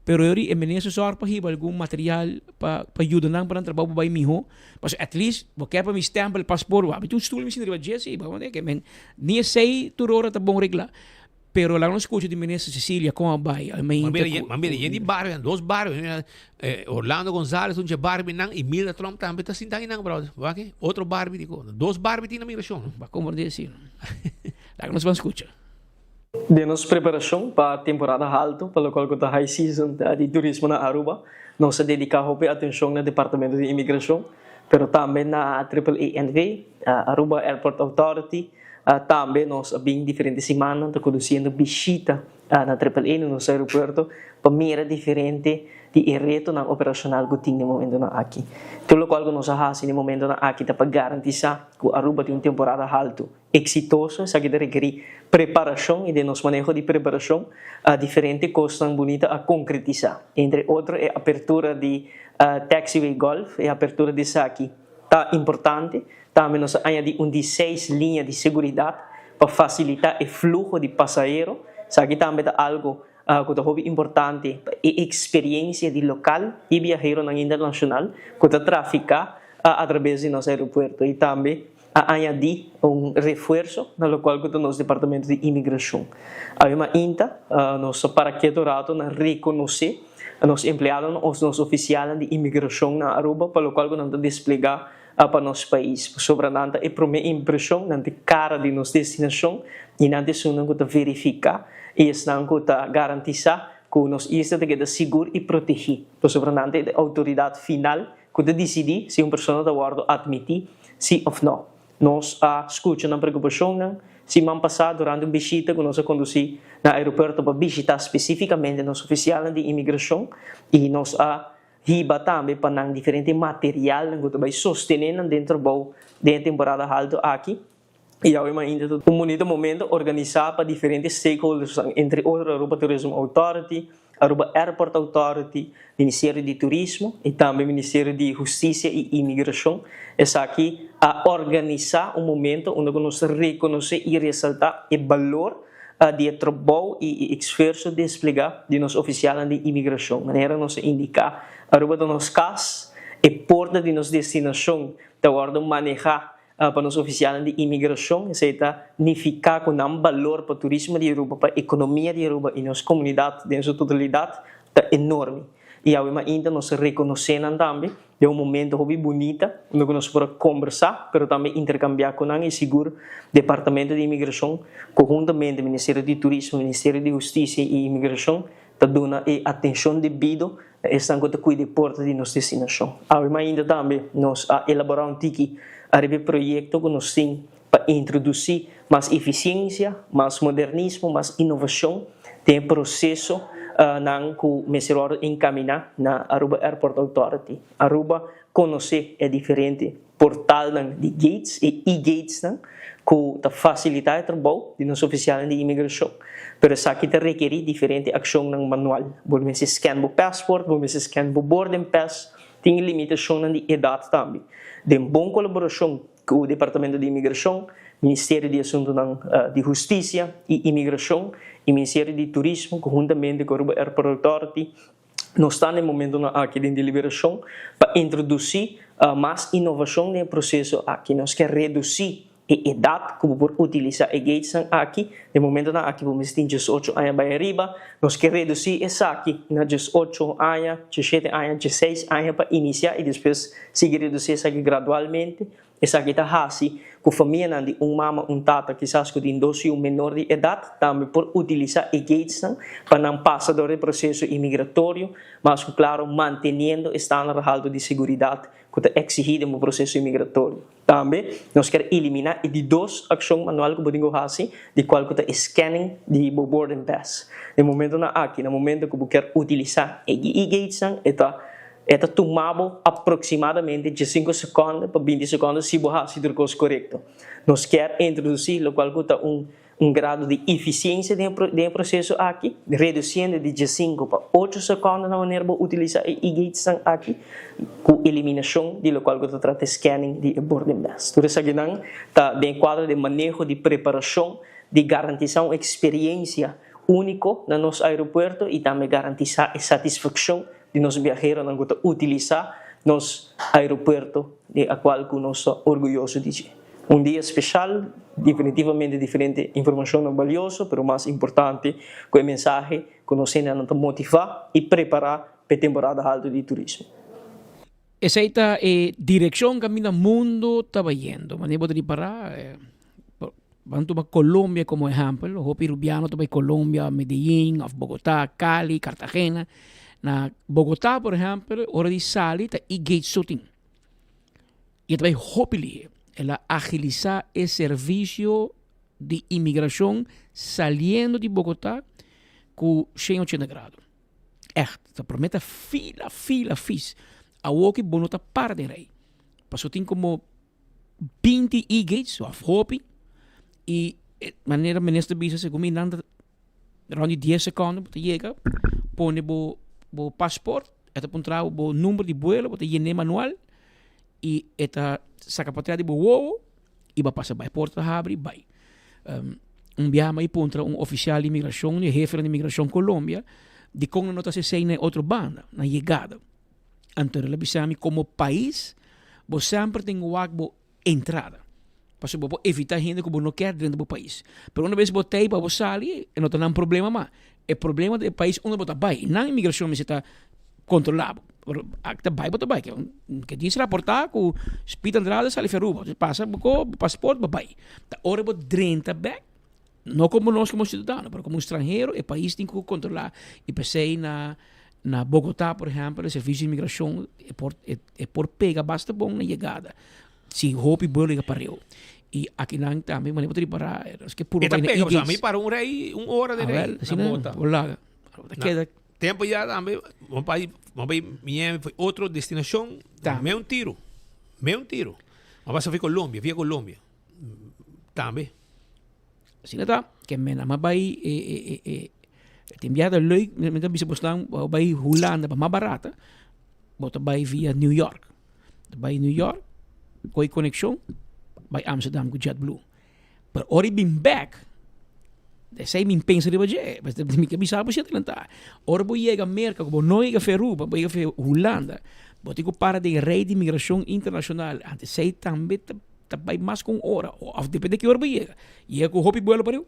pero eu e ministro zorg para hiba algum material para ajudar nang para trabalho para miho. Mas at least, vou querer para mi stempel passport, wa, bitu stool misschien riba Jesse, ba que men nie sei turora ta bom regla. Pero lá não escuto de ministra Cecília com a baia. Mambira, yan Barbie, 2 Barbie. Orlando González, um Barbie nang, e Mila Trump também está sintando nang, brother. Waki? Outro Barbie, digo. 2 Barbie tem na migração. Ba como dizer? Lá não se vai escutar. De nossa preparação para a temporada alta, para o qual está high season de turismo na Aruba, nós dedicamos atenção no departamento de imigração, pero também na AAANV, Aruba Airport Authority. Também nós bem diferentes semanas estamos conduzindo visita na AAA no nosso aeroporto para mira diferente de reto na operacional que tem no momento na aqui. Tudo o qual nós fazemos no momento na aqui para garantizar que a Aruba tem uma temporada alta exitosa, isso aqui requer preparação e de nosso manejo de preparação diferente coisas bonitas a concretizar. Entre outros, a abertura de taxiway golf e a abertura de aqui tá importante. Também nós añadimos 6 linhas de segurança para facilitar o fluxo de passageiros. Isso aqui também é algo que é importante para a experiência de local e viajeiro internacional que está traficar através do nosso aeroporto. E também añadir reforço no qual que nosso departamento de imigração. Ainda, nosso paraquedorato na reconhecer os empregados, os oficiais de imigração na Aruba, para o qual que nós desplegar para nosso país. Sobretudo, a primeira impressão na cara de nossa destinação e na decisão que verificar e estão que garantizar que nós estamos seguro e protegido. Sobretudo, a autoridade final que decidir se uma pessoa está guarda admitir sim ou não. Nós escutamos a preocupação se vamos passar durante uma visita que nós conduzimos no aeroporto para visitar especificamente os oficiais de imigração e nós hiba também para diferente material que vai sostener dentro da temporada alta aqui. E ainda um bonito momento organizar para diferentes stakeholders, entre outros Aruba Tourism Authority, Aruba Airport Authority, Ministério de Turismo e também Ministério de Justiça e Imigração. Essa aqui a organizar um momento onde nós reconhecer e ressaltar o valor de trabalho e esforço de explicar de nossos oficiais de imigração. De maneira nós indicar Aruba de nosso caso e porta de nossa destinação de manejar para os oficiais de imigração, isso está significa com um valor para o turismo de Aruba, para a economia de Aruba e nossa comunidade, em sua totalidade, está enorme. E ainda nós reconhecemos também, de momento muito bonito, onde nós podemos conversar, mas também intercambiar com o seguro Departamento de Imigração, conjuntamente o Ministério de Turismo, Ministério de Justiça e Imigração, está dando atenção devida a esta cuida de porta de nossa destinação. Ainda também nós elaboramos um projeto que nós temos para introduzir mais eficiência, mais modernismo, mais inovação, tem processo que o Messeror encaminha na Aruba Airport Authority. Aruba conhece é diferente portal de gates e e-gates que facilita o trabalho de nossos oficiais de imigração. Pero sa kita requer diferente ação ng manual. Volme se scan bo passport, volme se scan bo boarding pass, tem limitação de idade também. De boa colaboração com o Departamento de Imigração, Ministério de Assuntos de Justiça e Imigração e Ministério de Turismo, conjuntamente com a Aruba Airport Authority, nós estamos no momento aqui de deliberação para introduzir mais inovação no processo aqui. Nós queremos reduzir a idade que por utilizar a gates aqui. No momento aqui vamos ter 18 anos para arriba, nós queremos reduzir essa aqui na 18 anos, 17 anos, 16 anos para iniciar e depois seguir reduzir essa aqui gradualmente. Essa aqui está assim, com a família de mama, tata, quizás que tem 12 e menor de idade, também por utilizar a gates para não passar do processo imigratório, mas, claro, mantendo o estándar alto de segurança que é exigido no processo imigratório. Também, nós queremos eliminar de duas ações manuais que podemos fazer, de qual que é scanning de boarding pass. No momento aqui, no momento que você quer utilizar a e-gates, está tomado aproximadamente de 5 segundos para 20 segundos se você fizer o correto. Nós queremos introduzir o qual que grado de eficiência do processo aqui, reduzindo de 5 para 8 segundos na maneira de utilizar e-gates aqui, com eliminação de qual que trata scanning de boarding pass. Tudo isso aqui está bem quadro de manejo de preparação, de garantização de experiência única no nosso aeroporto e também garantizar a satisfação de nossos viajeros que utilizar nosso aeroporto, de a qual que nós somos orgulhosos de dizer. Dia especial, definitivamente diferente, informação valiosa, mas mais importante, com a mensagem que nós temos que motivar e preparar para a temporada alta de turismo. Essa é a direção que o mundo está indo. Mas não de parar. Vamos tomar Colômbia como exemplo. O peruviano está em Colômbia, Medellín, Bogotá, Cali, Cartagena. Na Bogotá, por exemplo, hora de sair, está e-gate shooting. E também, hopefully, ela agilizar o serviço de imigração saindo de Bogotá com 180 graus. Esta promete fila. A walk bono está para de rei. Passou tem como 20 e-gates, ou hopi, e maneira ministro bisa se combinando around 10 segundos para chegar, põe o passaporte, eta pontrau o número de vuelo, bota llene manual, e eta saca patria de boa e vai passar by porta abre vai. Viaja aí pontra oficial de imigração, o jefe de imigração Colômbia, de como nota se sei na outra banda, na chegada. Então, ele bisami como país, você sempre tem o agbo entrada. Para você evitar gente que não quer dentro do país. Mas uma vez você botei para você sair, não tem um problema mais. É problema do país onde você vai. Na imigração você está controlado. Você vai. Que diz raportar com o speed entrada sai ferruba. Você passa com o passaporte, vai. Agora você drenta back. Não como nós como cidadãos, mas como estrangeiro, o país tem que controlar. E pensei na Bogotá, por exemplo, o serviço de imigração é por pega basta bom na chegada. Se roupa e bola para eu. E aqui não também, mas não pode parar. Que por pega, mas mim para rei, hora de rei. Assim não, olá. Tempo já também, vamos para Miami, foi outra destinação, meio tiro. Mas vai Colômbia, via Colômbia. Também. Assim não tá, que mena, mas vai tem viada leuk, met bisa postang vai Holanda, mais barata. Bota vai via New York. Vai New York, com conexão, vai Amsterdam com JetBlue. But ori been back. Sei min pensa de baje, mas mi que bisa você tentar. Ora bo chega América, bo não chega Peru, bo chega Holanda. Botico para de rei de imigração internacional. Antes sei também tapay más con hora, of depende que hora ba llega. Llega com hopi vuelo para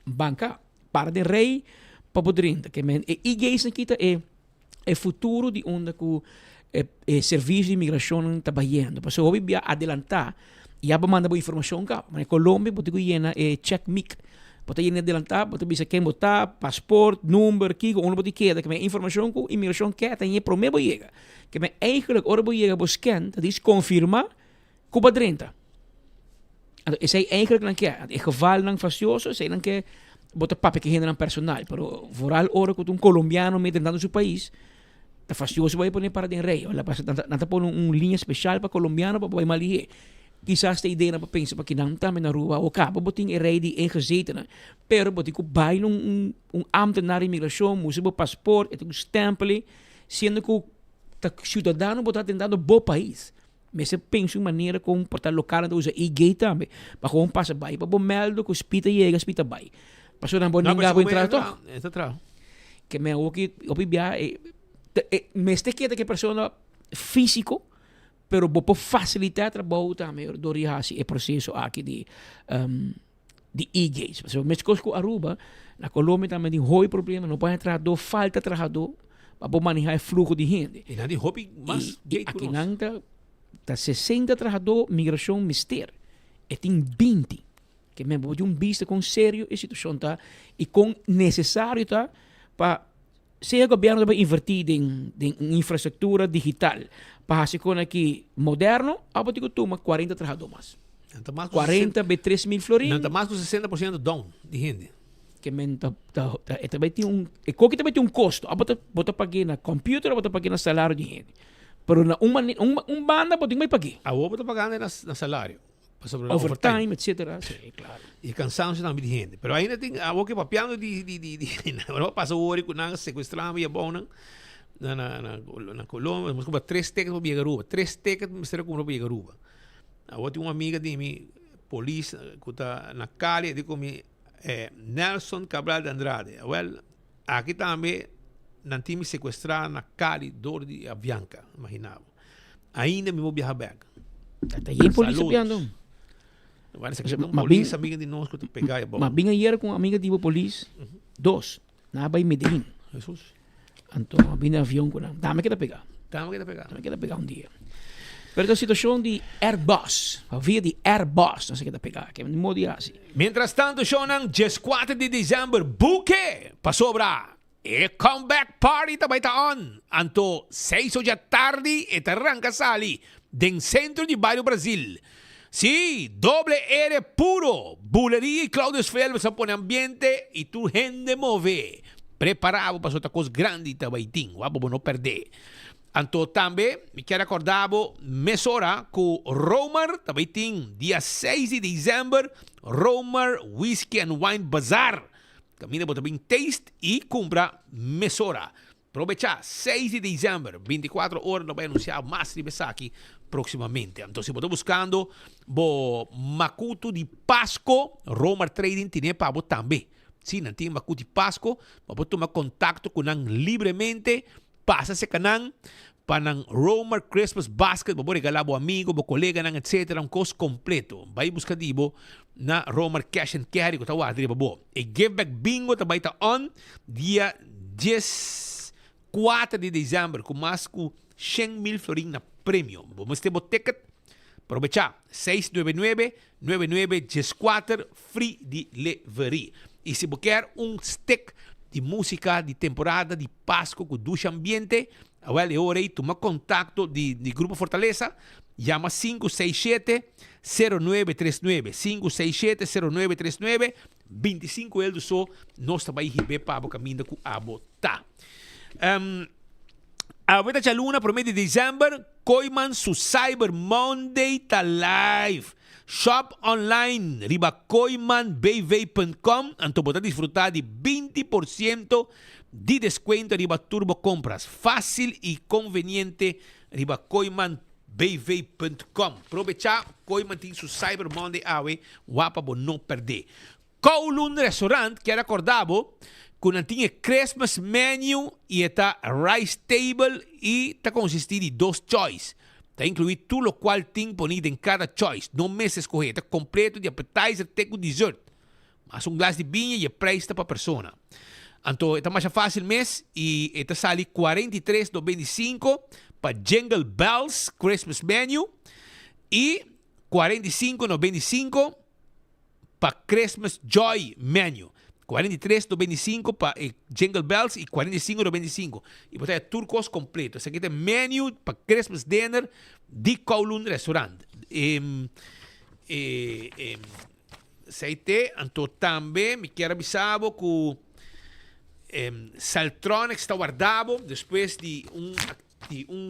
banca, para de rei, para podrinta, que men, e gays na kita futuro de onde que serviço de imigração está batendo. Porque hoje via adelantar, e a manda boa informação cá. Mas Colômbia, pode que llena check mic. Pode llena adelantar, pode bisa quem botar, passport, número, kiko, onde pode queda, que men informação que imigração quer, tem promebo chega. Que men eigenlijk ora boa chega buscando, dat is confirma, que badrenta. Esse é eigenlijk não quer. Em geval não facioso, sei não quer botar papel que rende personal, pero vooral ora que um colombiano me tentando seu país. Tá facioso vai poner para den rei. Olha, passa nata pon linha especial para colombiano para vai mali. Quizás a ideia para pensar para que não também na rua o cabo botin e rei de ingezetene. Pero botin ko bai ambtenaar imigração, moest bo paspoort, et stempel, sendo que ta cidadão botar tentando bo país. Mas se pensa maneira como portar local usa e-gate também. Para como passa bai, para bo meldo que spita chega, spita bai. Passou na boninga bo entrar toch. Que me o que opibia mas te queda que a pessoa físico, pero vou facilitar o trabalho também do esse processo aqui de e-gates. Mas com Aruba, na Colômbia também tem um problema, não pode entrar, falta trabalhador para manejar o fluxo de gente. E não tem hobby mais gate aqui não está 60 trabalhadores, migração mistério. E tem 20. Que mesmo de vista com sério a situação tá e com necessário tá para se o governo deve invertir em infraestrutura digital para fazer com que moderno, a partir de 40 trabalhadores. 40 b 3 mil florins. Não está mais com 60% down de gente. Que também tem também tem custo. A bota pagar na computer, a bota pagar na salário de gente. Pero na banda pode mais pagar. A bota pagando na salário. Overtime, etc. Sí, claro. E cansanço também de gente. Pero ainda tem a boca papiando de não passa o hora que não sequestramos e bom na Colômbia, mas como 3 tickets para Biagaruba. 3 tickets para comprar para Biagaruba. Eu tenho uma amiga de mim, polícia, que está na Cali, digo me Nelson Cabral de Andrade. Well, aqui também não tinha me sequestrado na Cali, dor de Avianca, imaginava. Ainda me vou viajar back. Está aí polícia piando. Parece que uma polícia amiga de nós que tu pegar é bom. Mas bem ayer com amiga de polícia, 2, na Bahia Medellín. Jesus. Então, vim de avião com ela. Dá-me que pegar. Dá-me que pegar dia. Pero a situação de Airbus, a via de Airbus, não sei que pegar, que é de modo assim. Mientras tanto, Shonan, 14 de dezembro, buque pa sobra. E comeback party também tá on. Anto 6 da tarde e arranca sali den centro de bairro Brasil. Sí, doble R puro. Bulería y Claudio Sfelber se pone ambiente y tu gente move. Preparado para outra coisa grande também, vamos não perder. Então também, me quero acordar, mesora com Romar, também tem dia 6 de dezembro, Romar Whiskey and Wine Bazaar. Camina para também taste e compra mesora. Aprovechar 6 de dezembro, 24 horas, vai anunciar mais de aqui proximamente. Então, se você está buscando o Macuto de Pasco, Romar Trading tem para você também. Se não tem Macuto de Pasco, você tomar contato com ele livremente, passa-se canal para Romar Christmas Basket, você regalar ao amigo, ao colega, etc. Um custo completo. Vai buscar dibo na Romar Cash and Carry, que está lá, e Give Back Bingo também está on, dia 4 de dezembro, com mais de 100,000 florins na prêmio. Vamos ter o ticket, aproveitar, 699-9914, free delivery. E se você quer stick de música de temporada de Páscoa com ducha ambiente, well, é hora de tomar contato de Grupo Fortaleza, chama 567-0939, 567-0939, 25 euros só, nós também receber para o caminho com a botar. A verdade, a luna, por mês de dezembro, Koiman su Cyber Monday ta live. Shop online, riba koimanbv.com, anto poder disfrutar de 20% de descuento riba Turbo Compras. Fácil y conveniente, riba koimanbv.com. Aprovechar, Koiman tiene su Cyber Monday, guapa, por no perder. Kowloon Restaurant, que era acordado, con tinha Christmas menu e está rice table e está consistir de 2 choice. Está incluído tudo lo qual tem ponido em cada choice. Não mesmo escolher. Está completo de appetizer até com dessert. Mas glass de vinho e o preço está para a pessoa. Então, está mais fácil mesmo. E está sali $43.95 para Jingle Bells Christmas Menu. E $45.95 para Christmas Joy Menu. $43.95 para Jingle Bells e $45.95. E botar turcos completo. Esse aqui é menu para Christmas Dinner de Kowloon Restaurant. Então também me quero avisar que Celtronics está guardado depois de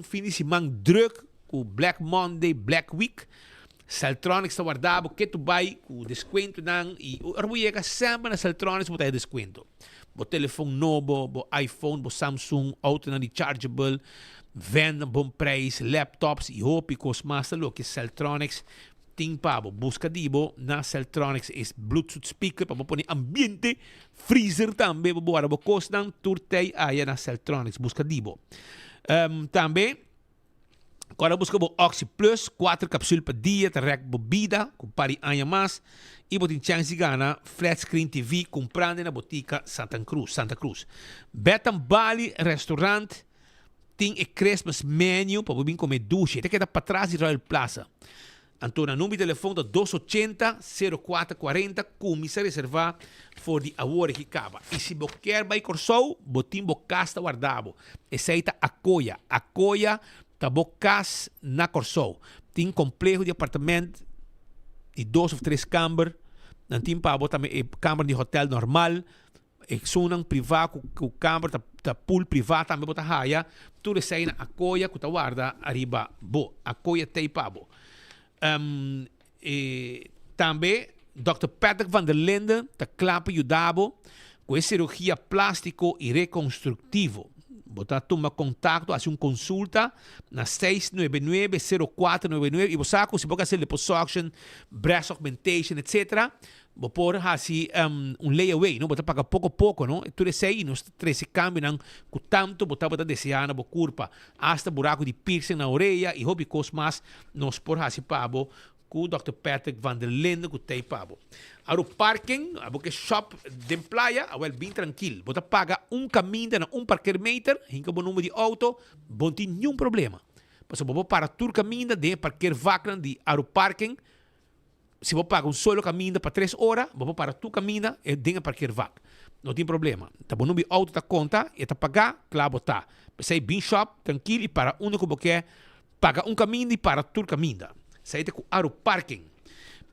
fim de semana druk, com Black Monday, Black Week. Celtronics está guardado, que tu vai com desconto e agora sempre na Celtronics botar desconto. O telefone novo, o iPhone, o Samsung, auto na rechargeable, venda bom preço, laptops e roupas mais lo que Celtronics tem para busca dibo na Celtronics é Bluetooth speaker para pôr ambiente, freezer também para boa o custo turtei aí na Celtronics busca dibo. Também agora busca o Oxy Plus, 4 cápsulas por dia, terrec bebida, com pari anha mais, e botin chance de ganhar flat screen TV comprando na botica Santa Cruz. Betam Bali Restaurant tem o Christmas menu para vir comer duche, tem que dar para trás de Royal Plaza. Então, o número de telefone é 280-0440, começa a reservar for de agora que acaba. E se você quer vai Corsou, botim bocasta guardado. Essa aí está Acoia tá bocas na Corsou. Tem complexo de apartamento de 2 ou 3 câmaras. Não tem para botar câmara de hotel normal. Sunang privado, com câmara, tá pool privado, também botar raia. Tudo isso aí na Acoia, que tá guarda arriba. Acoia tem pabo. Também Dr. Patrick van der Linden está claro ajudado com cirurgia plástico e reconstrutivo. Você toma contato, faz consulta na 699-0499 e você sabe se você fazer liposuction, breast augmentation, etc. Você pode fazer layaway, não? Você paga pouco, não? Tudo isso aí, nós três câmbios, com tanto você deseja na curva, hasta buraco de piercing na orelha e hobby cost mais, nós podemos fazer pabo com o Dr. Patrick van der Linden, que tem pabo. Ao parking, porque shop de praia, bem tranquilo. Você paga caminho na parqueamento, hinca o número de auto, não tem nenhum problema. Mas você para todo caminho de parquear vaca de ao parking, se você paga solo caminho para 3 horas, você para todo caminho e tem parquear vaca. Não tem problema. Tá bom, número de auto tá conta, e tá pagar, claro, tá. Você bem shop, tranquilo, e para onde você quer, paga caminho e para todo caminho. Você tem que ao parking.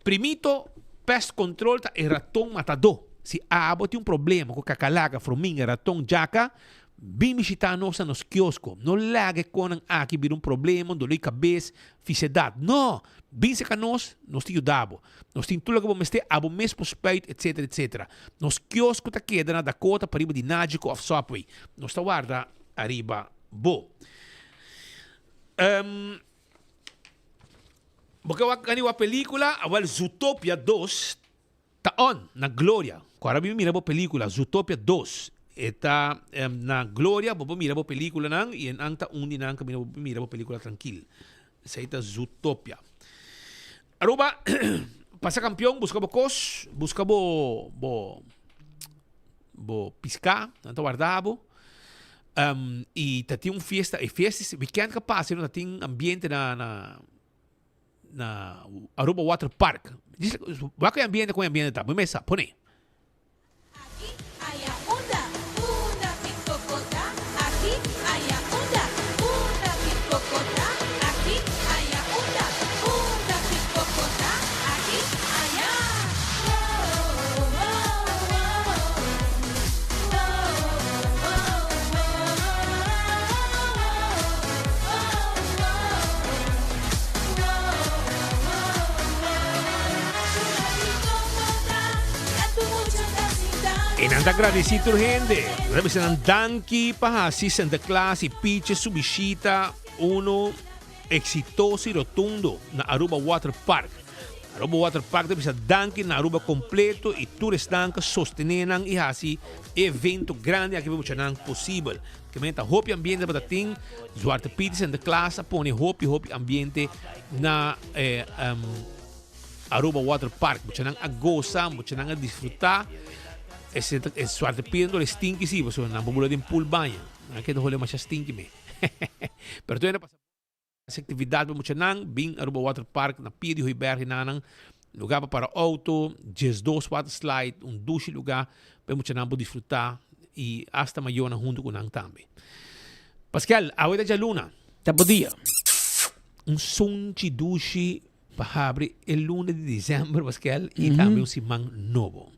Primito, pest control tá e ratão matador. Se tem um problema com cacalaga, formiga, ratão, jaca, bem visitar nos quiosco. Não largue quando aqui vir problema, dor de cabeça, fisedade. Não, bem se nós te ajudamos. Nós temos tudo que vamos ter, abo mesmo suspeito, etc. Nos quiosco tá queda na Dakota, para riba de Nágico of Subway. Nós tá guarda arriba, porque eu ganhei a película, Zootopia 2, tá na Glória. Agora eu miro a película, Zootopia 2. Está na Glória, vou mirar a película, e em anta mira a película tranquilo. Essa aí tá Zootopia. Aruba, passa campeão, busca bocos, busca bo piscar, tanto guardado. E tá tem festa, e festa, weekend capaz, não tem ambiente na Aruba Water Park. Diz, vai com ambiente tá, vamos começar, põe aí. E nanda agradecido gente. Deve ser danki para si Santa Claus e Peach subiscita uno exitoso e rotundo na Aruba Water Park. Aruba Water Park deve ser danke na Aruba completo e toeristanke sostenenang e hasi evento grande aqui vamos chamar possível. Que menta hopi ambiente para ting Zwarte Piet in de klas pone hopi ambiente na Aruba Water Park. Você não a gozar, você não a desfrutar. Esse Zwarte Piet não é stinky sim, você não pode de pool banho. Não é que não é mais stinky me. Pero tu ainda passa essa atividade para você não bem Aruba Water Park na Pia de Huiberg nanang lugar para auto, just 2 water slide, douche lugar para você não poder desfrutar e hasta maior na junto com nang também. Pascal, awet ja luna. Tapo dia. Sunchi douche para abrir el lunes de diciembre, Pascal, e também simang novo.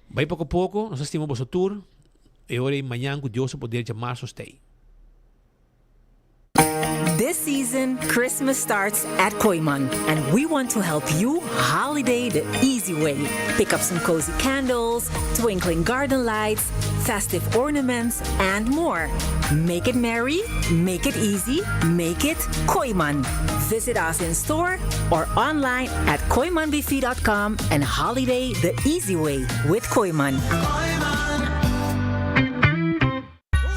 Vai pouco a pouco, nós estimamos vosso tour, e ora amanhã que Deus poder chamar sostei. This season, Christmas starts at Koiman, and we want to help you holiday the easy way. Pick up some cozy candles, twinkling garden lights, festive ornaments, and more. Make it merry, make it easy, make it Koiman. Visit us in store or online at koimanbf.com and holiday the easy way with Koiman.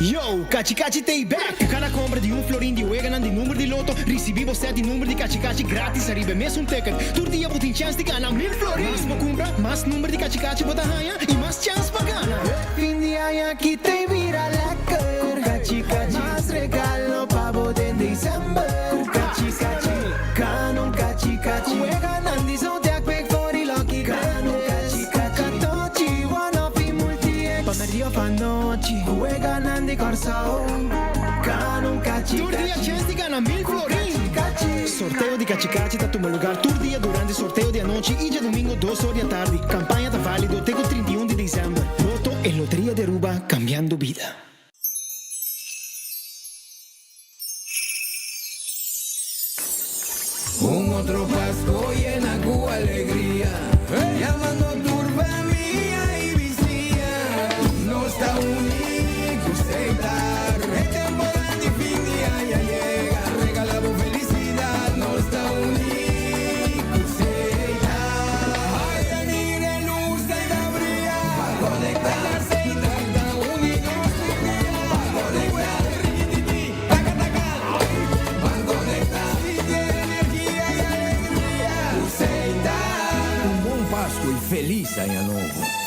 Yo, Cachi Cachi Tay back! Cada compra de florin de Weganan de número de loto, recebi você de número de Cachi Cachi grátis, arriba mesmo ticket. Todo dia você tem chance de ganhar 1000 florin. Mas compra, mais número de Cachi Cachi bota ganha e mais chance para ganhar. Fim de ano aqui tem vira lecker. Com Cachi Cachi, mais regalo para poder dezembro. Com Cachi Cachi, canon Cachi Cachi. Weganan de zodiac big for the lucky canon Cachi Cachi. Catochi, one of the multi-ex. Pamerio panochi. Ganan de Corsao, Canon Cachi. Turdia chance de ganhar 1000 florin. Sorteio de Cachi Cachi tá tomando lugar turdia durante sorteio de anoche e de domingo 2 horas da tarde. Campanha tá válido até o 31 de dezembro. Loto e Loteria de Aruba, cambiando vida. Otro Pascua llena con alegría, llamando turba mía y vicía, no está único estar, el temporada de fin de año llega, regalamos felicidad, no está único estar, ay, venir en luz de la bría, para conectarse y dar único para conectar, taca taca, para conectar. Páscoa e feliz Ano Novo.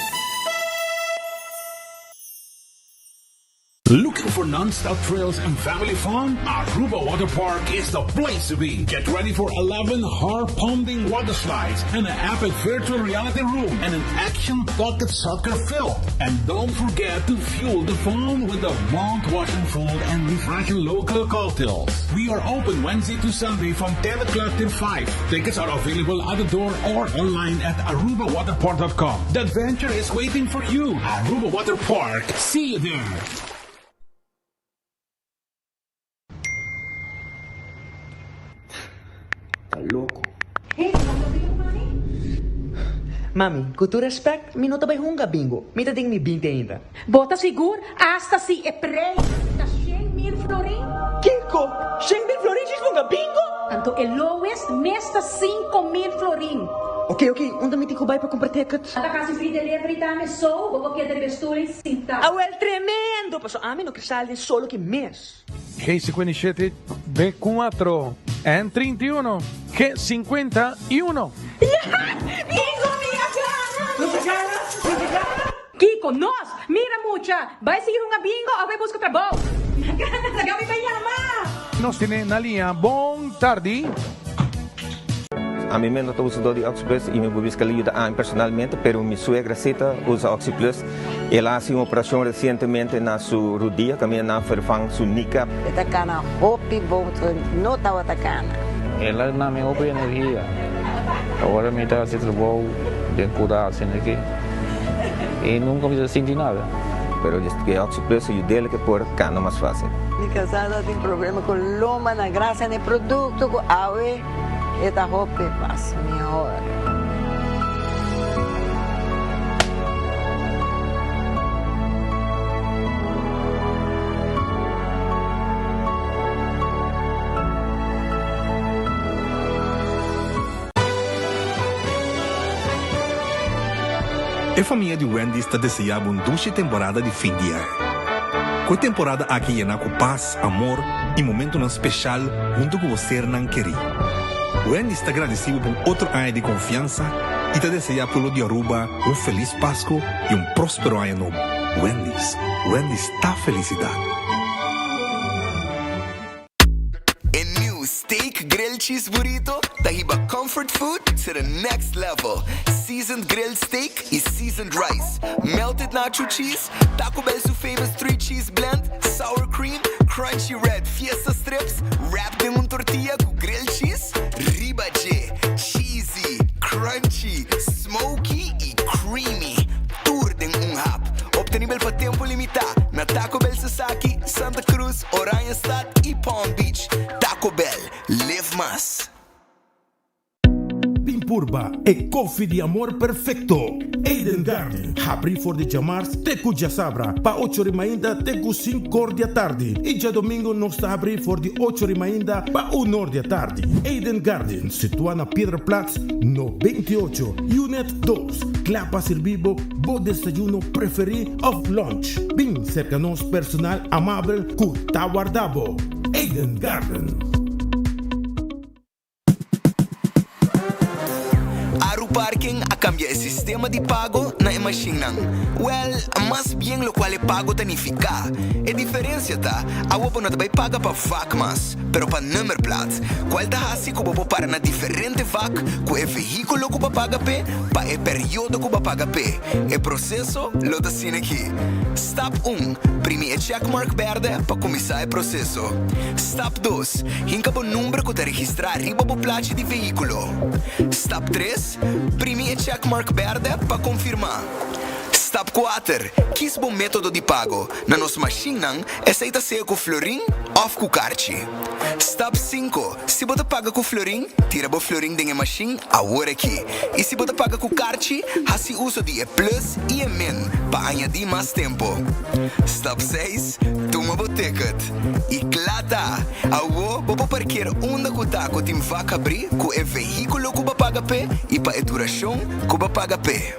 Looking for non-stop thrills and family fun? Aruba Water Park is the place to be. Get ready for 11 heart-pounding water slides and an epic virtual reality room and an action pocket soccer field. And don't forget to fuel the fun with the mouth-watering food and refreshing local cocktails. We are open Wednesday to Sunday from 10 o'clock till 5. Tickets are available at the door or online at arubawaterpark.com. The adventure is waiting for you. Aruba Water Park. See you there. Loco. Mami, com todo respeito, me não tá bem hunga bingo. Me tá mi 20 ainda. Bota seguro, hasta si é prei. Tá 100,000 florin. Kiko, 100,000 florin de hunga bingo? Tanto é lowest, mesta 5,000 florin. Ok, onde me tico vai para comprar tickets? Ada kasi free delivery tame so, vou querer vestuari sinta. Well, tremendo! Passo a mim no cristal solo que mês. G57 B4 N31 G51. Bingo, minha cara! Kiko, nós, mira mucha. Vai seguir uma bingo ou vai buscar trabalho? Legal, me vai chamar. Nos tiene na linha. Bom tarde. A mí me no uso de OxyPlus y me busca ayuda personalmente, pero mi suegra Zita usa OxyPlus. Él hace una operación recientemente en su rodilla, también ha vervangen su kneecap. Esta cana hopi no estaba atacando. Él es una hopi energía. Ahora me está haciendo trabajo de cuidar aquí. Y nunca me sentí nada. Pero que OxyPlus ayuda a que por cana más fácil. Mi casada tiene problema con loma, na gracia de producto, con ave. Esta roupa passa minha hora. A família de Wendy está desejando uma dulce temporada de fim de ano. Com a temporada aqui llena com paz, amor e momento especial junto com você não querer. Wendy está agradecido por outro ano de confiança e te deseja pelo de Aruba feliz Páscoa e próspero ano novo. Wendy está felicidade. Steak grilled cheese burrito, tahiba comfort food to the next level. Seasoned grilled steak is seasoned rice. Melted nacho cheese, Taco Bell's famous 3-cheese blend, sour cream, crunchy red fiesta strips, wrapped in tortilla with grilled cheese, ribache, cheesy, crunchy, smoky e creamy. Tour din hap. Obtenível para tempo limitado na Taco Bell Sasaki, Santa Cruz, Oranjestad e Palm Beach. Taco Bell, live más. Pimpurba e coffee de amor perfecto. Eden Garden, abri for de chamars teku já sabra, pa 8 ainda teku 5 da tarde. E já domingo nós está abri for de 8 ainda pa 1 da tarde. Eden Garden, situado na Piedraplatz, no 28, Unit 2. Clapa servibo, bo desayuno preferi of lunch. Bem cerca nos personal amável ku tawardabo. Eden Garden. Parking a cambia el sistema de pago na machine. Well, más bien lo cual pago tanifica. A diferencia ta, a wopo não vai paga pa vac mas, pero pa number plate. Qual ta hasi ko bobo para na diferente vac, ko e veículo ko paga pe, pa e periodo ko paga pe. E processo lo da sine aqui. Step 1, primi e checkmark verde pa começar o processo. Step 2, hinka bo número ko te registrar riba bo placa de veículo. Step 3, primi e checkmark verde para confirmar. Step 4. Quis bom método de pago. Na nossa machine, aceita ser com florim ou com cartão. Step 5. Se você paga com florim, tira o florim da machine agora aqui. E se você paga com cartão, assim uso de E plus e E min para añadir mais tempo. Step 6. Toma o ticket. E claro, agora você parquear onde você tem vaca abrir com o veículo que você paga pé e para a duração que você paga pé.